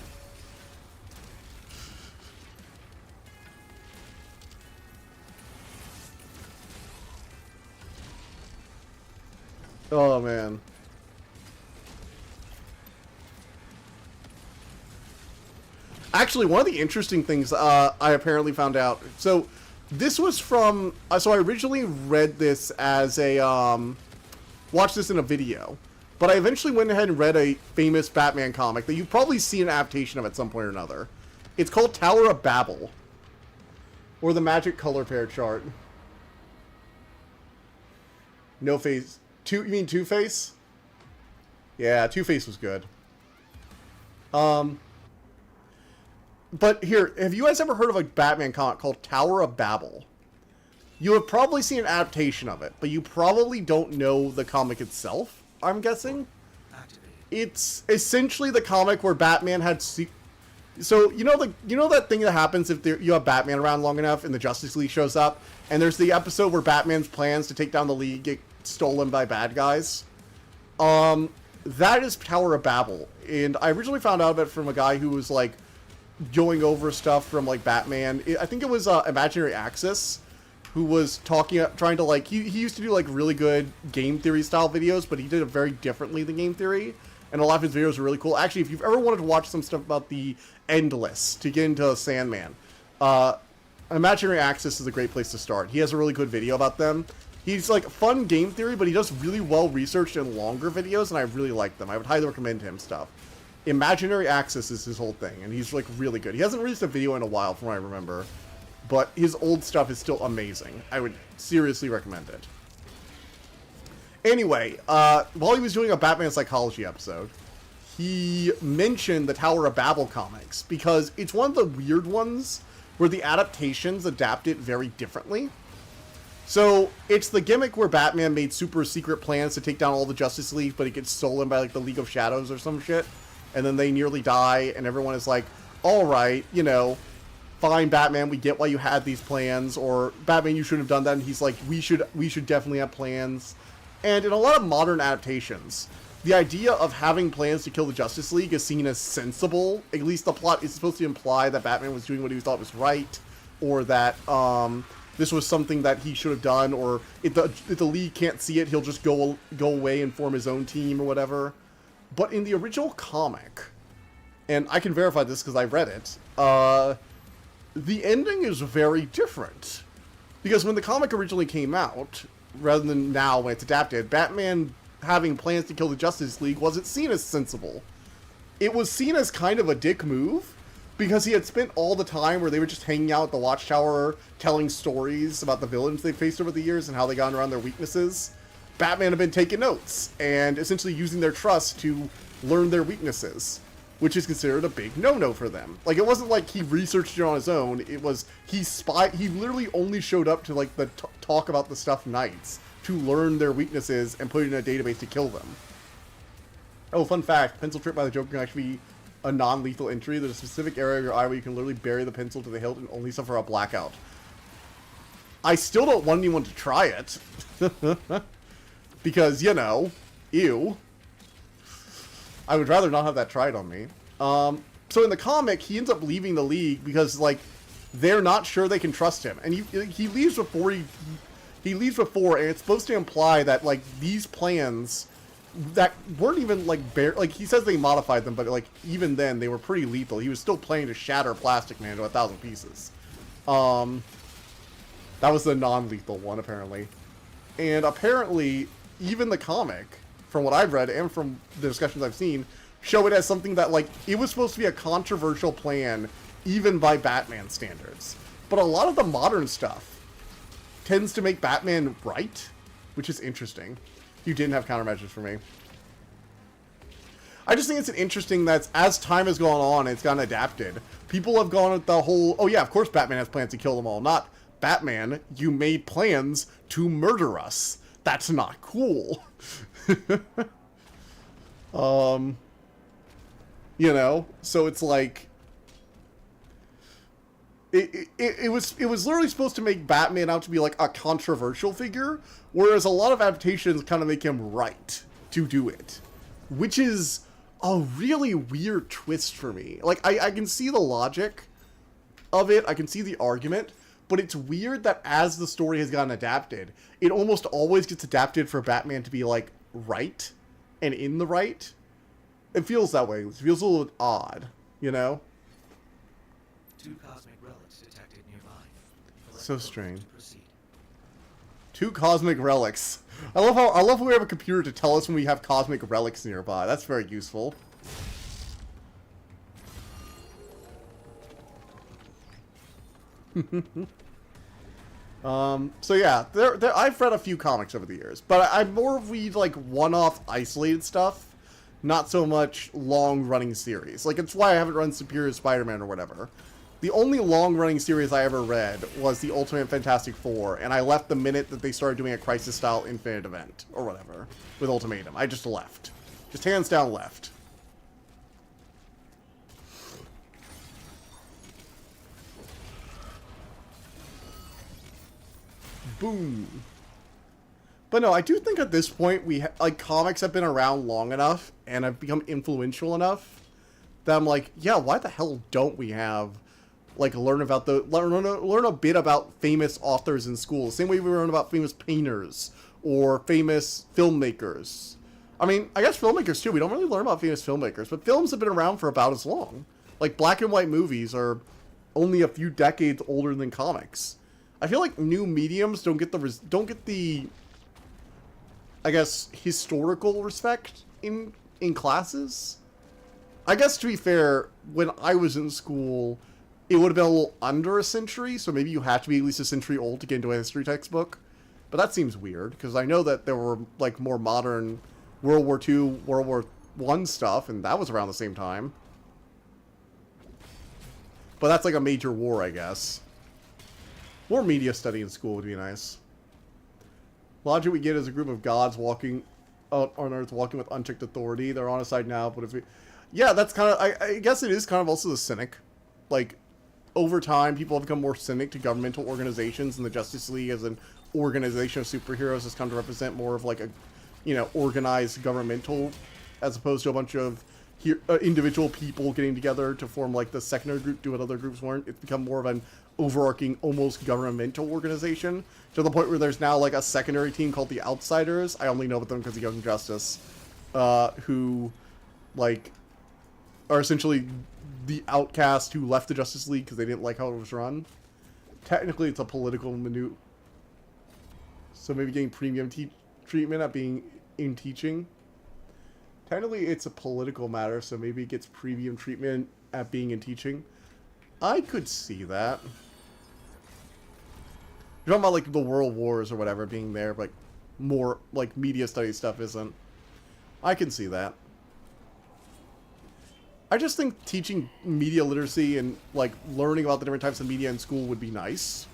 Oh, man. Actually, one of the interesting things I apparently found out... So, this was from... so, I originally read this as a... watched this in a video. But I eventually went ahead and read a famous Batman comic that you've probably seen an adaptation of at some point or another. It's called Tower of Babel. Or the Magic Color Pair chart. No Face... You mean Two-Face? Yeah, Two-Face was good. But here, have you guys ever heard of a Batman comic called Tower of Babel? You have probably seen an adaptation of it, but you probably don't know the comic itself, I'm guessing. Activated. It's essentially the comic where Batman had... So, you know that thing that happens if you have Batman around long enough and the Justice League shows up? And there's the episode where Batman's plans to take down the League get stolen by bad guys. That is Tower of Babel. And I originally found out about it from a guy who was, like, going over stuff from, like, Batman. I think it was Imaginary Axis, who was trying to, like... He used to do, like, really good game theory style videos, but he did it very differently than game theory. And a lot of his videos are really cool. Actually, if you've ever wanted to watch some stuff about the Endless to get into Sandman, Imaginary Axis is a great place to start. He has a really good video about them. He's, like, fun game theory, but he does really well-researched and longer videos, and I really like them. I would highly recommend him stuff. Imaginary Axis is his whole thing, and he's, like, really good. He hasn't released a video in a while, from what I remember, but his old stuff is still amazing. I would seriously recommend it. Anyway, while he was doing a Batman Psychology episode, he mentioned the Tower of Babel comics, because it's one of the weird ones where the adaptations adapt it very differently. So, it's the gimmick where Batman made super secret plans to take down all the Justice League, but it gets stolen by, like, the League of Shadows or some shit. And then they nearly die, and everyone is like, alright, you know, fine, Batman, we get why you had these plans, or, Batman, you shouldn't have done that, and he's like, we should definitely have plans. And in a lot of modern adaptations, the idea of having plans to kill the Justice League is seen as sensible. At least the plot is supposed to imply that Batman was doing what he thought was right, or that, this was something that he should have done, or if the League can't see it, he'll just go away and form his own team or whatever. But in the original comic, and I can verify this because I read it, the ending is very different. Because when the comic originally came out, rather than now when it's adapted, Batman having plans to kill the Justice League wasn't seen as sensible. It was seen as kind of a dick move, because he had spent all the time where they were just hanging out at the Watchtower, telling stories about the villains they faced over the years and how they got around their weaknesses. Batman had been taking notes, and essentially using their trust to learn their weaknesses, which is considered a big no-no for them. Like, it wasn't like he researched it on his own, it was, he literally only showed up to, like, the talk about the stuff nights, to learn their weaknesses and put it in a database to kill them. Oh, fun fact, pencil trip by the Joker can actually be a non-lethal entry. There's a specific area of your eye where you can literally bury the pencil to the hilt and only suffer a blackout. I still don't want anyone to try it. Because, you know, ew. I would rather not have that tried on me. So in the comic, he ends up leaving the League because, like, they're not sure they can trust him. And he leaves before he leaves before, and it's supposed to imply that, like, these plans that weren't even, like, like, he says they modified them, but, like, even then, they were pretty lethal. He was still planning to shatter Plastic Man to 1,000 pieces. That was the non-lethal one, apparently. And apparently, even the comic, from what I've read, and from the discussions I've seen, show it as something that, like, it was supposed to be a controversial plan, even by Batman standards. But a lot of the modern stuff tends to make Batman right, which is interesting. You didn't have countermeasures for me. I just think it's an interesting that as time has gone on and it's gotten adapted, people have gone with the whole, oh yeah, of course Batman has plans to kill them all. Not, Batman, you made plans to murder us. That's not cool. You know? So it's like... It was literally supposed to make Batman out to be like a controversial figure, whereas a lot of adaptations kind of make him right to do it, which is a really weird twist for me. Like, I can see the logic of it, I can see the argument, but it's weird that as the story has gotten adapted, it almost always gets adapted for Batman to be like right and in the right. It feels that way. It feels a little odd, you know? 2 cosmic relics detected nearby. Collect So those strange. to proceed. 2 cosmic relics. I love how we have a computer to tell us when we have cosmic relics nearby. That's very useful. So yeah, I've read a few comics over the years, but I more read like one-off isolated stuff, not so much long-running series. Like, it's why I haven't run Superior Spider-Man or whatever. The only long-running series I ever read was the Ultimate Fantastic Four, and I left the minute that they started doing a Crisis-style Infinite event, or whatever, with Ultimatum. I just left. Just hands down left. Boom. But no, I do think at this point, like, comics have been around long enough, and have become influential enough, that I'm like, yeah, why the hell don't we have... like, learn a bit about famous authors in school. The same way we learn about famous painters or famous filmmakers. I mean, I guess filmmakers too. We don't really learn about famous filmmakers, but films have been around for about as long. Like, black and white movies are only a few decades older than comics. I feel like new mediums don't get the I guess historical respect in classes. I guess, to be fair, when I was in school, it would have been a little under a century, so maybe you had to be at least a century old to get into a history textbook. But that seems weird, because I know that there were, like, more modern World War II, World War I stuff, and that was around the same time. But that's like a major war, I guess. More media study in school would be nice. Logic we get is a group of gods walking out on Earth, walking with unchecked authority. They're on a side now, but if we... Yeah, that's kind of... I guess it is kind of also the cynic. Like, over time, people have become more cynic to governmental organizations, and the Justice League as an organization of superheroes has come to represent more of like a, you know, organized governmental, as opposed to a bunch of individual people getting together to form like the secondary group, do what other groups weren't. It's become more of an overarching, almost governmental organization, to the point where there's now like a secondary team called the Outsiders. I only know about them because of Young Justice, who, like, are essentially the outcast who left the Justice League because they didn't like how it was run. Technically, it's a political maneuver. So maybe getting premium treatment at being in teaching. Technically, it's a political matter, so maybe it gets premium treatment at being in teaching. I could see that. You're talking about, like, the World Wars or whatever being there, but, like, more, like, media studies stuff isn't. I can see that. I just think teaching media literacy and, like, learning about the different types of media in school would be nice.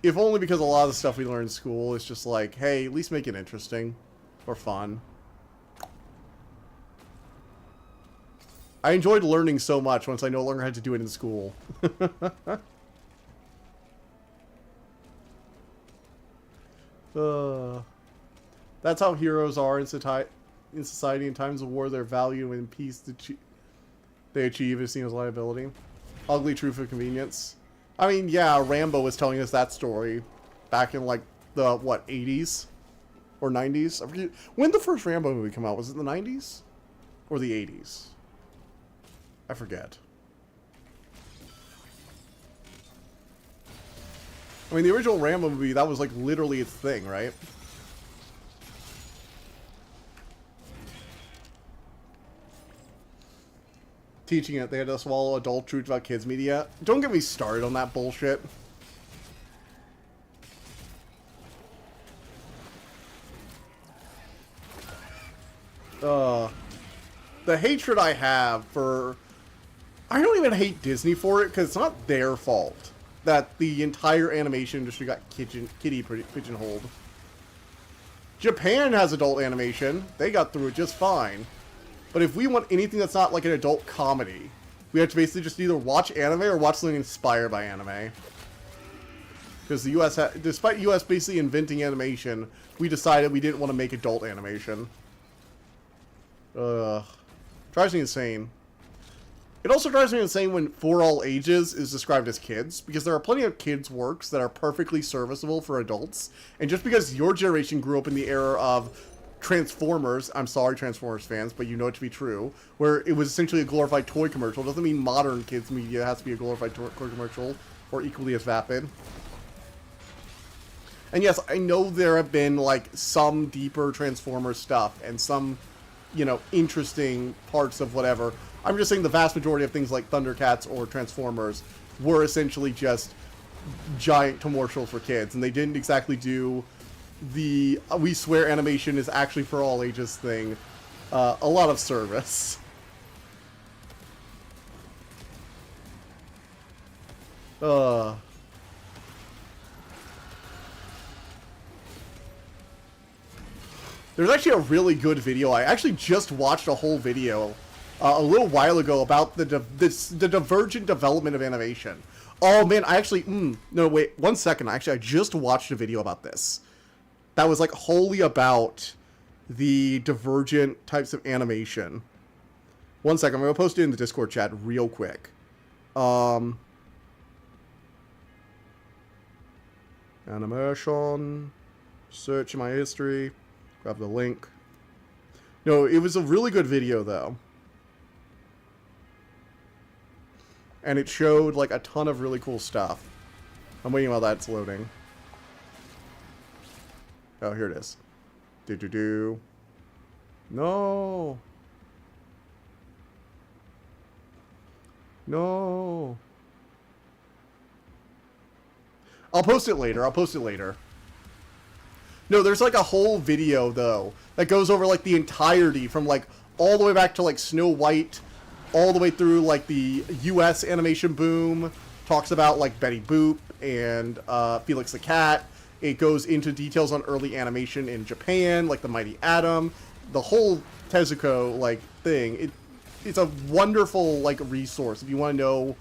If only because a lot of the stuff we learn in school is just like, hey, at least make it interesting or fun. I enjoyed learning so much once I no longer had to do it in school. That's how heroes are in society in times of war. Their value and peace they achieve is seen as liability. Ugly truth of convenience. I mean, yeah, Rambo was telling us that story back in, like, the, what, 80s? Or 90s? I forget. When did the first Rambo movie come out? Was it the 90s? Or the 80s? I forget. I mean, the original Rambo movie, that was, like, literally its thing, right? Teaching it, they had to swallow adult truths about kids media. Don't get me started on that bullshit. The hatred I have for... I don't even hate Disney for it, because it's not their fault that the entire animation industry got kitty pigeonholed. Japan has adult animation. They got through it just fine. But if we want anything that's not like an adult comedy, we have to basically just either watch anime or watch something inspired by anime. Because the US, despite US basically inventing animation, we decided we didn't want to make adult animation. Drives me insane. It also drives me insane when For All Ages is described as kids, because there are plenty of kids' works that are perfectly serviceable for adults, and just because your generation grew up in the era of Transformers, I'm sorry Transformers fans, but you know it to be true, where it was essentially a glorified toy commercial, doesn't mean modern kids media has to be a glorified toy commercial, or equally as vapid. And yes, I know there have been, like, some deeper Transformers stuff, and some, you know, interesting parts of whatever. I'm just saying the vast majority of things like Thundercats or Transformers were essentially just giant commercials for kids, and they didn't exactly do the we swear animation is actually for all ages thing a lot of service. There's actually a really good video. I actually just watched a whole video a little while ago about the divergent development of animation. Oh man, I actually no wait 1 second. Actually, I just watched a video about this. That was like wholly about the divergent types of animation. 1 second, I'm gonna post it in the Discord chat real quick. Animation. Search in my history. Grab the link. No, it was a really good video though. And it showed like a ton of really cool stuff. I'm waiting while that's loading. Oh, here it is. Do. No. No. I'll post it later. No, there's like a whole video though that goes over like the entirety from like all the way back to like Snow White, all the way through like the US animation boom. Talks about like Betty Boop and Felix the Cat. It goes into details on early animation in Japan, like the Mighty Atom, the whole Tezuka like thing. It's a wonderful like resource if you want to know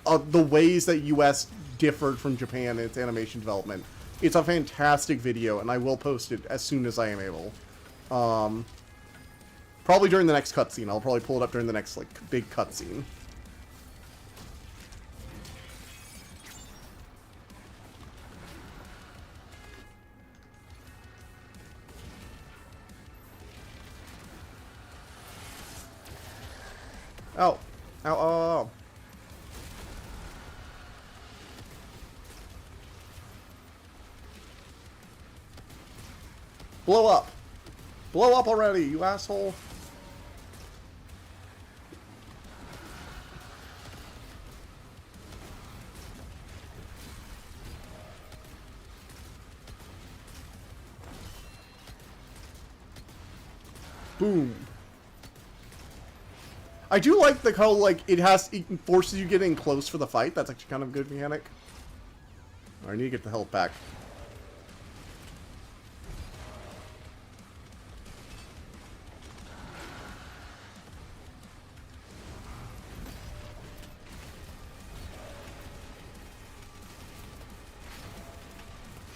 the ways that US differed from Japan in its animation development. It's a fantastic video, and I will post it as soon as I am able. Probably during the next cutscene. I'll probably pull it up during the next like big cutscene. Oh. Ow, oh. Blow up. Blow up already, you asshole. Boom. I do like the how like it forces you to get in close for the fight. That's actually kind of a good mechanic. I need to get the health back.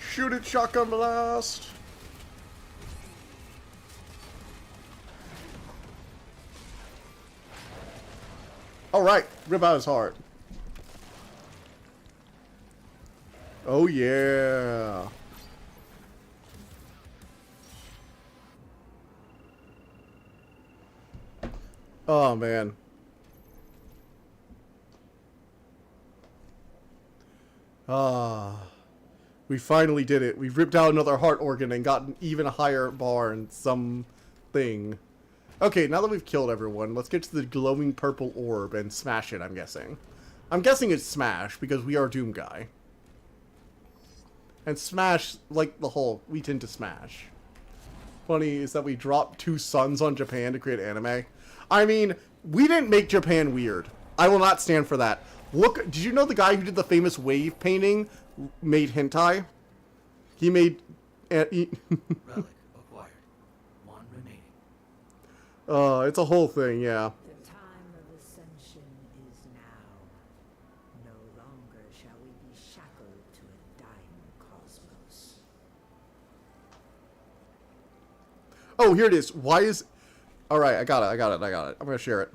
Shoot it, shotgun blast! Alright, rip out his heart. Oh yeah. Oh man. We finally did it. We've ripped out another heart organ and gotten even a higher bar and something. Okay, now that we've killed everyone, let's get to the glowing purple orb and smash it, I'm guessing. I'm guessing it's smash, because we are Doom Guy. And smash, like the Hulk, we tend to smash. Funny is that we dropped 2 suns on Japan to create anime. I mean, we didn't make Japan weird. I will not stand for that. Look, did you know the guy who did the famous wave painting made hentai? He made... Relic acquired. It's a whole thing, yeah. The time of ascension is now. No longer shall we be shackled to a dying cosmos. Oh, here it is. Why is... Alright, I got it. I'm going to share it.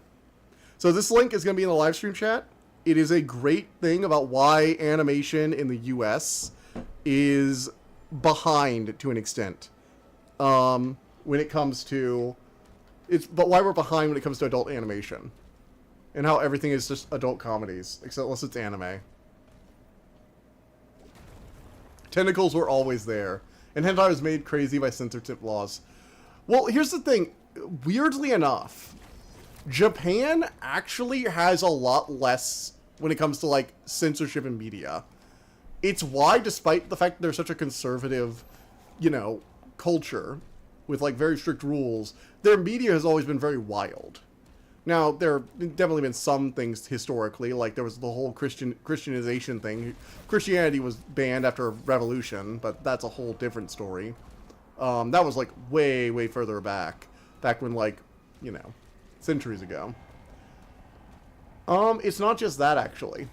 So this link is going to be in the live stream chat. It is a great thing about why animation in the US is behind to an extent. When it comes to... But why we're behind when it comes to adult animation. And how everything is just adult comedies. Except unless it's anime. Tentacles were always there. And hentai was made crazy by censorship laws. Well, here's the thing. Weirdly enough, Japan actually has a lot less when it comes to, like, censorship in media. It's why, despite the fact that they're such a conservative, you know, culture with, like, very strict rules, their media has always been very wild. Now, there have definitely been some things historically, like there was the whole Christianization thing. Christianity was banned after a revolution, but that's a whole different story. That was, like, way, way further back when, like, you know, centuries ago. It's not just that, actually.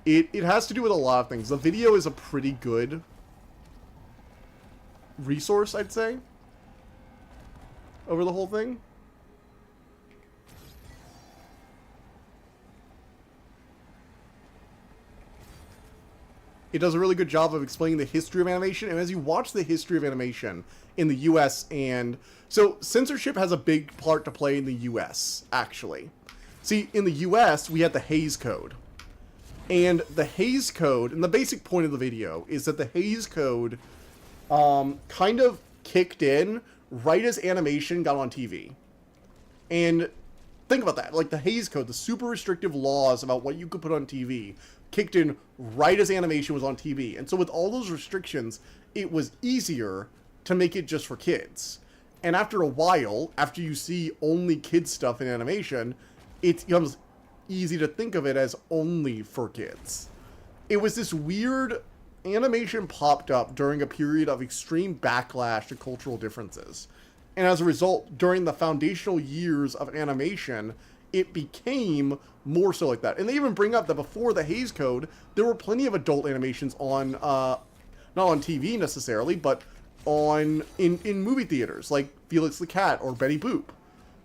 It has to do with a lot of things. The video is a pretty good resource, I'd say, over the whole thing. It does a really good job of explaining the history of animation, and as you watch the history of animation in the US, and so censorship has a big part to play in the US, actually. See, in the US, we had the Hays Code. And the Hays Code, and the basic point of the video, is that the Hays Code kind of kicked in right as animation got on TV. And think about that. Like, the Hays Code, the super restrictive laws about what you could put on TV, kicked in right as animation was on TV. And so with all those restrictions, it was easier to make it just for kids. And after a while, after you see only kids stuff in animation, it becomes easy to think of it as only for kids. It was this weird... Animation popped up during a period of extreme backlash to cultural differences. And as a result, during the foundational years of animation, it became more so like that. And they even bring up that before the Hays Code, there were plenty of adult animations on, not on TV necessarily, but in movie theaters, like Felix the Cat or Betty Boop,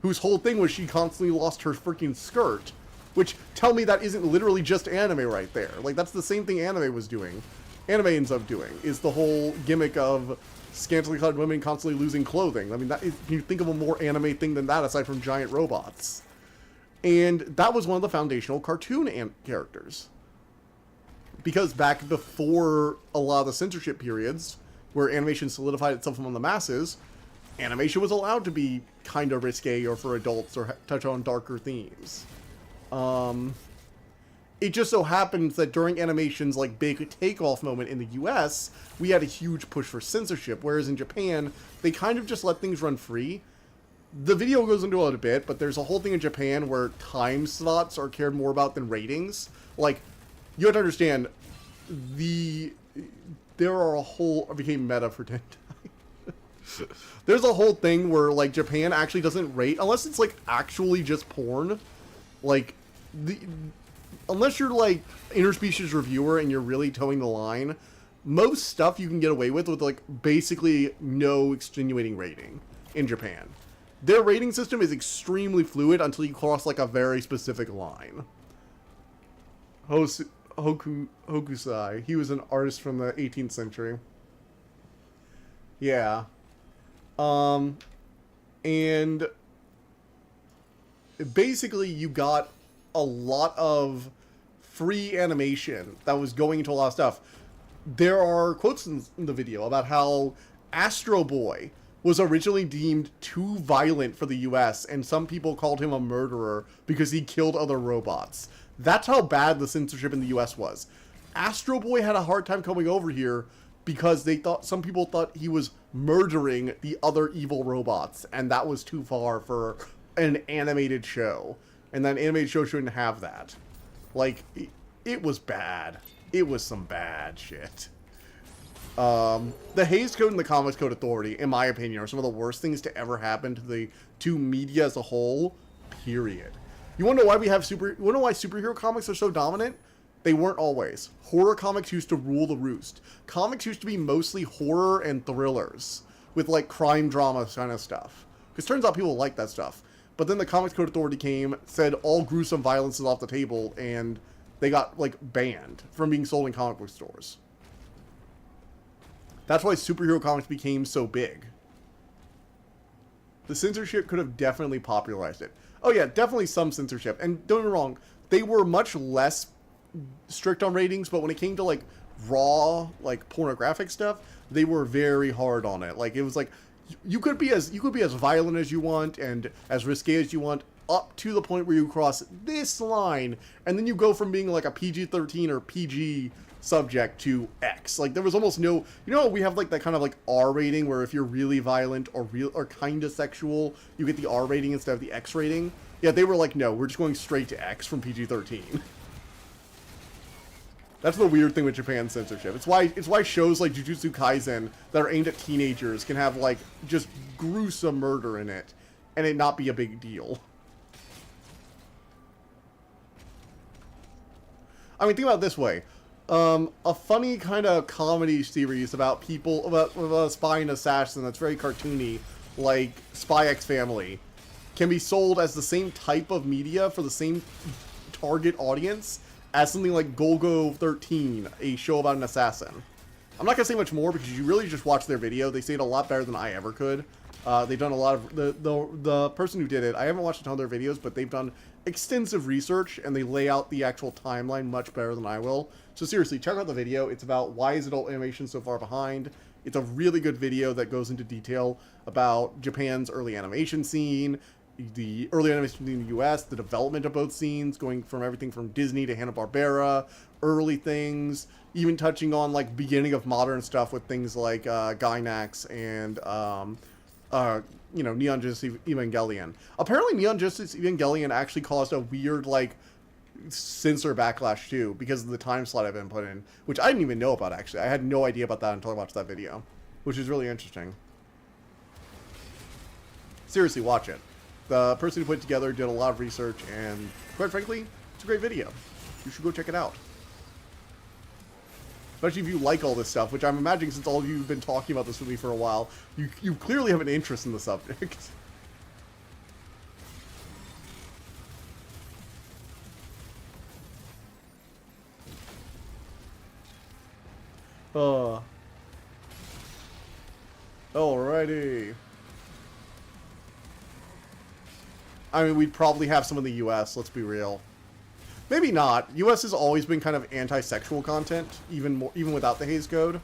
whose whole thing was she constantly lost her freaking skirt, which, tell me that isn't literally just anime right there. Like, that's the same thing anime was doing. Anime ends up doing, is the whole gimmick of scantily clad women constantly losing clothing. I mean, can you think of a more anime thing than that aside from giant robots? And that was one of the foundational cartoon characters. Because back before a lot of the censorship periods, where animation solidified itself among the masses, animation was allowed to be kind of risque or for adults or touch on darker themes. It just so happens that during animation's, like, big takeoff moment in the US, we had a huge push for censorship, whereas in Japan, they kind of just let things run free. The video goes into it a bit, but there's a whole thing in Japan where time slots are cared more about than ratings. Like, you have to understand, there are a whole... I became meta for 10 times. There's a whole thing where, like, Japan actually doesn't rate, unless it's, like, actually just porn. Like, unless you're, like, interspecies reviewer and you're really towing the line, most stuff you can get away with, like, basically no extenuating rating in Japan. Their rating system is extremely fluid until you cross, like, a very specific line. Hokusai. He was an artist from the 18th century. Yeah. And basically you got a lot of free animation that was going into a lot of stuff. There are quotes in the video about how Astro Boy was originally deemed too violent for the US, and some people called him a murderer because he killed other robots. That's how bad the censorship in the US was. Astro Boy had a hard time coming over here because some people thought he was murdering the other evil robots, and that was too far for an animated show. And that animated show shouldn't have that. Like, it was bad. It was some bad shit. The Hays Code and the Comics Code Authority, in my opinion, are some of the worst things to ever happen to media as a whole, period. You wanna know why you wanna know why superhero comics are so dominant? They weren't always. Horror comics used to rule the roost. Comics used to be mostly horror and thrillers, with like crime drama kind of stuff. Because turns out people like that stuff. But then the Comics Code Authority came, said all gruesome violence is off the table, and they got, like, banned from being sold in comic book stores. That's why superhero comics became so big. The censorship could have definitely popularized it. Oh yeah, definitely some censorship. And don't get me wrong, they were much less strict on ratings, but when it came to, like, raw, like, pornographic stuff, they were very hard on it. Like, it was like, you could be as violent as you want and as risque as you want, up to the point where you cross this line, and then you go from being like a PG-13 or PG subject to X. Like, there was almost no, you know, we have like that kind of like R rating where if you're really violent or kind of sexual, you get the R rating instead of the X rating. Yeah, they were like, no, we're just going straight to X from PG-13. That's the weird thing with Japan's censorship. It's why shows like Jujutsu Kaisen that are aimed at teenagers can have like just gruesome murder in it and it not be a big deal. I mean, think about it this way. A funny kind of comedy series about people, about a spy and assassin that's very cartoony, like Spy X Family, can be sold as the same type of media for the same target audience as something like Golgo 13, a show about an assassin. I'm not going to say much more because you really just watch their video. They say it a lot better than I ever could. They've done a lot of... The person who did it, I haven't watched a ton of their videos, but they've done extensive research, and they lay out the actual timeline much better than I will. So seriously, check out the video. It's about why is adult animation so far behind. It's a really good video that goes into detail about Japan's early animation scene, the early animation in the US, the development of both scenes, going from everything from Disney to Hanna-Barbera, early things, even touching on like beginning of modern stuff with things like Gainax and you know, Neon Genesis Evangelion. Apparently Neon Genesis Evangelion actually caused a weird like censor backlash too because of the time slot I've been put in, which I didn't even know about actually. I had no idea about that until I watched that video, which is really interesting. Seriously, watch it. The person who put it together did a lot of research, and quite frankly, it's a great video. You should go check it out. Especially if you like all this stuff, which I'm imagining since all of you have been talking about this with me for a while, you clearly have an interest in the subject. Alrighty. I mean, we'd probably have some in the US, let's be real. Maybe not. US has always been kind of anti-sexual content, even without the Hays Code.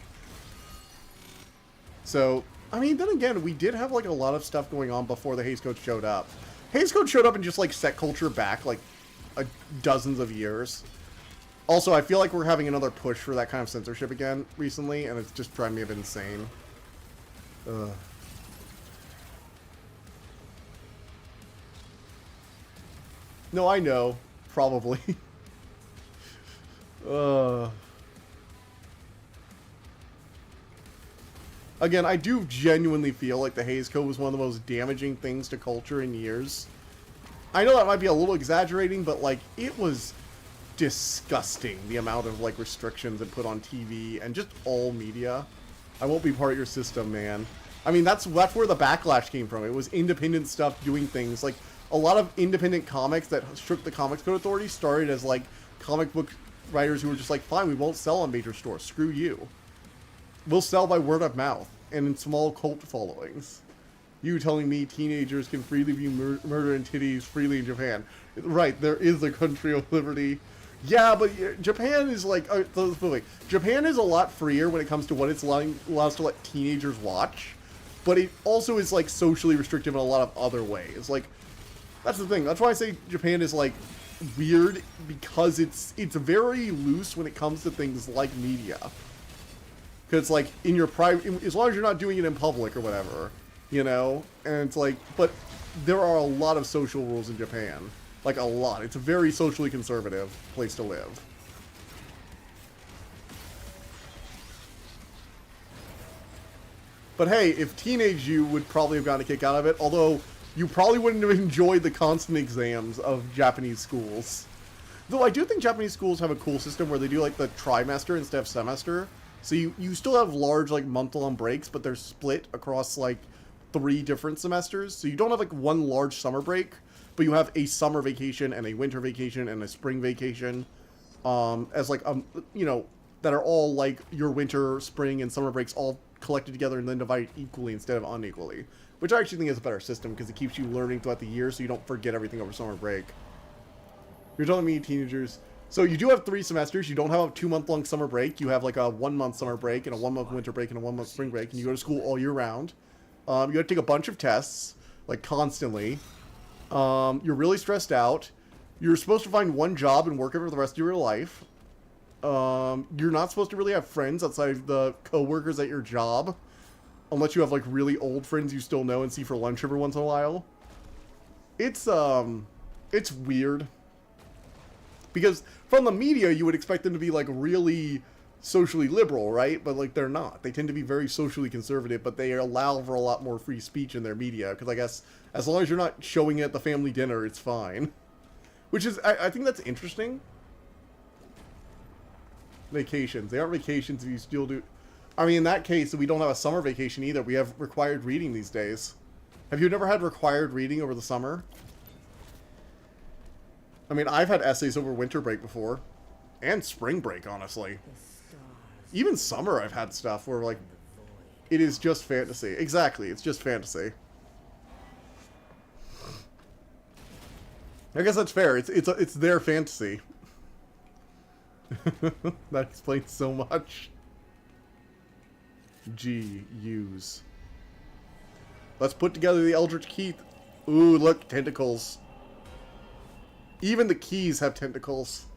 So, I mean, then again, we did have like a lot of stuff going on before the Hays Code showed up. Hays Code showed up and just like set culture back like dozens of years. Also, I feel like we're having another push for that kind of censorship again recently, and it's just driving me a bit insane. Ugh. No, I know. Probably. Again, I do genuinely feel like the Hays Code was one of the most damaging things to culture in years. I know that might be a little exaggerating, but, like, it was disgusting, the amount of, like, restrictions it put on TV and just all media. I won't be part of your system, man. I mean, that's where the backlash came from. It was independent stuff doing things, like... A lot of independent comics that shook the Comics Code Authority started as, like, comic book writers who were just like, fine, we won't sell on major stores. Screw you. We'll sell by word of mouth and in small cult followings. You telling me teenagers can freely view murder and titties freely in Japan. Right, there is the country of liberty. Yeah, but Japan is, like... Japan is a lot freer when it comes to what it's allows to let teenagers watch. But it also is, like, socially restrictive in a lot of other ways. Like... That's the thing. That's why I say Japan is, like, weird, because it's very loose when it comes to things like media. Because, like, in your private... As long as you're not doing it in public or whatever, you know? And it's like... But there are a lot of social rules in Japan. Like, a lot. It's a very socially conservative place to live. But hey, if teenage you would probably have gotten a kick out of it, although you probably wouldn't have enjoyed the constant exams of Japanese schools. Though I do think Japanese schools have a cool system where they do like the trimester instead of semester. So you still have large like month-long breaks, but they're split across like 3 different semesters. So you don't have like one large summer break, but you have a summer vacation and a winter vacation and a spring vacation, as like you know, that are all like your winter, spring, and summer breaks all collected together and then divided equally instead of unequally. Which I actually think is a better system because it keeps you learning throughout the year so you don't forget everything over summer break. You're telling me teenagers. So you do have 3 semesters. You don't have a 2-month-long summer break. You have like a 1-month summer break and a 1-month winter break and a 1-month spring break. And you go to school all year round. You have to take a bunch of tests, like constantly. You're really stressed out. You're supposed to find one job and work it for the rest of your life. You're not supposed to really have friends outside of the co-workers at your job. Unless you have like really old friends you still know and see for lunch every once in a while. It's weird. Because from the media, you would expect them to be, like, really socially liberal, right? But, like, they're not. They tend to be very socially conservative, but they allow for a lot more free speech in their media. Because I guess as long as you're not showing it at the family dinner, it's fine. Which is, I think that's interesting. Vacations. They aren't vacations if you still do... I mean, in that case, we don't have a summer vacation either. We have required reading these days. Have you never had required reading over the summer? I mean, I've had essays over winter break before. And spring break, honestly. Even summer I've had stuff where, like, it is just fantasy. Exactly, it's just fantasy. I guess that's fair. It's their fantasy. That explains so much. Use. Let's put together the Eldritch Key. Ooh, look, tentacles. Even the keys have tentacles.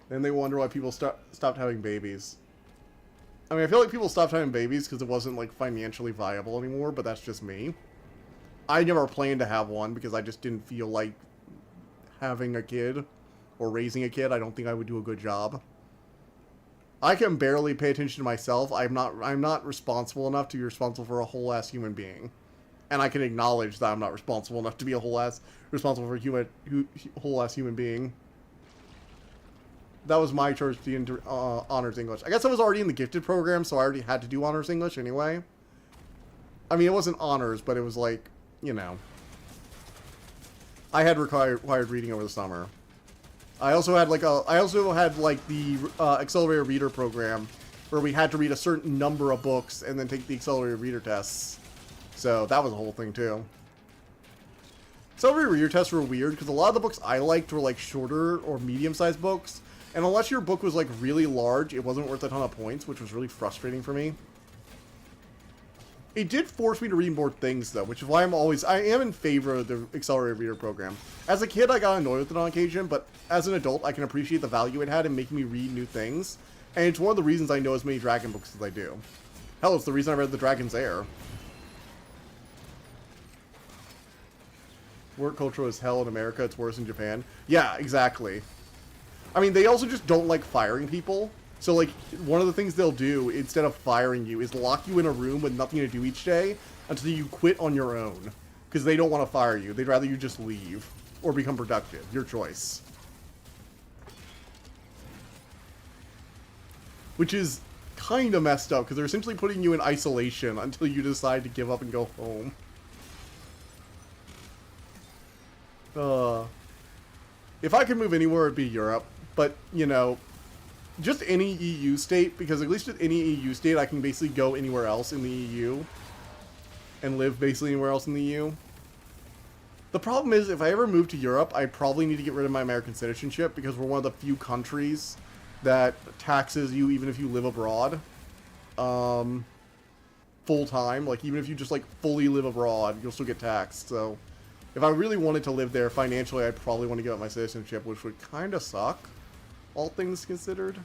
And they wonder why people stopped having babies. I mean, I feel like people stopped having babies because it wasn't, like, financially viable anymore, but that's just me. I never planned to have one because I just didn't feel like having a kid or raising a kid. I don't think I would do a good job. I can barely pay attention to myself. I'm not responsible enough to be responsible for a whole-ass human being. And I can acknowledge that I'm not responsible enough to be responsible for a whole-ass human being. That was my choice to do honors English. I guess I was already in the gifted program, so I already had to do honors English anyway. I mean, it wasn't honors, but it was like, you know. I had required reading over the summer. I also had the accelerated reader program where we had to read a certain number of books and then take the accelerated reader tests. So that was a whole thing too. Accelerated reader tests were weird because a lot of the books I liked were like shorter or medium-sized books, and unless your book was like really large, it wasn't worth a ton of points, which was really frustrating for me. It did force me to read more things though, which is why I am in favor of the accelerated reader program. As a kid, I got annoyed with it on occasion, but as an adult, I can appreciate the value it had in making me read new things, and it's one of the reasons I know as many dragon books as I do. Hell, it's the reason I read The Dragon's Heir. Work culture is hell in America, it's worse in Japan. Yeah, exactly. I mean, they also just don't like firing people. So, like, one of the things they'll do, instead of firing you, is lock you in a room with nothing to do each day until you quit on your own. Because they don't want to fire you. They'd rather you just leave. Or become productive. Your choice. Which is kind of messed up, because they're essentially putting you in isolation until you decide to give up and go home. If I could move anywhere, it'd be Europe. But, you know, just any EU state, because at least with any EU state, I can basically go anywhere else in the EU. And live basically anywhere else in the EU. The problem is, if I ever move to Europe, I probably need to get rid of my American citizenship, because we're one of the few countries that taxes you even if you live abroad. Full time. Like, even if you just, like, fully live abroad, you'll still get taxed, so... If I really wanted to live there financially, I'd probably want to give up my citizenship, which would kind of suck, all things considered.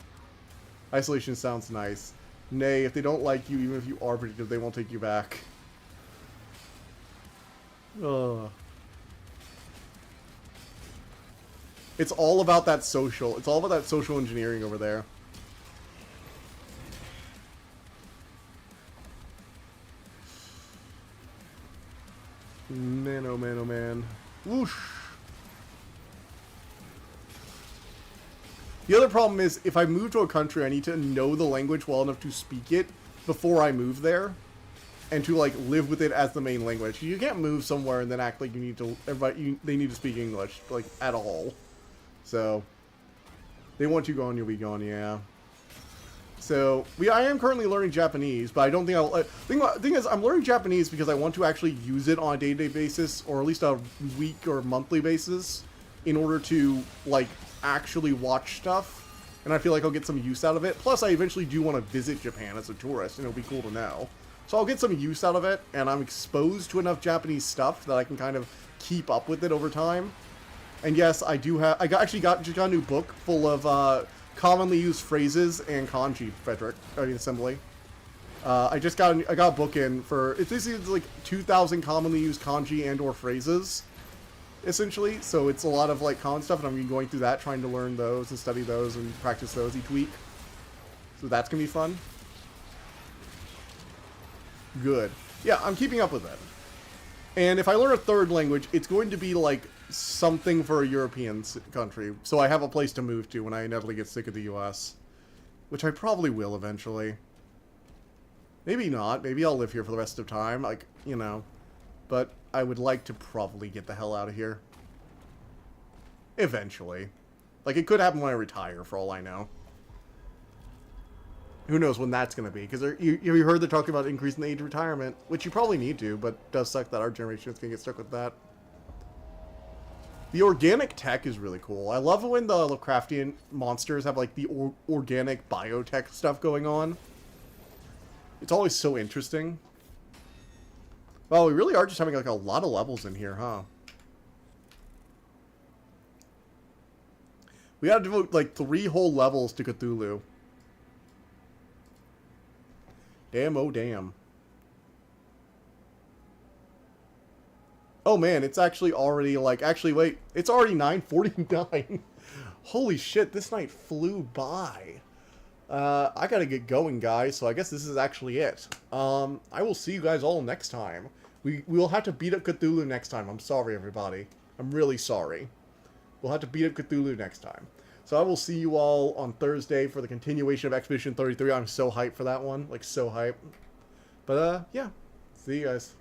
Isolation sounds nice. Nay, if they don't like you, even if you are predictive, they won't take you back. It's all about that social. It's all about that social engineering over there. Man, oh man, oh man. Whoosh. The other problem is, if I move to a country, I need to know the language well enough to speak it before I move there. And to, like, live with it as the main language. You can't move somewhere and then act like you need to... they need to speak English, like, at all. So, they want you gone, you'll be gone, yeah. So, I am currently learning Japanese, but I don't think I'll... thing is, I'm learning Japanese because I want to actually use it on a day-to-day basis, or at least a week or monthly basis, in order to, like, actually watch stuff. And I feel like I'll get some use out of it. Plus, I eventually do want to visit Japan as a tourist, and it'll be cool to know. So I'll get some use out of it, and I'm exposed to enough Japanese stuff that I can kind of keep up with it over time. And yes, I do have... just got a new book full of commonly used phrases and kanji, assembly. I got a book in for... It's basically like 2,000 commonly used kanji and or phrases, essentially. So it's a lot of like common stuff, and I'm going through that, trying to learn those and study those and practice those each week. So that's going to be fun. Good. Yeah, I'm keeping up with it. And if I learn a third language, it's going to be like something for a European country. So I have a place to move to when I inevitably get sick of the US. Which I probably will eventually. Maybe not. Maybe I'll live here for the rest of time. Like, you know. But I would like to probably get the hell out of here. Eventually. Like, it could happen when I retire, for all I know. Who knows when that's going to be, because you heard they're talking about increasing the age of retirement, which you probably need to, but it does suck that our generation is going to get stuck with that. The organic tech is really cool. I love when the Lovecraftian monsters have, like, the organic biotech stuff going on. It's always so interesting. Well, we really are just having, like, a lot of levels in here, huh? We gotta devote, like, 3 whole levels to Cthulhu. Damn, oh damn. Oh man, it's actually already like, actually wait, it's already 9:49. Holy shit, this night flew by. I gotta get going, guys, so I guess this is actually it. I will see you guys all next time. We will have to beat up Cthulhu next time. I'm sorry, everybody. I'm really sorry. We'll have to beat up Cthulhu next time. So I will see you all on Thursday for the continuation of Expedition 33. I'm so hyped for that one. Like, so hyped. But, yeah. See you guys.